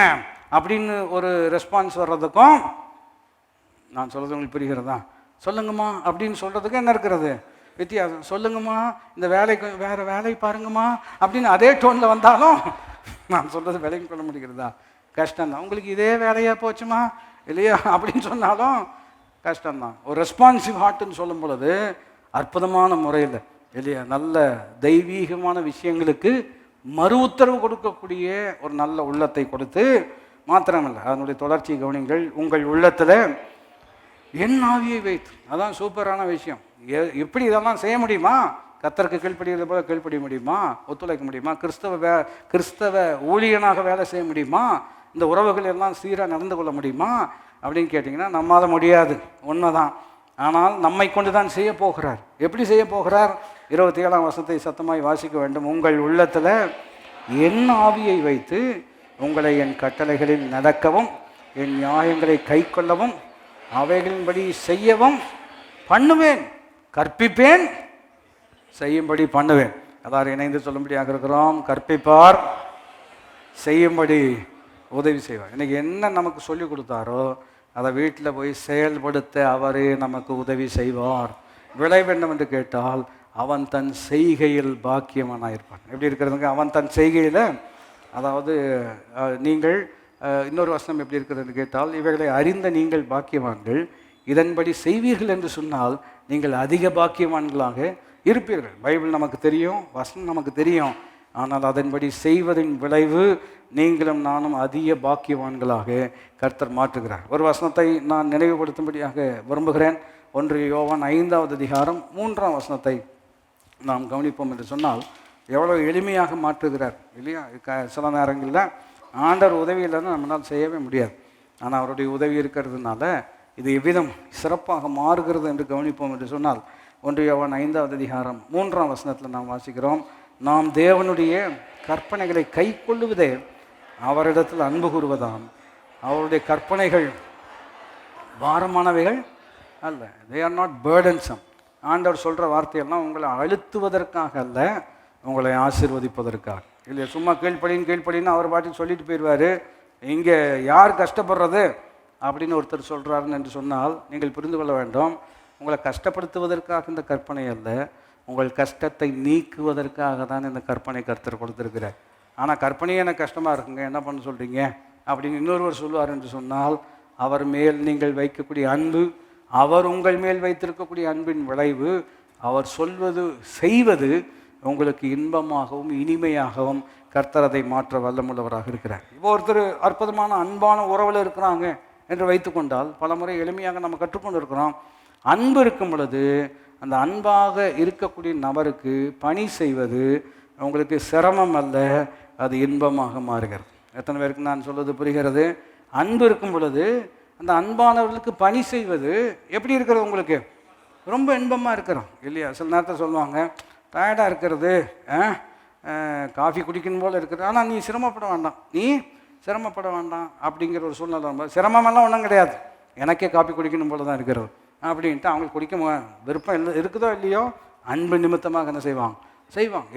அப்படின்னு ஒரு ரெஸ்பான்ஸ் வர்றதுக்கும், நான் சொல்கிறது உங்களுக்கு புரிகிறதா? சொல்லுங்கம்மா அப்படின்னு சொல்கிறதுக்கு என்ன இருக்கிறது வித்தியாசம்? சொல்லுங்கம்மா இந்த வேலைக்கு வேறு வேலை பாருங்கம்மா அப்படின்னு அதே டோனில் வந்தாலும் நான் சொல்கிறது விலைக்கு கொள்ள முடிகிறதா? கஷ்டம்தான். உங்களுக்கு இதே வேலையாக போச்சுமா இல்லையா அப்படின்னு சொன்னாலும் கஷ்டம்தான். ஒரு ரெஸ்பான்சிவ் ஹார்ட்டுன்னு சொல்லும் பொழுது அற்புதமான முறையில், இல்லையா, நல்ல தெய்வீகமான விஷயங்களுக்கு மறு உத்தரவு கொடுக்கக்கூடிய ஒரு நல்ல உள்ளத்தை கொடுத்து மாத்திரமில்லை, அதனுடைய தொடர்ச்சி கவனிங்கள். உங்கள் உள்ளத்தில் என் ஆவியை வைத்து, அதான் சூப்பரான விஷயம். எப்படி இதெல்லாம் செய்ய முடியுமா? கர்த்தருக்கு கீழ்ப்படிகிறது போல கீழ்ப்படிய முடியுமா? ஒத்துழைக்க முடியுமா? கிறிஸ்தவ ஊழியனாக வேலை செய்ய முடியுமா? இந்த உறவுகள் எல்லாம் சீராக நடந்து கொள்ள முடியுமா அப்படின்னு கேட்டிங்கன்னா நம்மால் முடியாது, உண்மைதான். ஆனால் நம்மை கொண்டு தான் செய்ய போகிறார். எப்படி செய்ய போகிறார்? 27ஆம் வசனத்தை சத்தமாய் வாசிக்க வேண்டும். உங்கள் உள்ளத்தில் என் ஆவியை வைத்து உங்களை என் கட்டளைகளில் நடக்கவும் என் நியாயங்களை கை கொள்ளவும் அவைகளின்படி செய்யவும் பண்ணுவேன், கற்பிப்பேன், செய்யும்படி பண்ணுவேன். அதாவது இணைந்து சொல்லும்படியாக இருக்கிறோம். கற்பிப்பார், செய்யும்படி உதவி செய்வார். இன்றைக்கி என்ன நமக்கு சொல்லி கொடுத்தாரோ அதை வீட்டில் போய் செயல்படுத்த அவரே நமக்கு உதவி செய்வார். விளைவு என்னவென்று கேட்டால் அவன் தன் செய்கையில் பாக்கியமானாயிருப்பான். எப்படி இருக்கிறதுங்க? அவன் தன் செய்கையில், அதாவது நீங்கள் இன்னொரு வசனம் எப்படி இருக்கிறது கேட்டால், இவைகளை அறிந்த நீங்கள் பாக்கியவான்கள், இதன்படி செய்வீர்கள் என்று சொன்னால் நீங்கள் அதிக பாக்கியவான்களாக இருப்பீர்கள். பைபிள் நமக்கு தெரியும், வசனம் நமக்கு தெரியும், ஆனால் அதன்படி செய்வதின் விளைவு நீங்களும் நானும் அதிக பாக்கியவான்களாக கர்த்தர் மாற்றுகிறார். ஒரு வசனத்தை நான் நினைவுபடுத்தும்படியாக விரும்புகிறேன். 1 யோவான் 5வது அதிகாரம் 3ஆம் வசனத்தை நாம் கவனிப்போம் என்று சொன்னால் எவ்வளோ எளிமையாக மாற்றுகிறார் இல்லையா? சில நேரங்களில் ஆண்டவர் உதவி இல்லைன்னா நம்மளால் செய்யவே முடியாது. ஆனால் அவருடைய உதவி இருக்கிறதுனால இது எவ்விதம் சிறப்பாக மாறுகிறது என்று கவனிப்போம் என்று சொன்னால் 1 யோவான் 5வது அதிகாரம் 3ஆம் வசனத்தில் நாம் வாசிக்கிறோம், நாம் தேவனுடைய கற்பனைகளை கை கொள்ளுவதே அவரிடத்தில் அன்பு கூறுவதாம். அவருடைய கற்பனைகள் பாரமானவைகள் அல்ல, தே ஆர் நாட் பேர்டன்சம். ஆண்டவர் சொல்கிற வார்த்தையெல்லாம் உங்களை அழுத்துவதற்காக அல்ல, உங்களை ஆசீர்வதிப்பதற்காக. இல்லை சும்மா கீழ்ப்படின்னு அவர் பாட்டுக்கு சொல்லிட்டு போயிடுவார். இங்கே யார் கஷ்டப்படுறது அப்படின்னு ஒருத்தர் சொல்கிறாருன்னு என்று சொன்னால் நீங்கள் புரிந்து கொள்ள வேண்டும், உங்களை கஷ்டப்படுத்துவதற்காக இந்த கற்பனை அல்ல, உங்கள் கஷ்டத்தை நீக்குவதற்காக தான் இந்த கற்பனை கர்த்தர் கொடுத்துருக்கிறார். ஆனால் கற்பனையே எனக்கு கஷ்டமாக இருக்குங்க, என்ன பண்ண சொல்கிறீங்க அப்படின்னு இன்னொருவர் சொல்லுவார் என்று சொன்னால், அவர் மேல் நீங்கள் வைக்கக்கூடிய அன்பு, அவர் உங்கள் மேல் வைத்திருக்கக்கூடிய அன்பின் விளைவு, அவர் சொல்வது செய்வது உங்களுக்கு இன்பமாகவும் இனிமையாகவும் கர்த்தர் அதை மாற்ற வல்லமுள்ளவராக இருக்கிறார். இப்போ ஒருத்தர் அற்புதமான அன்பான உறவில் இருக்கிறாங்க என்று வைத்துக்கொண்டால், பல முறை எளிமையாக நம்ம கற்றுக்கொண்டு இருக்கிறோம், அன்பு இருக்கும் பொழுது அந்த அன்பாக இருக்கக்கூடிய நபருக்கு பணி செய்வது உங்களுக்கு சிரமம் அல்ல, அது இன்பமாக மாறுகிறது. எத்தனை பேருக்கு நான் சொல்வது புரிகிறது? அன்பு இருக்கும் பொழுது அந்த அன்பானவர்களுக்கு பணி செய்வது எப்படி இருக்கிறது? உங்களுக்கு ரொம்ப இன்பமாக இருக்கிறோம் இல்லையா? சில நேரத்தில் சொல்லுவாங்க, டயர்டாக இருக்கிறது, காஃபி குடிக்கணும் போல் இருக்குது, ஆனால் நீ சிரமப்பட வேண்டாம் அப்படிங்கிற ஒரு சூழ்நிலை. ரொம்ப சிரமமெல்லாம் ஒன்றும் கிடையாது, எனக்கே காஃபி குடிக்கணும் போல தான் இருக்கிறது அப்படின்ட்டு அவங்களுக்கு குடிக்க விருப்பம் இருக்குதோ இல்லையோ, அன்பு நிமித்தமாக என்ன செய்வாங்க.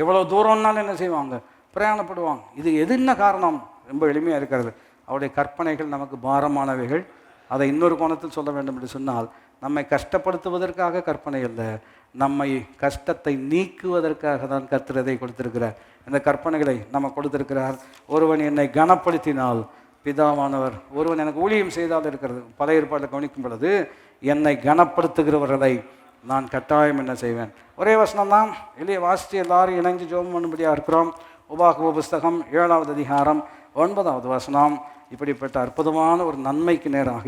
எவ்வளோ தூரம்னாலும் என்ன செய்வாங்க, பிரயாணப்படுவாங்க. இது என்ன காரணம்? ரொம்ப எளிமையாக இருக்கிறது. அவருடைய கற்பனைகள் நமக்கு பாரமானவைகள். அதை இன்னொரு கோணத்தில் சொல்ல வேண்டும் என்று சொன்னால், நம்மை கஷ்டப்படுத்துவதற்காக கற்பனை அல்ல, நம்மை கஷ்டத்தை நீக்குவதற்காக தான் கர்த்தரை கொடுத்திருக்கிறார். இந்த கற்பனைகளை நம்ம கொடுத்திருக்கிறார். ஒருவன் என்னை கனப்படுத்தினால் பிதாவானவர், ஒருவன் எனக்கு ஊழியம் செய்தால் இருக்கிறது. பழைய ஏற்பாட்டில் கவனிக்கும் பொழுது, என்னை கனப்படுத்துகிறவர்களை நான் கட்டாயம் என்ன செய்வேன். ஒரே வசனம் தான் இல்லையே, வாசித்து எல்லாரும் இணைஞ்சு ஜெபம் பண்ணும்படியாக இருக்கிறோம். உபாகம புஸ்தகம் 7வது அதிகாரம் 9வது வசனம். இப்படிப்பட்ட அற்புதமான ஒரு நன்மைக்கு நேராக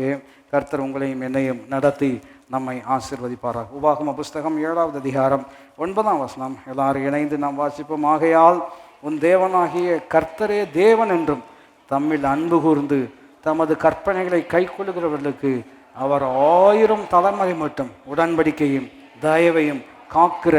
கர்த்தர் உங்களையும் என்னையும் நடத்தி நம்மை ஆசீர்வதிப்பாராக. உபாகம புஸ்தகம் 7வது அதிகாரம் 9ஆம் வசனம் எல்லாரும் இணைந்து நாம் வாசிப்போம். ஆகையால் உன் தேவனாகிய கர்த்தரே தேவன் என்றும் தம்மில் அன்பு கூர்ந்து தமது கற்பனைகளை கைக்கொள்ளுகிறவர்களுக்கு அவர் 1000 தலைமுறை மட்டும் உடன்படிக்கையும் தயவையும் காக்கிற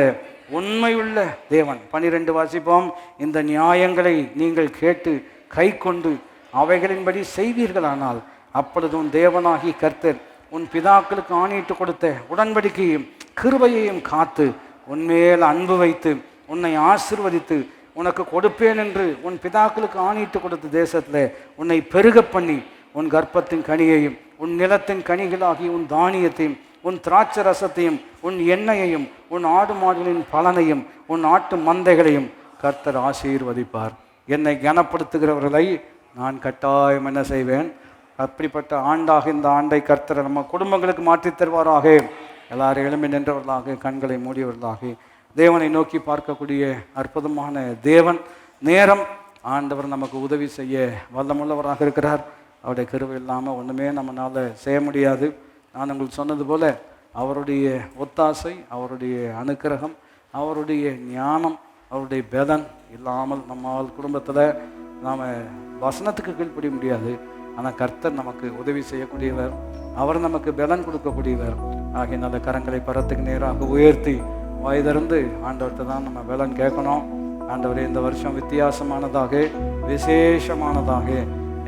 உண்மையுள்ள தேவன். 12 வாசிப்போம். இந்த நியாயங்களை நீங்கள் கேட்டு கை கொண்டு அவைகளின்படி செய்வீர்களானால் அப்பொழுது உன் தேவனாகி கர்த்தர் உன் பிதாக்களுக்கு ஆணையிட்டு கொடுத்த உடன்படிக்கையும் கிருபையையும் காத்து உன்மேல் அன்பு வைத்து உன்னை ஆசீர்வதித்து உனக்கு கொடுப்பேன் என்று உன் பிதாக்களுக்கு ஆணையிட்டு கொடுத்த தேசத்தில் உன்னை பெருக பண்ணி உன் கர்ப்பத்தின் கனியையும் உன் நிலத்தின் கனிகளாகி உன் தானியத்தையும் உன் திராட்சை ரசத்தையும் உன் எண்ணெயையும் உன் ஆடு மாடுகளின் பலனையும் உன் ஆட்டு மந்தைகளையும் கர்த்தர் ஆசீர்வதிப்பார். என்னை கனப்படுத்துகிறவர்களை நான் கட்டாயம் என்ன செய்வேன். அப்படிப்பட்ட ஆண்டாக இந்த ஆண்டை கர்த்தர் நம்ம குடும்பங்களுக்கு மாற்றித் தருவாராக. எல்லாரும் எழும்பி நின்றவர்களாக, கண்களை மூடியவர்களாக, தேவனை நோக்கி பார்க்கக்கூடிய அற்புதமான தேவன். நேரம் ஆண்டவர் நமக்கு உதவி செய்ய வல்லமுள்ளவராக இருக்கிறார். அவருடைய கிருபை இல்லாமல் ஒன்றுமே நம்மளால் செய்ய முடியாது. நான் உங்களுக்கு சொன்னது போல் அவருடைய ஒத்தாசை, அவருடைய அனுக்கிரகம், அவருடைய ஞானம், அவருடைய பலன் இல்லாமல் நம்மால் குடும்பத்தில் நாம் வசனத்துக்கு கீழ்ப்படிய முடியாது. ஆனால் கர்த்தர் நமக்கு உதவி செய்யக்கூடியவர், அவர் நமக்கு பலன் கொடுக்கக்கூடியவர். ஆகிய நல்ல கரங்களை பரத்துக்கு நேராக உயர்த்தி வயதிருந்து ஆண்டவர்கிட்ட தான் நம்ம பலன் கேட்கணும். ஆண்டவரே, இந்த வருஷம் வித்தியாசமானதாக விசேஷமானதாக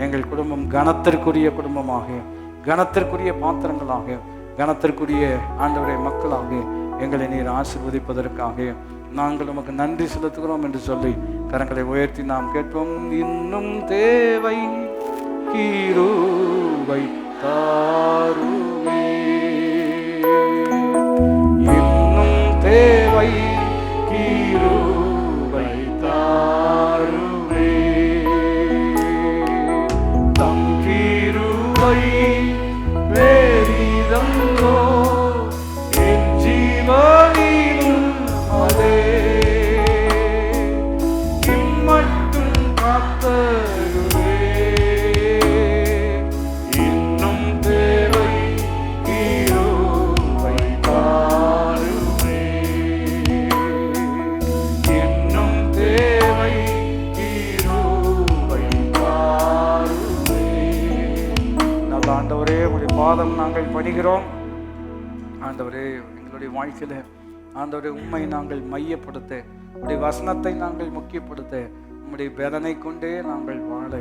எங்கள் குடும்பம் கனத்திற்குரிய குடும்பமாக, கனத்திற்குரிய பாத்திரங்களாக, கனத்திற்குரிய ஆண்டவரே மக்களாக எங்களை நீர் ஆசீர்வதிப்பதற்காக நாங்கள் நமக்கு நன்றி செலுத்துகிறோம் என்று சொல்லி கரங்களை உயர்த்தி நாம் கேட்போம். இன்னும் தேவை கிருபை தாருமே, இன்னும் தேவை கிருபை தாருமே, தம் கிருபை வேறிதந்தோ என் ஜீவனிலும் அதே இம்மட்டும் காத்தருவே, இன்னும் தேவை கிருபை தாருமே, இன்னும் தேவை கிருபை தாருமே. நல்ல ஆண்டவரே, உங்களுடைய பாதம் நாங்கள் பணிகிறோம். ஆண்டவரே, எங்களுடைய வாழ்க்கையில் ஆண்டவரே உம்மை நாங்கள் மையப்படுத்த, உடைய வசனத்தை நாங்கள் முக்கியப்படுத்த, உம்முடைய பலனை கொண்டே நாங்கள் வாழ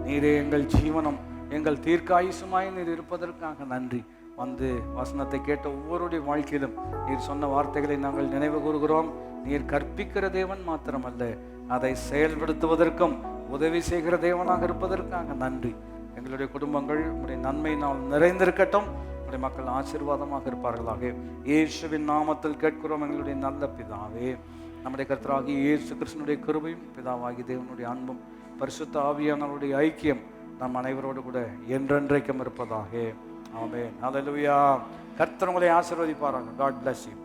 நீரே எங்கள் ஜீவனம், எங்கள் தீர்க்காயுசுமாய் நீர் இருப்பதற்காக நன்றி. வந்து வசனத்தை கேட்ட ஒவ்வொருடைய வாழ்க்கையிலும் நீர் சொன்ன வார்த்தைகளை நாங்கள் நினைவு கூறுகிறோம். நீர் கற்பிக்கிற தேவன் மாத்திரமல்ல, அதை செயல்படுத்துவதற்கும் உதவி செய்கிற தேவனாக இருப்பதற்காக நன்றி. எங்களுடைய குடும்பங்கள் உங்களுடைய நன்மையினால் நிறைந்திருக்கட்டும். உங்களுடைய மக்கள் ஆசீர்வாதமாக இருப்பார்களாக. இயேசுவின் நாமத்தில் கேட்கிறோம் எங்களுடைய நல்ல பிதாவே. நம்முடைய கர்த்தராகிய இயேசு கிறிஸ்துவினுடைய கிருபையும் பிதாவாகிய தேவனுடைய அன்பும் பரிசுத்த ஆவியானவருடைய ஐக்கியம் நம் அனைவரோடு கூட என்றென்றைக்கும் இருப்பதாக. ஆமென். ஹல்லேலூயா. கர்த்தர் உங்களை ஆசீர்வதிப்பாராக. God bless you.